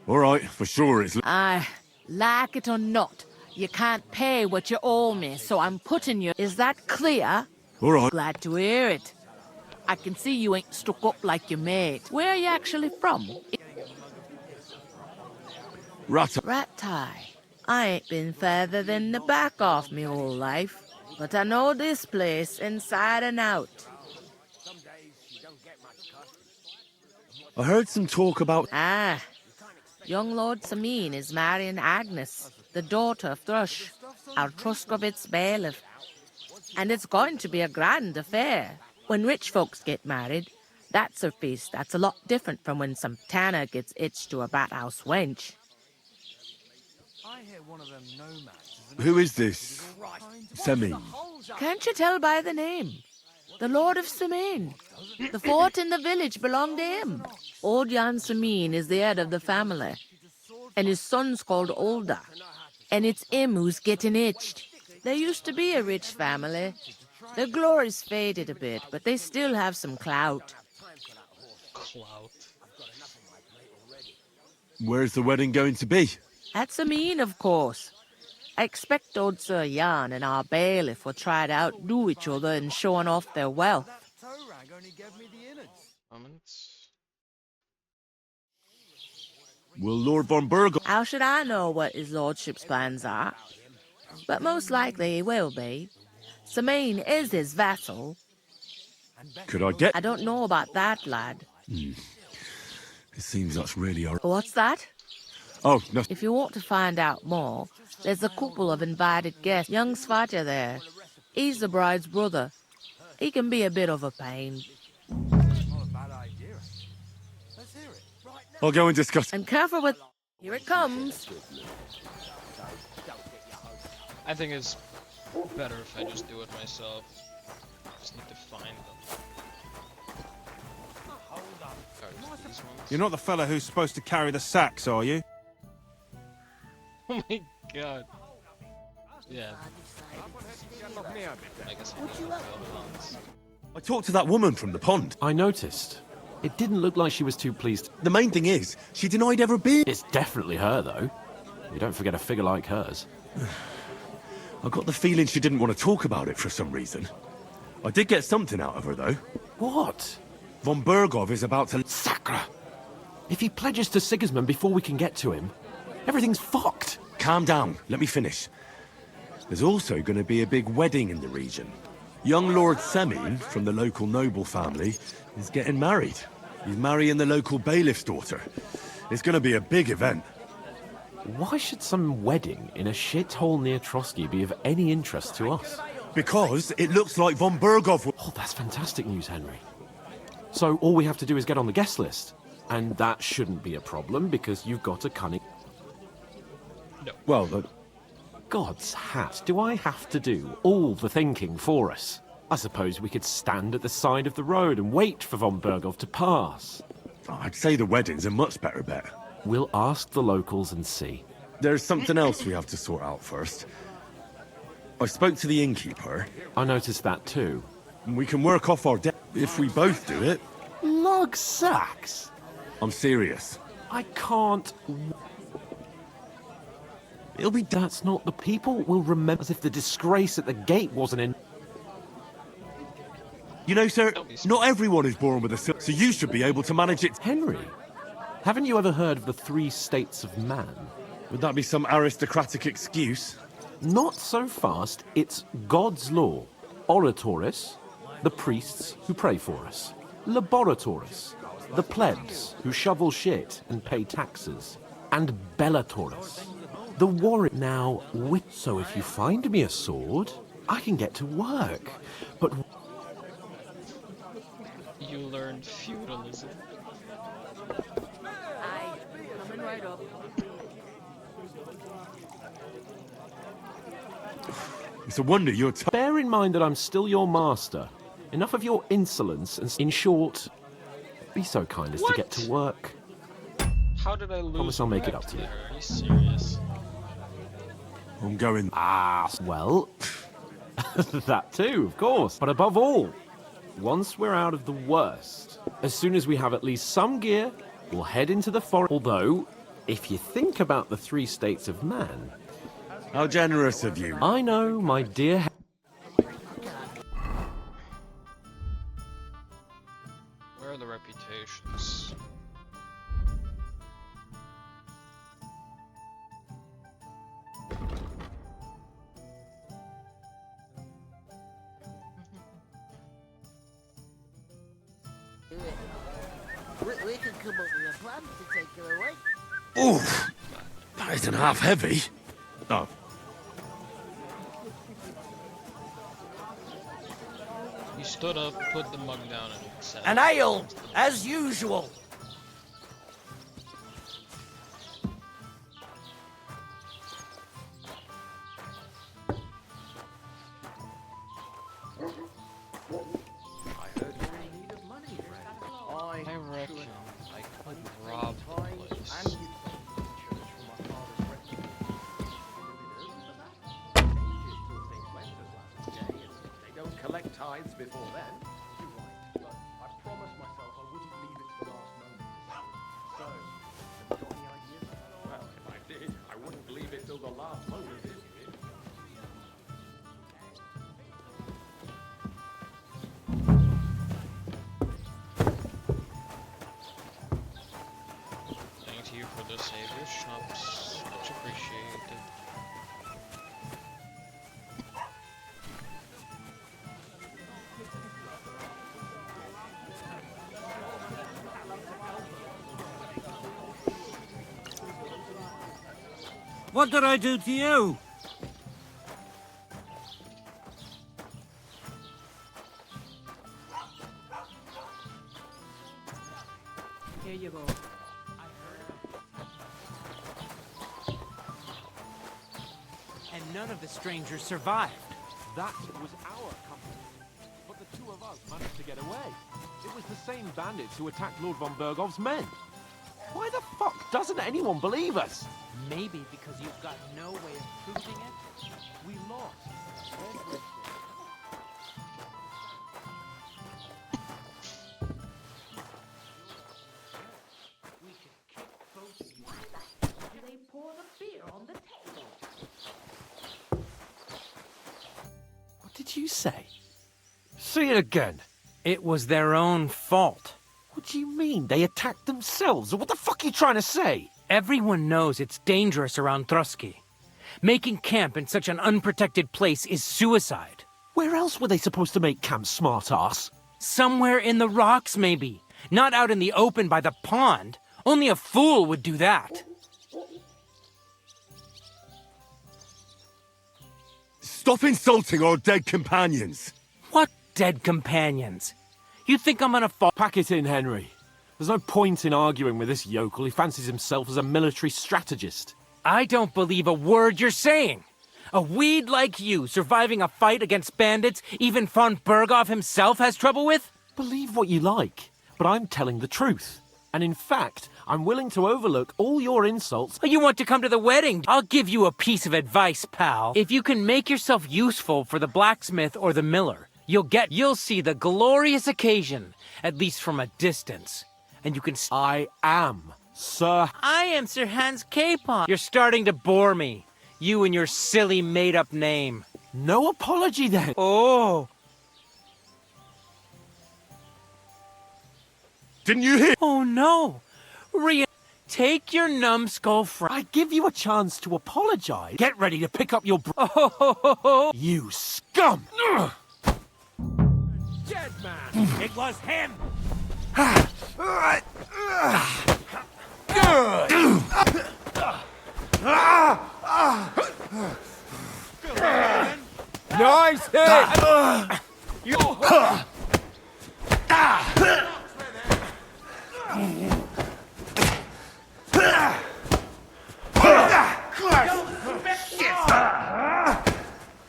All right, for sure it's... Aye, like it or not, you can't pay what you owe me, so I'm putting you... Is that clear? All right. Glad to hear it. I can see you ain't stuck up like your mate. Where are you actually from? Rattay. I ain't been further than the back off me whole life, but I know this place inside and out. I heard some talk about... Ah, young Lord Samin is marrying Agnes, the daughter of Thrush, our Truskovitz bailiff. And it's going to be a grand affair. When rich folks get married, that's a feast that's a lot different from when some tanner gets itched to a bat-house wench. Who is this? Semi. Can't you tell by the name? The Lord of Samin. The fort in the village belonged to him. Old Jan Samin is the head of the family, and his son's called Olda, and it's him who's getting itched. There used to be a rich family. Their glory's faded a bit, but they still have some clout. Clout. Where's the wedding going to be? At Samin, of course. I expect old Sir Jan and our bailiff will try to outdo each other in showing off their wealth. Comments? Will Lord von Berghoff... How should I know what his lordship's plans are? But most likely he will be. Samin is his vassal. Could I get... I don't know about that, lad. It seems that's really... What's that? Oh, no. If you want to find out more, there's a couple of invited guests. Young Svatja there. He's the bride's brother. He can be a bit of a pain. I'll go and discuss... And careful with... Here it comes. I think it's better if I just do it myself. Just need to find them. These ones. You're not the fella who's supposed to carry the sacks, are you? Oh my god. Yeah. I guess I talked to that woman from the pond. I noticed. It didn't look like she was too pleased. The main thing is, she denied ever being... It's definitely her, though. You don't forget a figure like hers. I got the feeling she didn't want to talk about it for some reason. I did get something out of her, though. What? Von Berghoff is about to... Sacre! If he pledges to Sigismund before we can get to him, everything's fucked. Calm down. Let me finish. There's also going to be a big wedding in the region. Young Lord Semin, from the local noble family, is getting married. He's marrying the local bailiff's daughter. It's going to be a big event. Why should some wedding in a shithole near Trotsky be of any interest to us? Because it looks like von Berghoff... Oh, that's fantastic news, Henry. So all we have to do is get on the guest list. And that shouldn't be a problem, because you've got a cunning... No. Well, God's hat, do I have to do all the thinking for us? I suppose we could stand at the side of the road and wait for von Berghoff to pass. I'd say the wedding's a much better bet. We'll ask the locals and see. There's something else we have to sort out first. I spoke to the innkeeper. I noticed that too. We can work off our debt. if we both do it. Lug sacks? I'm serious. I can't. It'll be. That's not. The people will remember as if the disgrace at the gate wasn't in. You know, sir, not everyone is born with a silk, so you should be able to manage it. Henry, haven't you ever heard of the 3 states of man? Would that be some aristocratic excuse? Not so fast. It's God's law. Oratoris, the priests who pray for us. Laboratoris, the plebs who shovel shit and pay taxes. And Bellatoris, the warrior. Now, so if you find me a sword, I can get to work. But you learned feudalism. Aye, coming right up. It's a wonder you're. Bear in mind that I'm still your master. Enough of your insolence and, in short, be so kind as to get to work. How did I lose? Promise I'll make it up to you. Are you serious? I'm going. Well, that too, of course. But above all, once we're out of the worst, as soon as we have at least some gear, we'll head into the forest. Although, if you think about the 3 states of man. How generous of you. I know, my dear. Where are the reputations? We can come up with a plan to take her away. Oof! That isn't half heavy. Oh. He stood up, put the mug down, and said, An ale, as usual. I reckon I could rob the place. They don't collect tithes before then. You're right, but I promised myself I wouldn't leave it to the last moment. So, have you got any ideas? Well, if I did, I wouldn't leave it till the last moment. Thank you for the savior shops. Much appreciated. What did I do to you? Here you go. And none of the strangers survived. That was our company. But the 2 of us managed to get away. It was the same bandits who attacked Lord von Bergov's men. Why the fuck doesn't anyone believe us? Maybe because you've got no way of proving it. We lost everything. We should kick both of you after they pour the beer on the table. What did you say? Say it again. It was their own fault. What do you mean? They attacked themselves? What the fuck are you trying to say? Everyone knows it's dangerous around Trotsky. Making camp in such an unprotected place is suicide. Where else were they supposed to make camp, smart-ass? Somewhere in the rocks, maybe. Not out in the open by the pond. Only a fool would do that. Stop insulting our dead companions! What dead companions? You think I'm gonna fall? Pack it in, Henry. There's no point in arguing with this yokel. He fancies himself as a military strategist. I don't believe a word you're saying. A weed like you surviving a fight against bandits even von Berghoff himself has trouble with? Believe what you like, but I'm telling the truth. And in fact, I'm willing to overlook all your insults. You want to come to the wedding? I'll give you a piece of advice, pal. If you can make yourself useful for the blacksmith or the miller, You'll see the glorious occasion, at least from a distance. And you can I am Sir... I am Sir Hans Capon. You're starting to bore me. You and your silly made-up name. No apology, then. Oh. Didn't you hear? Oh, no. Take your numbskull from... I give you a chance to apologize. Get ready to pick up your... You scum! Dead man! It was him! Nice hit!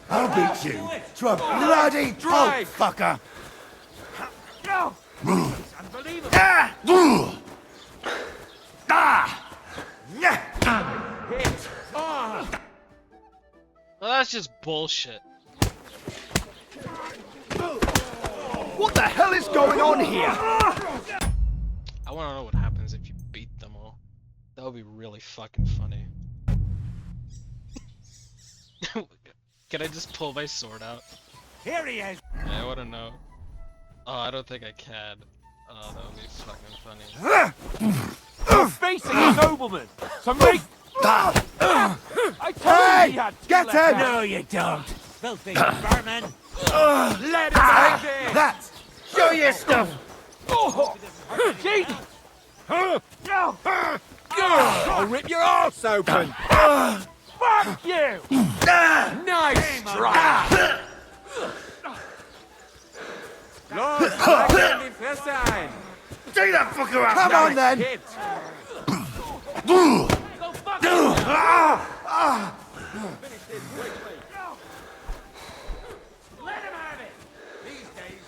I'll beat you to a bloody pulp, fucker! Well, that's just bullshit. What the hell is going on here? I want to know what happens if you beat them all. That would be really fucking funny. Can I just pull my sword out? Here he is! Yeah, I want to know. Oh, I don't think I can. Oh, that would be fucking funny. You're facing a nobleman, so make... I told you he had Get him! No, you don't. Filthy vermin. Let him have it! That! Show your stuff! I'll rip your arse open! Fuck you! Nice strike! Take that fucker out! Come on then! Let him have it. These days,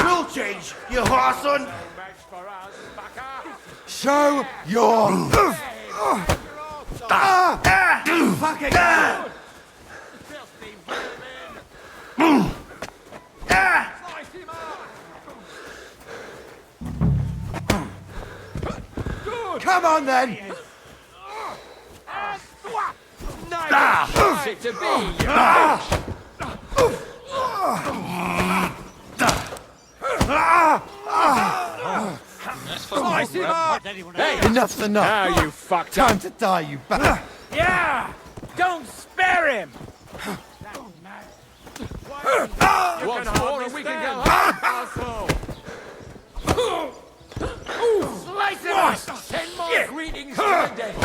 Rule change, you whoreson! Show your... Fucking hell! Come on then! Nice it to be! Slice him up! Hey, Enough's enough! now you fucked up! Time to die, you bastard! Yeah! Don't spare him! Once more and we can go home, asshole! Slice him up! 10 more greetings to the dead!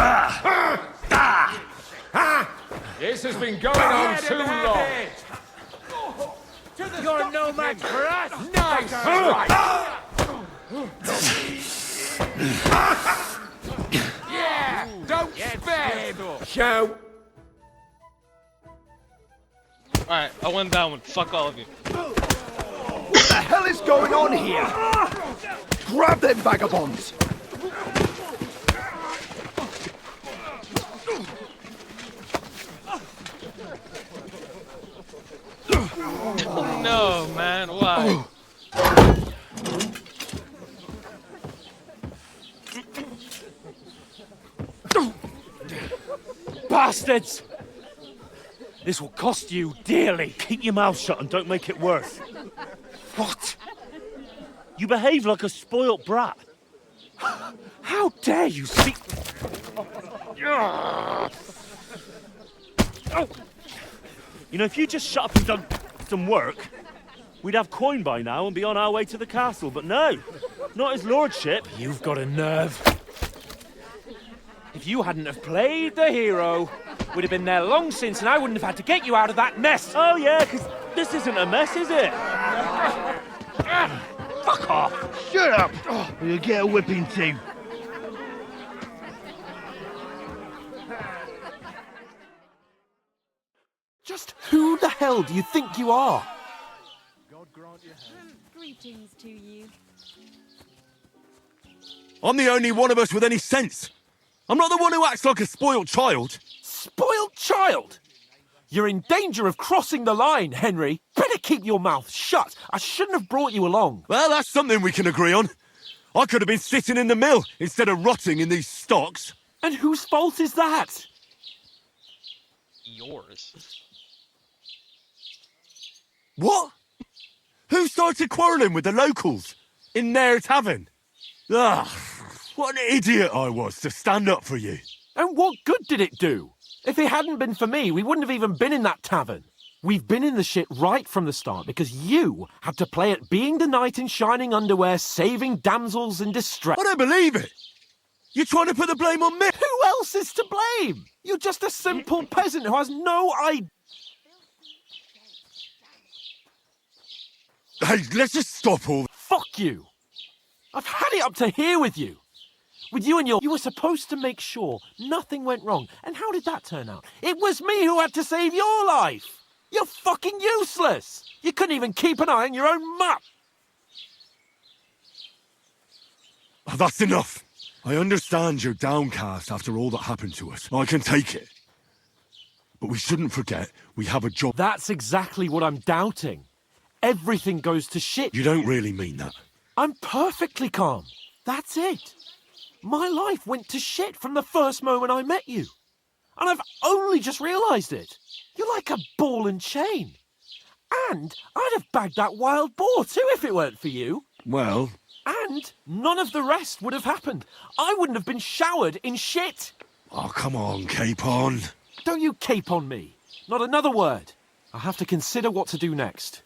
This has been going on too long! You're no match for us! Nice strike! Yeah! Don't spare! Show! Alright, I won that one. Fuck all of you. What the hell is going on here? Grab them vagabonds! No, man, why? Bastards! This will cost you dearly. Keep your mouth shut and don't make it worse. What? You behave like a spoilt brat. How dare you speak... You know, if you just shut up and done some work, we'd have coin by now and be on our way to the castle, but no, not his lordship. You've got a nerve. If you hadn't have played the hero, we'd have been there long since and I wouldn't have had to get you out of that mess. Oh yeah, because this isn't a mess, is it? Fuck off. Shut up! Or you'll get a whipping too. Just who the hell do you think you are? Greetings to you. I'm the only one of us with any sense. I'm not the one who acts like a spoilt child. Spoiled child? You're in danger of crossing the line, Henry. Better keep your mouth shut. I shouldn't have brought you along. Well, that's something we can agree on. I could have been sitting in the mill instead of rotting in these stocks. And whose fault is that? Yours. What? Who started quarrelling with the locals? In their tavern? Ugh, what an idiot I was to stand up for you. And what good did it do? If it hadn't been for me, we wouldn't have even been in that tavern. We've been in the shit right from the start because you had to play at being the knight in shining underwear, saving damsels in distress. I don't believe it. You're trying to put the blame on me. Who else is to blame? You're just a simple peasant who has no idea. Hey, let's just stop all. Fuck you. I've had it up to here with you. With you and your... You were supposed to make sure nothing went wrong. And how did that turn out? It was me who had to save your life. You're fucking useless. You couldn't even keep an eye on your own mutt. Oh, that's enough. I understand you're downcast after all that happened to us. I can take it. But we shouldn't forget we have a job. That's exactly what I'm doubting. Everything goes to shit. You don't really mean that. I'm perfectly calm. That's it. My life went to shit from the first moment I met you. And I've only just realised it. You're like a ball and chain. And I'd have bagged that wild boar too if it weren't for you. Well... And none of the rest would have happened. I wouldn't have been showered in shit. Oh, come on, Capon. Don't you cape on me. Not another word. I'll have to consider what to do next.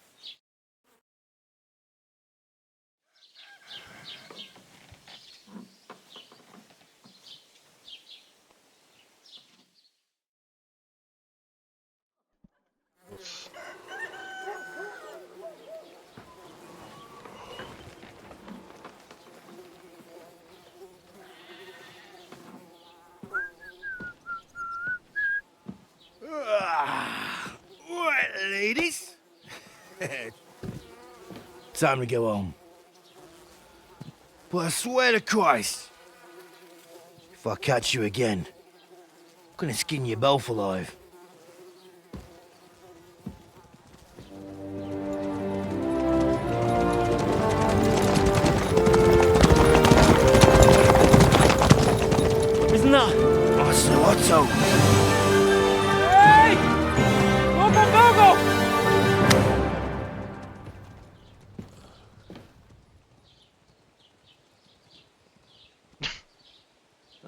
Right, ladies. Time to go home. But I swear to Christ, if I catch you again, I'm gonna skin you both alive. Isn't that? Oh, so Otto. Hey! Open Bogo!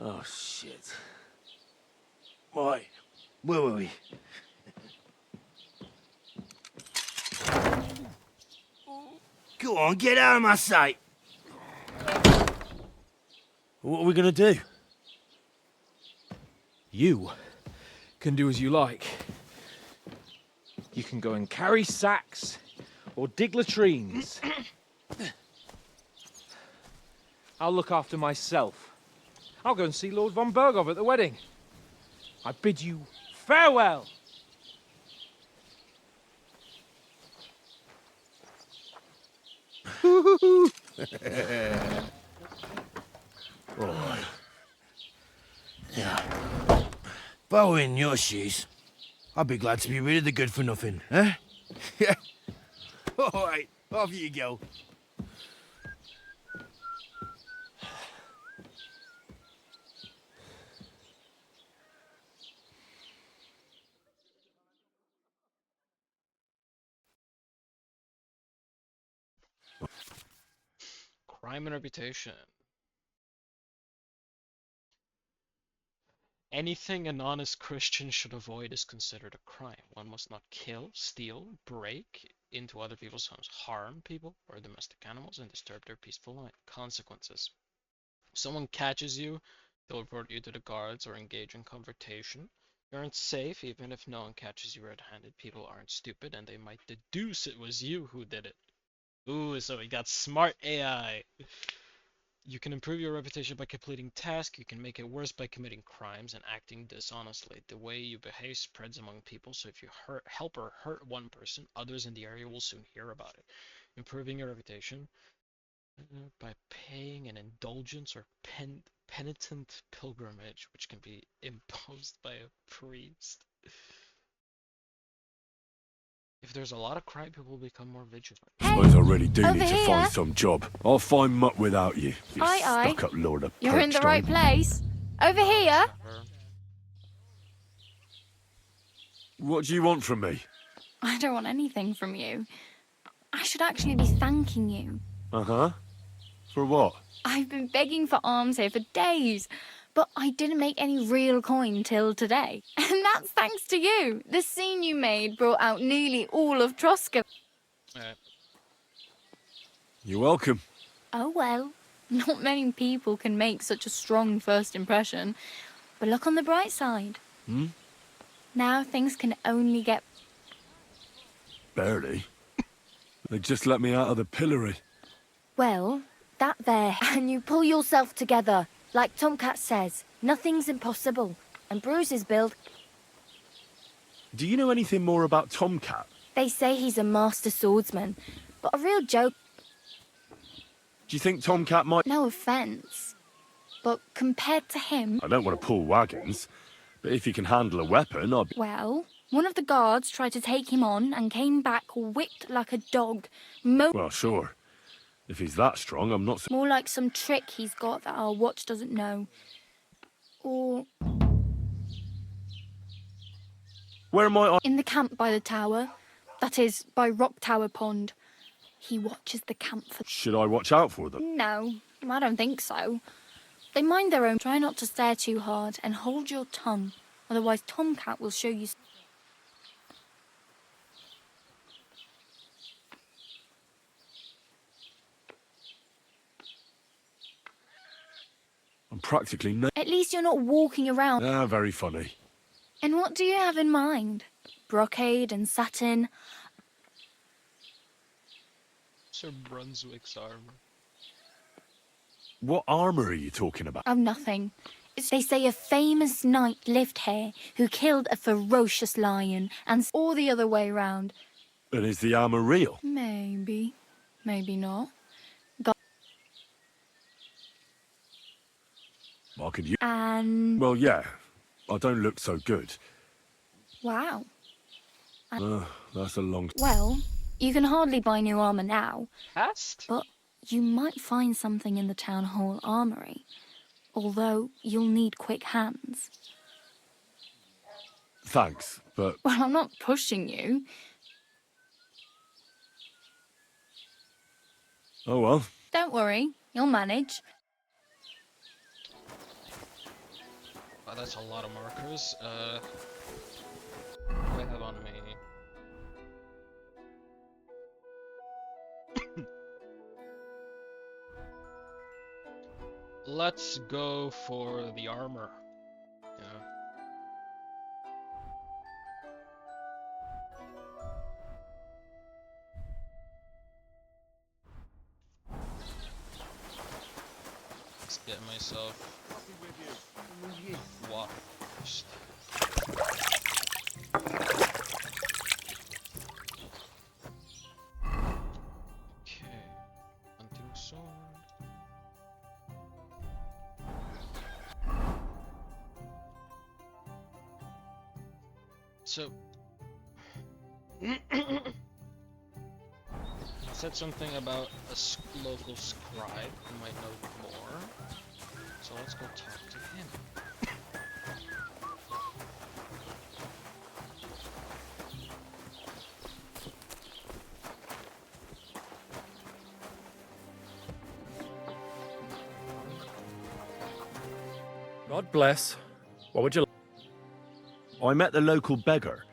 Oh, shit. Right, where were we? Go on, get out of my sight. What are we gonna do? You can do as you like. You can go and carry sacks or dig latrines. I'll look after myself. I'll go and see Lord von Bergov at the wedding. I bid you farewell. Alright. Yeah. If I were in your shoes, I'd be glad to be rid of the good for nothing, eh? Yeah. Alright, off you go. Crime and reputation. Anything an honest Christian should avoid is considered a crime. One must not kill, steal, break into other people's homes, harm people or domestic animals, and disturb their peaceful life. Consequences. If someone catches you, they'll report you to the guards or engage in confrontation. You aren't safe even if no one catches you red-handed. People aren't stupid and they might deduce it was you who did it. Ooh, so we got smart AI. You can improve your reputation by completing tasks. You can make it worse by committing crimes and acting dishonestly. The way you behave spreads among people, so if you help or hurt one person, others in the area will soon hear about it. Improving your reputation. by paying an indulgence or penitent pilgrimage, which can be imposed by a priest. If there's a lot of crime, people will become more vigilant. Suppose I really do over need to here. find some job. I'll find mutt without you. You Aye, aye. stuck-up lord of You're in the Perchstein. right place. Over here. What do you want from me? I don't want anything from you. I should actually be thanking you. Uh-huh. For what? I've been begging for alms here for days, but I didn't make any real coin till today. And that's thanks to you. The scene you made brought out nearly all of Trosca. You're welcome. Oh well, not many people can make such a strong first impression. But look on the bright side. Hmm? Now things can only get... Barely. They just let me out of the pillory. Well, that there, and you pull yourself together. Like Tomcat says, nothing's impossible. And Bruce's build, Do you know anything more about Tomcat? they say he's a master swordsman. But a real joke, Do you think Tomcat might... No offence. But compared to him... I don't want to pull wagons, but if he can handle a weapon, I'll be... Well, one of the guards tried to take him on and came back whipped like a dog. Well, sure. If he's that strong, I'm not... More like some trick he's got that our watch doesn't know. Or... Where am I? In the camp by the tower. That is, by Rock Tower Pond. He watches the camp for... Should I watch out for them? No, I don't think so. They mind their own. Try not to stare too hard and hold your tongue. Otherwise Tomcat will show you... I'm practically no... At least you're not walking around. Ah, very funny. And what do you have in mind? Brocade and satin? Sir Brunswick's armor. What armour are you talking about? Oh, nothing. They say a famous knight lived here who killed a ferocious lion and all the other way round. And is the armour real? Maybe. Maybe not. I could use... And... Well, yeah. I don't look so good. Wow. That's a long... Well, you can hardly buy new armour now. Past? But you might find something in the town hall armoury. Although you'll need quick hands. Thanks, but... Well, I'm not pushing you. Oh, well. Don't worry, you'll manage. Wow, that's a lot of markers. What do I have on me? Let's go for the armor. Yeah. Let's get myself washed. Okay, hunting sword. So, said something about a local scribe who might know more. So let's go talk to him. God bless. What would you... I met the local beggar.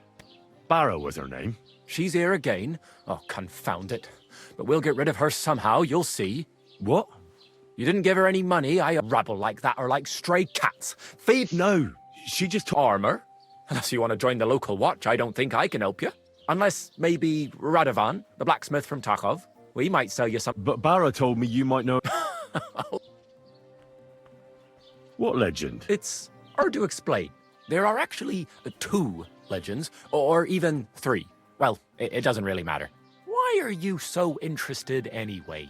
Barrow was her name. She's here again? Oh, confound it. But we'll get rid of her somehow, you'll see. What? You didn't give her any money. A rabble like that are like stray cats. Feed... No, she just... Armor? Unless you want to join the local watch, I don't think I can help you. Unless maybe Radovan, the blacksmith from Takov. We might sell you some... But Barrow told me you might know... What legend? It's hard to explain. There are actually 2 legends, or even 3. Well, it doesn't really matter. Why are you so interested anyway?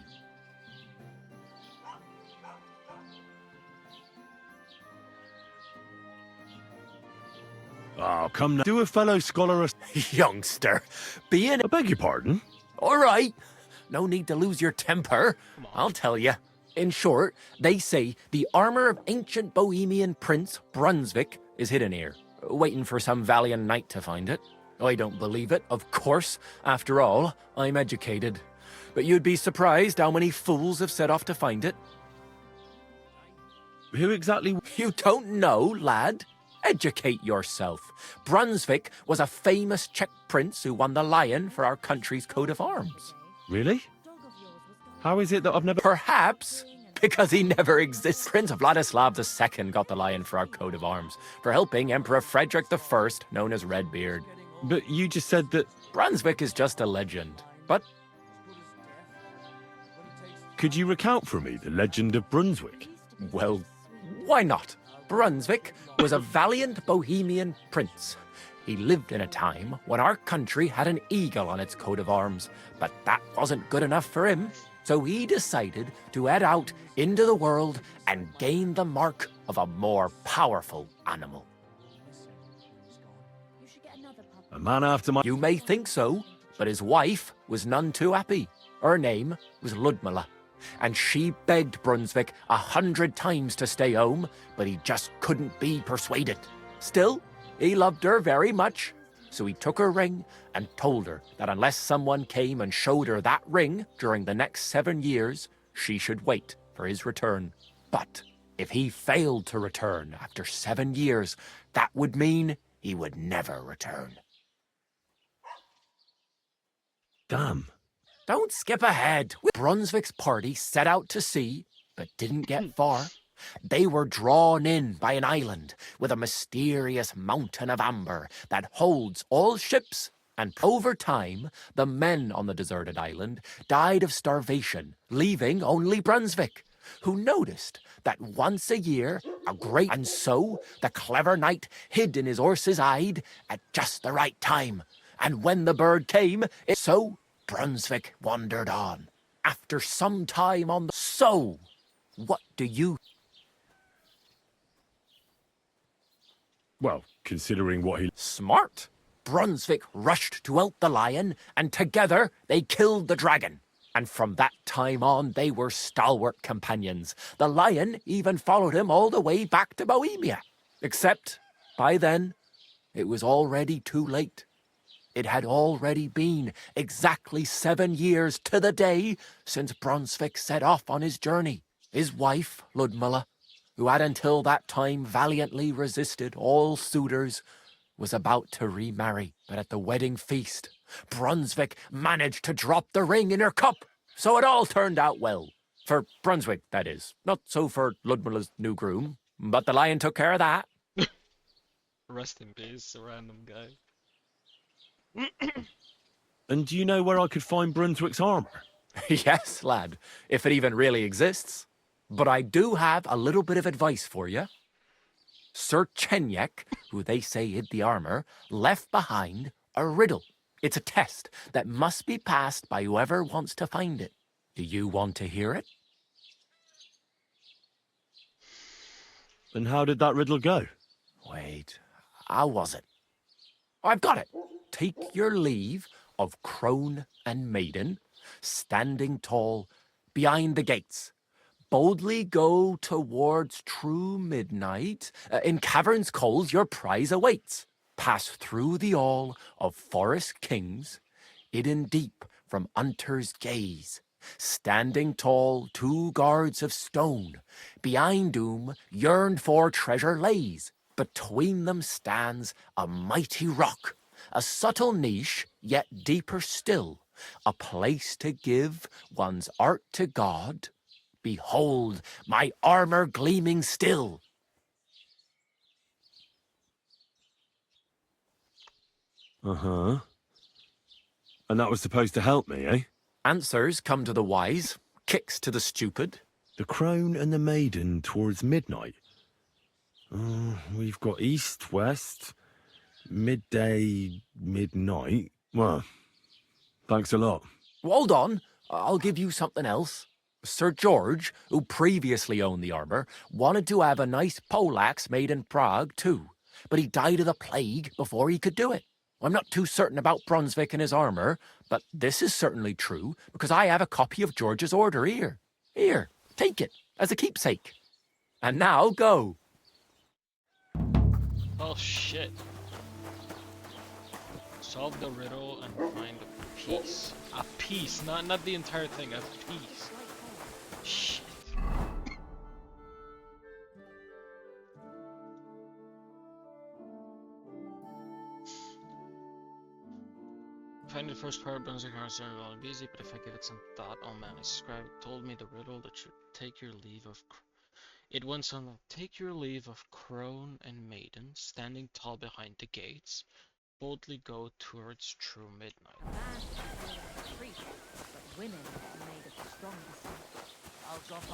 Oh, come now. Do a fellow scholar a... Youngster, being... I beg your pardon? All right. No need to lose your temper. I'll tell you. In short, they say the armor of ancient Bohemian Prince Brunswick is hidden here, waiting for some valiant knight to find it. I don't believe it, of course. After all, I'm educated. But you'd be surprised how many fools have set off to find it. Who exactly... You don't know, lad? Educate yourself. Brunswick was a famous Czech prince who won the lion for our country's coat of arms. Really? How is it that I've never... Perhaps because he never exists. Prince Vladislav II got the lion for our coat of arms for helping Emperor Frederick I, known as Redbeard. But you just said that... Brunswick is just a legend, but... Could you recount for me the legend of Brunswick? Well, why not? Brunswick was a valiant Bohemian prince. He lived in a time when our country had an eagle on its coat of arms, but that wasn't good enough for him. So he decided to head out into the world and gain the mark of a more powerful animal. A man after my... You may think so, but his wife was none too happy. Her name was Ludmilla, and she begged Brunswick 100 times to stay home, but he just couldn't be persuaded. Still, he loved her very much, so he took her ring and told her that unless someone came and showed her that ring during the next 7 years, she should wait for his return. But if he failed to return after 7 years, that would mean he would never return. Damn. Don't skip ahead. Brunswick's party set out to sea, but didn't get far. They were drawn in by an island with a mysterious mountain of amber that holds all ships, and over time, the men on the deserted island died of starvation, leaving only Brunswick, who noticed that once a year, a great... And so, the clever knight hid in his horse's hide at just the right time, and when the bird came, so Brunswick wandered on. After some time on the... So, what do you... Well, considering what he... Smart. Brunswick rushed to help the lion, and together they killed the dragon. And from that time on, they were stalwart companions. The lion even followed him all the way back to Bohemia. Except, by then, it was already too late. It had already been exactly 7 years to the day since Brunswick set off on his journey. His wife, Ludmilla, who had until that time valiantly resisted all suitors, was about to remarry. But at the wedding feast, Brunswick managed to drop the ring in her cup. So it all turned out well. For Brunswick, that is. Not so for Ludmilla's new groom. But the lion took care of that. Rest in peace, a random guy. And do you know where I could find Brunswick's armor? Yes, lad, if it even really exists. But I do have a little bit of advice for you. Sir Chenyek, who they say hid the armor, left behind a riddle. It's a test that must be passed by whoever wants to find it. Do you want to hear it? And how did that riddle go? Wait, how was it? I've got it. Take your leave of crone and maiden, standing tall behind the gates. Boldly go towards true midnight. In caverns cold your prize awaits. Pass through the all of forest kings, hidden deep from hunter's gaze. Standing tall, 2 guards of stone. Behind whom yearned for treasure lays. Between them stands a mighty rock. A subtle niche, yet deeper still. A place to give one's art to God. Behold, my armor gleaming still. Uh-huh. And that was supposed to help me, eh? Answers come to the wise, kicks to the stupid. The crone and the maiden towards midnight. We've got east, west, midday, midnight. Well, thanks a lot. Hold on, I'll give you something else. Sir George, who previously owned the armor, wanted to have a nice poleaxe made in Prague, too. but he died of the plague before he could do it. I'm not too certain about Brunswick and his armour, but this is certainly true, because I have a copy of George's order here. Here, take it, as a keepsake. And now, go. Oh shit. Solve the riddle and find a piece. A piece, not the entire thing, a piece. Shit. Finding the first part of Brunswick is not easy, but if I give it some thought, oh man, his scribe told me the riddle that should take your leave of. It went something like, take your leave of crone and maiden, standing tall behind the gates, boldly go towards true midnight.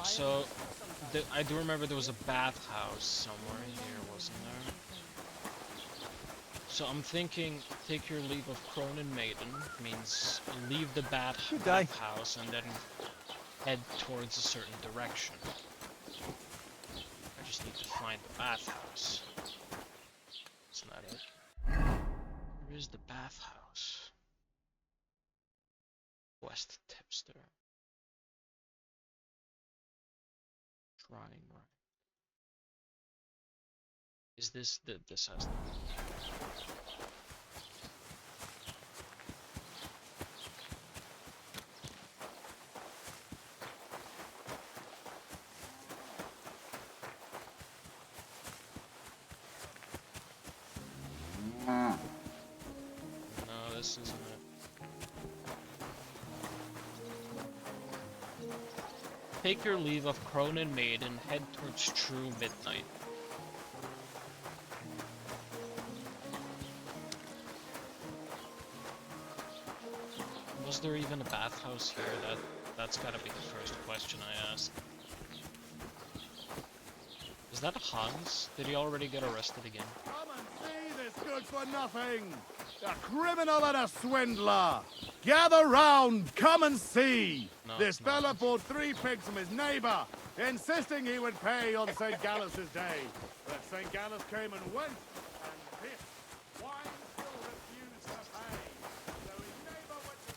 So, I do remember there was a bathhouse somewhere here, wasn't there? So I'm thinking, take your leave of crone and maiden means leave the bathhouse and then head towards a certain direction. I just need to find the bathhouse. Isn't that it? Where is the bathhouse? West Tipster. Shrine, right? Is this this has to be? No, this isn't it. Take your leave of crone and maiden, head towards true midnight. Was there even a bathhouse here? That's gotta be the first question I asked. Is that Hans? Did he already get arrested again? Come and see this good for nothing! A criminal and a swindler! Gather round, come and see! No, This fella bought 3 pigs from his neighbour, insisting he would pay on St. Gallus's day. But St. Gallus came and went, and this wine still refused to pay. So his neighbour went to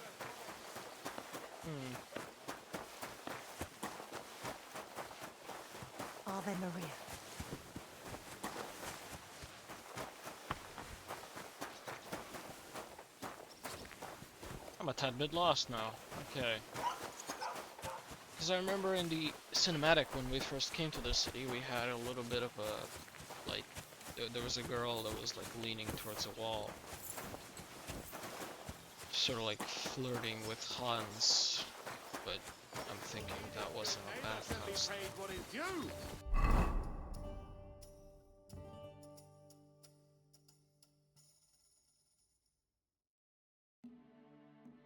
the Ave Maria. I'm a tad bit lost now. Okay. Because I remember in the cinematic when we first came to the city, we had a little bit of a, like, there was a girl that was like leaning towards a wall. Sort of like flirting with Hans, but I'm thinking that wasn't a bathhouse. what is due.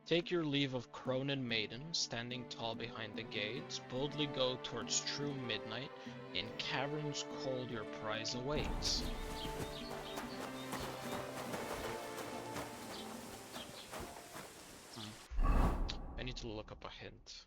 Take your leave of crone and maiden, standing tall behind the gates, boldly go towards true midnight, in caverns cold your prize awaits. I need to look up a hint.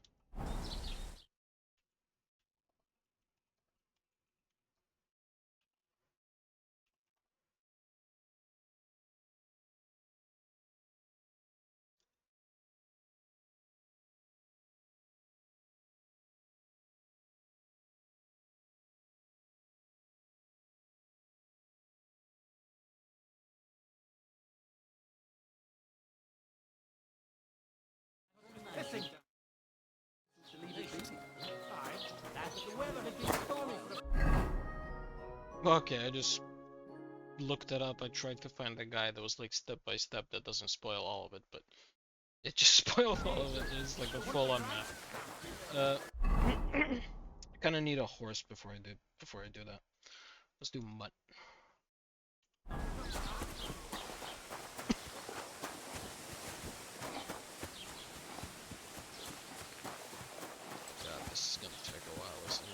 Okay, I just looked it up. I tried to find the guy that was like step by step that doesn't spoil all of it, but it just spoiled all of it. It's like a full-on map. I kind of need a horse before I do that. Let's do mutt. God, this is gonna take a while, isn't it?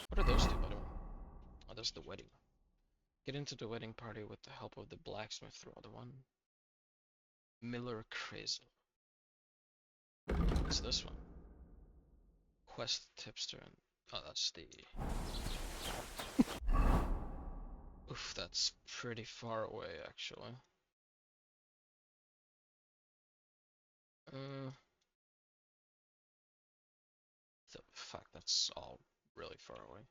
What are those two, by the way? Oh, that's the wedding. Get into the wedding party with the help of the blacksmith through other one. Miller Crazel. What's this one? Quest Tipster and... Oh, that's the... pretty far away, actually. The fact that's all really far away.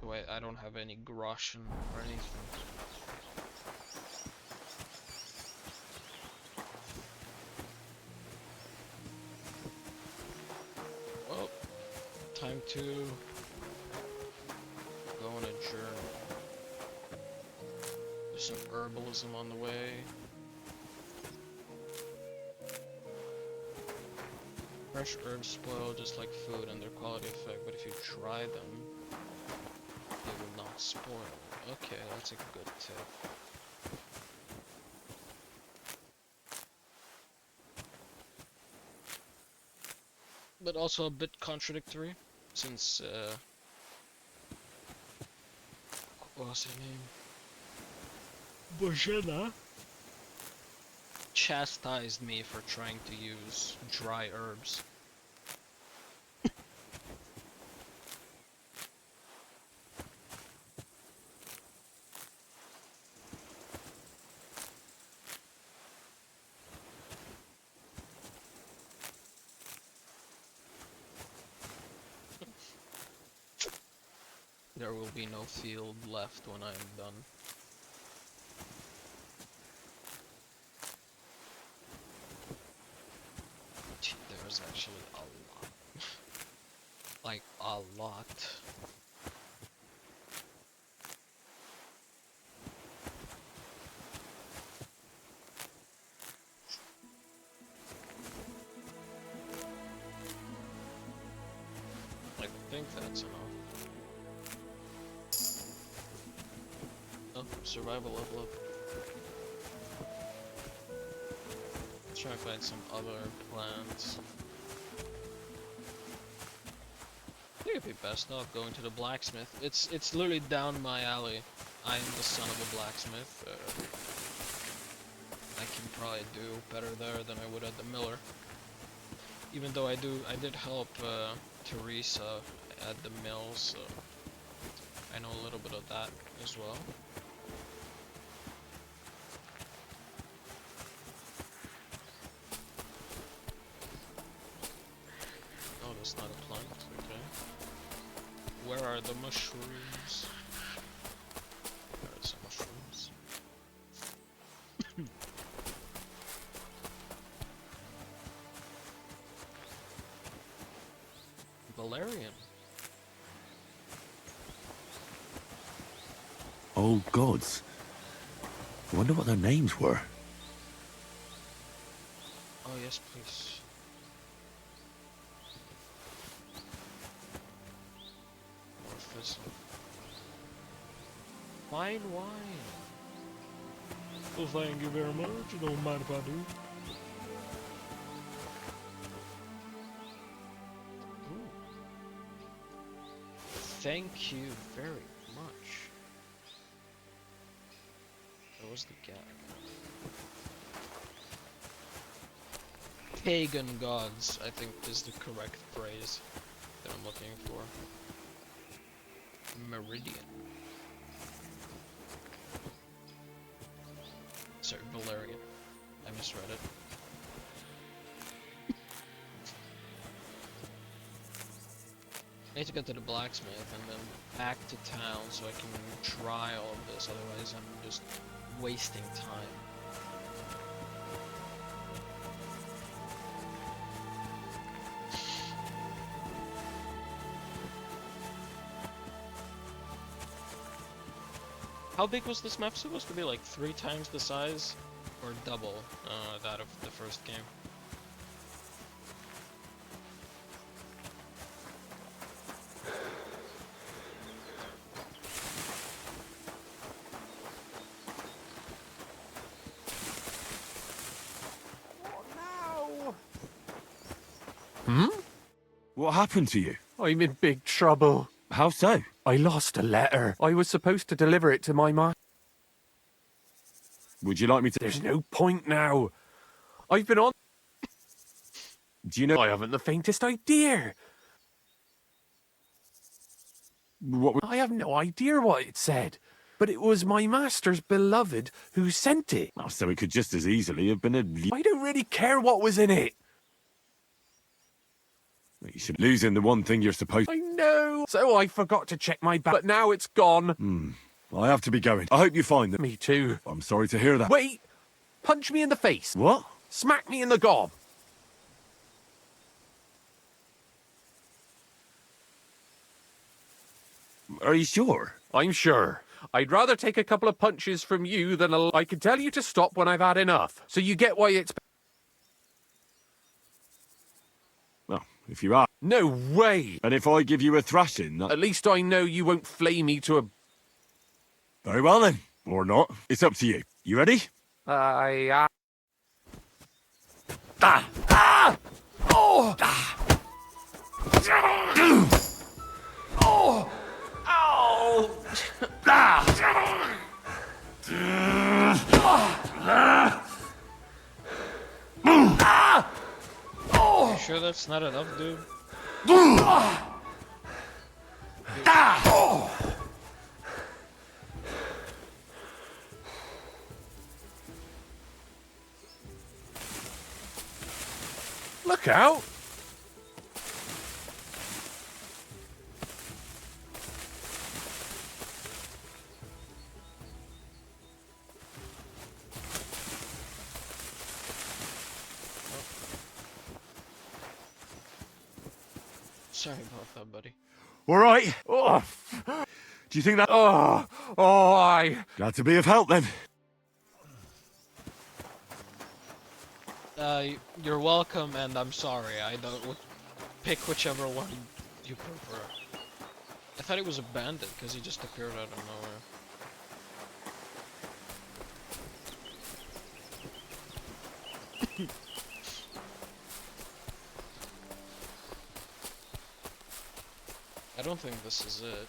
Wait, I don't have any groschen or anything. Well, time to go on a journey. There's some herbalism on the way. Fresh herbs spoil just like food and their quality effect, but if you dry them, they will not spoil. Okay, that's a good tip. But also a bit contradictory, since, what was her name? Bojana chastised me for trying to use dry herbs. There will be no field left when I am done. There's actually a lot. Like, a lot. I think that's enough. Oh, survival level up. Let's try and find some other plants. I think it'd be best off going to the blacksmith. It's literally down my alley. I am the son of a blacksmith. I can probably do better there than I would at the miller. Even though I did help Teresa at the mill, so I know a little bit of that as well. Oh, that's not a plant, okay. Where are the mushrooms? There are some mushrooms. Valerian. Oh gods. I wonder what their names were. Oh yes, please. More fizzle. Fine wine. Well, thank you very much. You don't mind if I do. Ooh. Thank you very much. That was the gag. Pagan gods, I think, is the correct phrase that I'm looking for. Meridian. Sorry, Valerian. I misread it. I need to get to the blacksmith and then back to town so I can try all of this, otherwise I'm just wasting time. How big was this map supposed to be? Like 3 times the size? Or double that of the first game? What happened to you? I'm in big trouble. How so? I lost a letter. I was supposed to deliver it to my ma. Would you like me to... There's no point now. I've been on... Do you know... I haven't the faintest idea. What... I have no idea what it said. But it was my master's beloved who sent it. Oh, so it could just as easily have been a... I don't really care what was in it. You should losing the one thing you're supposed... I know. So I forgot to check my bag, but now it's gone. I have to be going. I hope you find them. Me too. I'm sorry to hear that. Wait! Punch me in the face. What? Smack me in the gob. Are you sure? I'm sure. I'd rather take a couple of punches from you than a... I can tell you to stop when I've had enough. So you get why it's... Well, if you are... No way! And if I give you a thrashing... At least I know you won't flay me to a... Very well then. Or not. It's up to you. You ready? Ah! Ah! Oh! Ah! Oh! Ow! Ah! Ah! Oh! You sure that's not enough, dude? Ah! Oh! Look out! Sorry about that, buddy. All right. Oh. Do you think that... Oh, I... Glad to be of help then. You're welcome, and I'm sorry. I don't pick whichever one you prefer. I thought he was a bandit because he just appeared out of nowhere. I don't think this is it.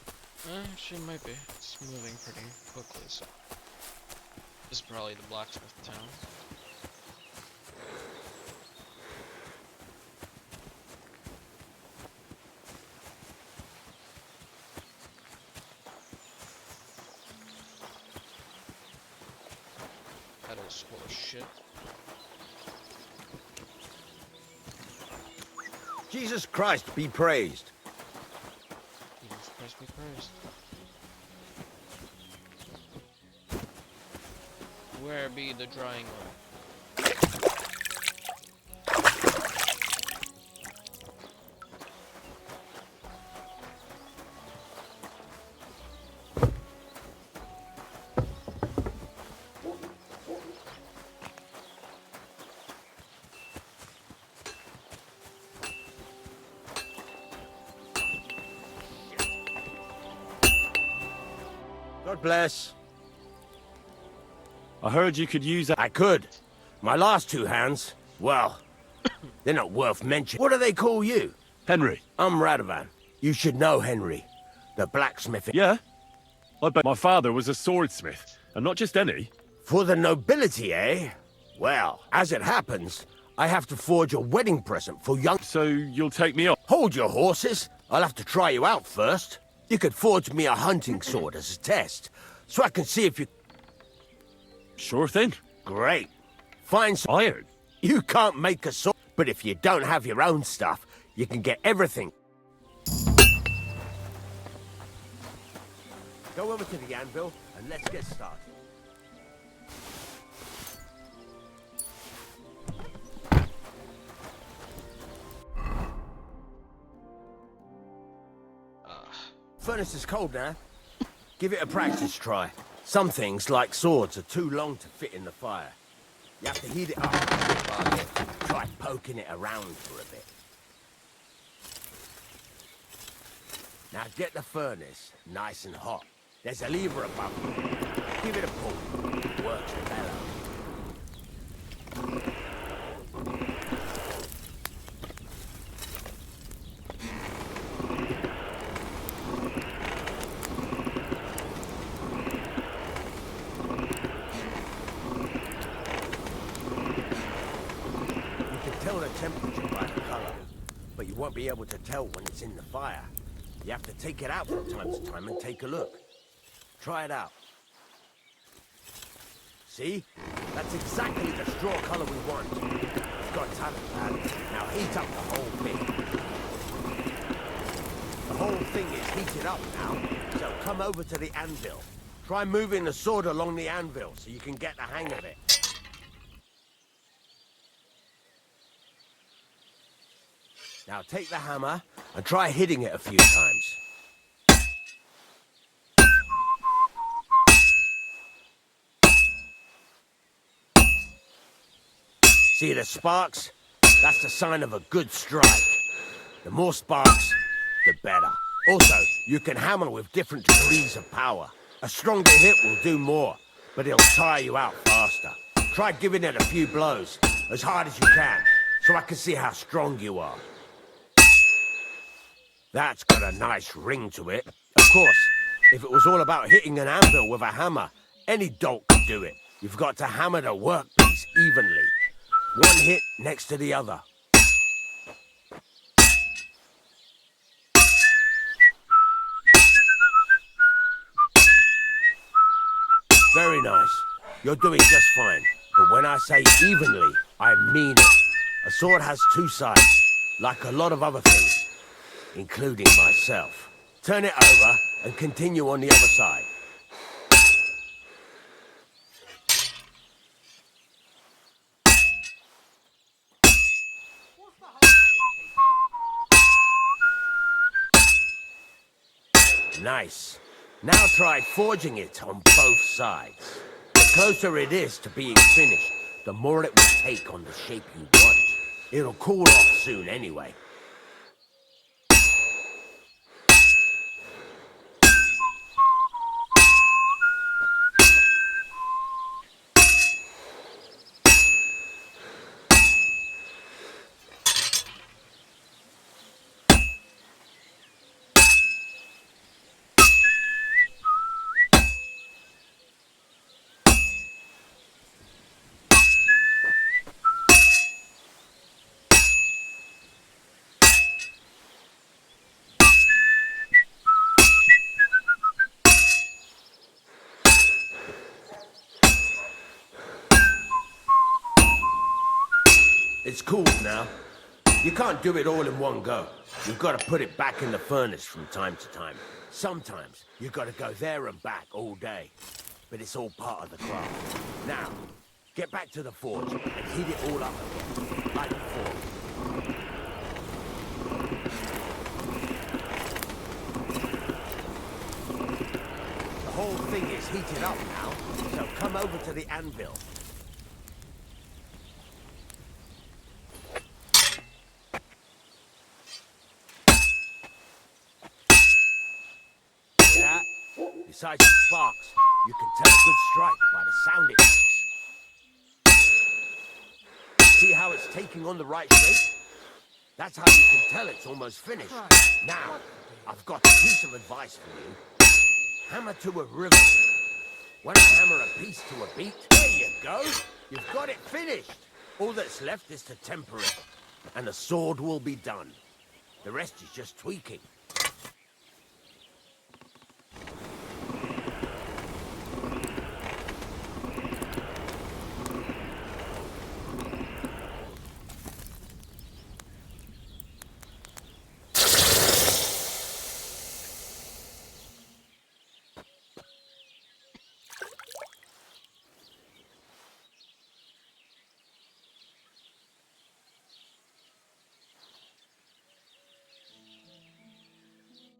Actually, it might be. It's moving pretty quickly, so... This is probably the blacksmith town. That is full of shit. Jesus Christ be praised. Jesus Christ be praised. Where be the drying room? God bless. I heard you could use... I could. My last two hands, well, they're not worth mentioning. What do they call you? Henry. I'm Radovan. You should know Henry, the blacksmith. Yeah? I bet my father was a swordsmith, and not just any. For the nobility, eh? Well, as it happens, I have to forge a wedding present for young... So you'll take me up? Hold your horses. I'll have to try you out first. You could forge me a hunting sword as a test, so I can see if you... Sure thing. Great. Find some iron. You can't make a sword, but if you don't have your own stuff, you can get everything. Go over to the anvil, and let's get started. Furnace is cold now. Give it a practice try. Some things, like swords, are too long to fit in the fire. You have to heat it up bit by bit. Try poking it around for a bit. Now get the furnace nice and hot. There's a lever above you. Give it a pull. Work the bellows. Temperature by the color, but you won't be able to tell when it's in the fire. You have to take it out from time to time and take a look. Try it out. See? That's exactly the straw colour we want. You've got talent, lad. Now heat up the whole thing. The whole thing is heated up now, so come over to the anvil. Try moving the sword along the anvil so you can get the hang of it. Now take the hammer and try hitting it a few times. See the sparks? That's the sign of a good strike. The more sparks, the better. Also, you can hammer with different degrees of power. A stronger hit will do more, but it'll tire you out faster. Try giving it a few blows, as hard as you can, so I can see how strong you are. That's got a nice ring to it. Of course, if it was all about hitting an anvil with a hammer, any dolt could do it. You've got to hammer the workpiece evenly. One hit next to the other. Very nice. You're doing just fine. But when I say evenly, I mean it. A sword has two sides, like a lot of other things, including myself. Turn it over and continue on the other side. Nice. Now try forging it on both sides. The closer it is to being finished, the more it will take on the shape you want. It'll cool off soon anyway. It's cooled now. You can't do it all in one go. You've got to put it back in the furnace from time to time. Sometimes you've got to go there and back all day. But it's all part of the craft. Now, get back to the forge and heat it all up again, like before. The whole thing is heated up now, so come over to the anvil. Besides the sparks, you can tell a good strike by the sound it makes. See how it's taking on the right shape? That's how you can tell it's almost finished. Now, I've got a piece of advice for you. Hammer to a rhythm. When I hammer a piece to a beat, there you go. You've got it finished. All that's left is to temper it, and the sword will be done. The rest is just tweaking.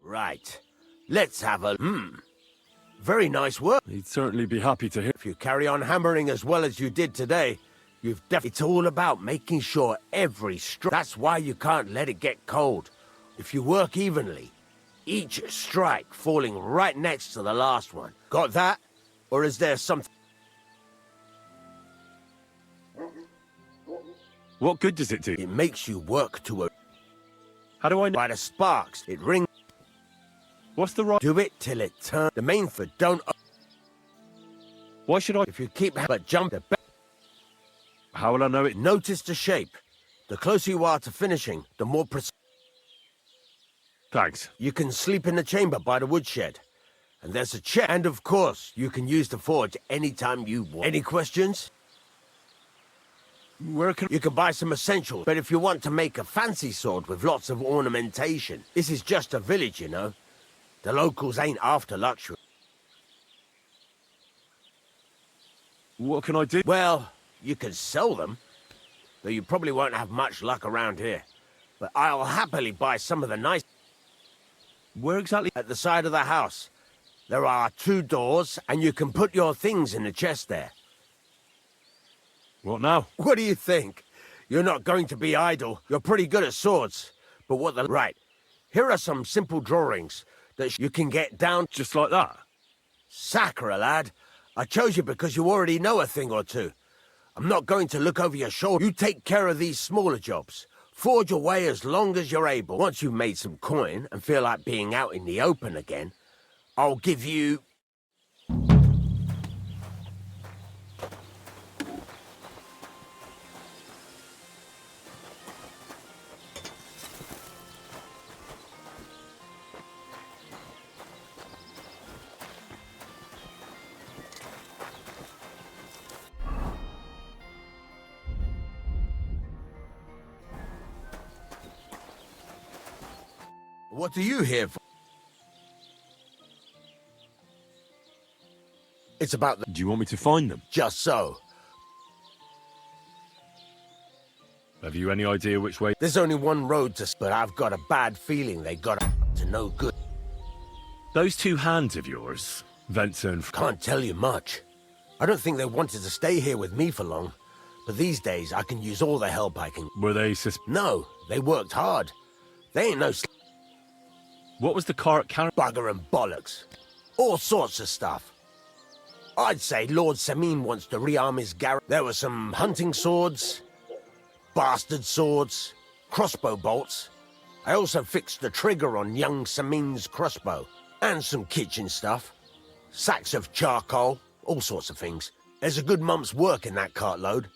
Right. Let's have a... Very nice work. He'd certainly be happy to hear. If you carry on hammering as well as you did today, you've definitely... It's all about making sure every stroke... That's why you can't let it get cold. If you work evenly, each strike falling right next to the last one. Got that? Or is there something... What good does it do? It makes you work to a... How do I know? By the sparks, it rings... What's the right? Do it till it turns. The main for don't... Why should I? If you keep... But jump the... How will I know it? Notice the shape. The closer you are to finishing, the more precise... Thanks. You can sleep in the chamber by the woodshed. And there's a chest. And of course, you can use the forge anytime you want. Any questions? Where can... You can buy some essentials, but if you want to make a fancy sword with lots of ornamentation, this is just a village, you know. The locals ain't after luxury. What can I do? Well, you can sell them, though you probably won't have much luck around here. But I'll happily buy some of the nice... Where exactly? At the side of the house. There are 2 doors, and you can put your things in the chest there. What now? What do you think? You're not going to be idle. You're pretty good at swords. But what the... Right. Here are some simple drawings that you can get down... Just like that? Sacre, lad. I chose you because you already know a thing or two. I'm not going to look over your shoulder. You take care of these smaller jobs. Forge away as long as you're able. Once you've made some coin and feel like being out in the open again, I'll give you... What are you here for? It's about the... Do you want me to find them? Just so. Have you any idea which way? There's only one road to... But I've got a bad feeling they got to no good. Those 2 hands of yours, Venter and... Can't tell you much. I don't think they wanted to stay here with me for long. But these days, I can use all the help I can... Were they No, they worked hard. They ain't no... What was the cart carrying? Bugger and bollocks. All sorts of stuff. I'd say Lord Samin wants to rearm his garrison. There were some hunting swords, bastard swords, crossbow bolts. I also fixed the trigger on young Samin's crossbow. And some kitchen stuff. Sacks of charcoal, all sorts of things. There's a good month's work in that cartload.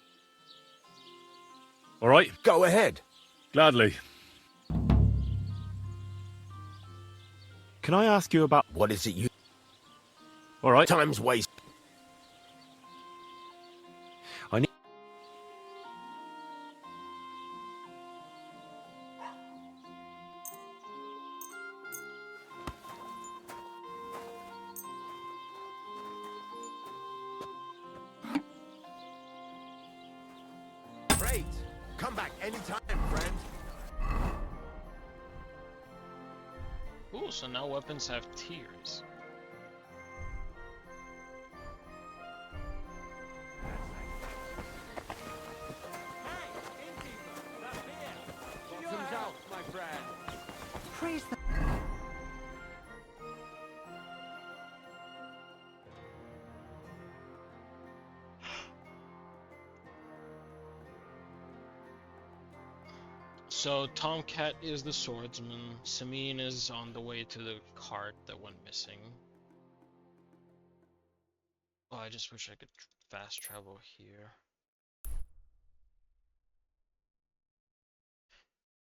All right. Go ahead. Gladly. Can I ask you about... What is it you... All right. Time's waste. I need... Great. Come back anytime, friend. Ooh, so now weapons have tiers. Bottoms out, my friend. Praise the... So Tomcat is the swordsman. Samin is on the way to the cart that went missing. Oh, I just wish I could fast travel here.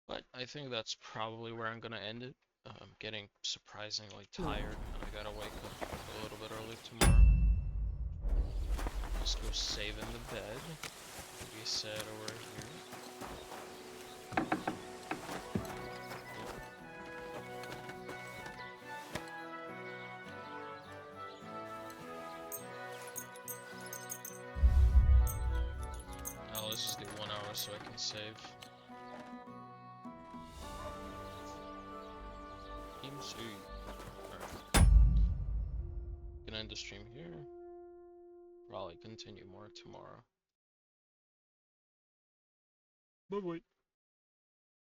But I think that's probably where I'm gonna end it. I'm getting surprisingly tired, and I gotta wake up a little bit early tomorrow. Let's go save in the bed. Reset over here. Let's just do 1 hour so I can save. Alright. Gonna end the stream here. Probably continue more tomorrow. Bye bye.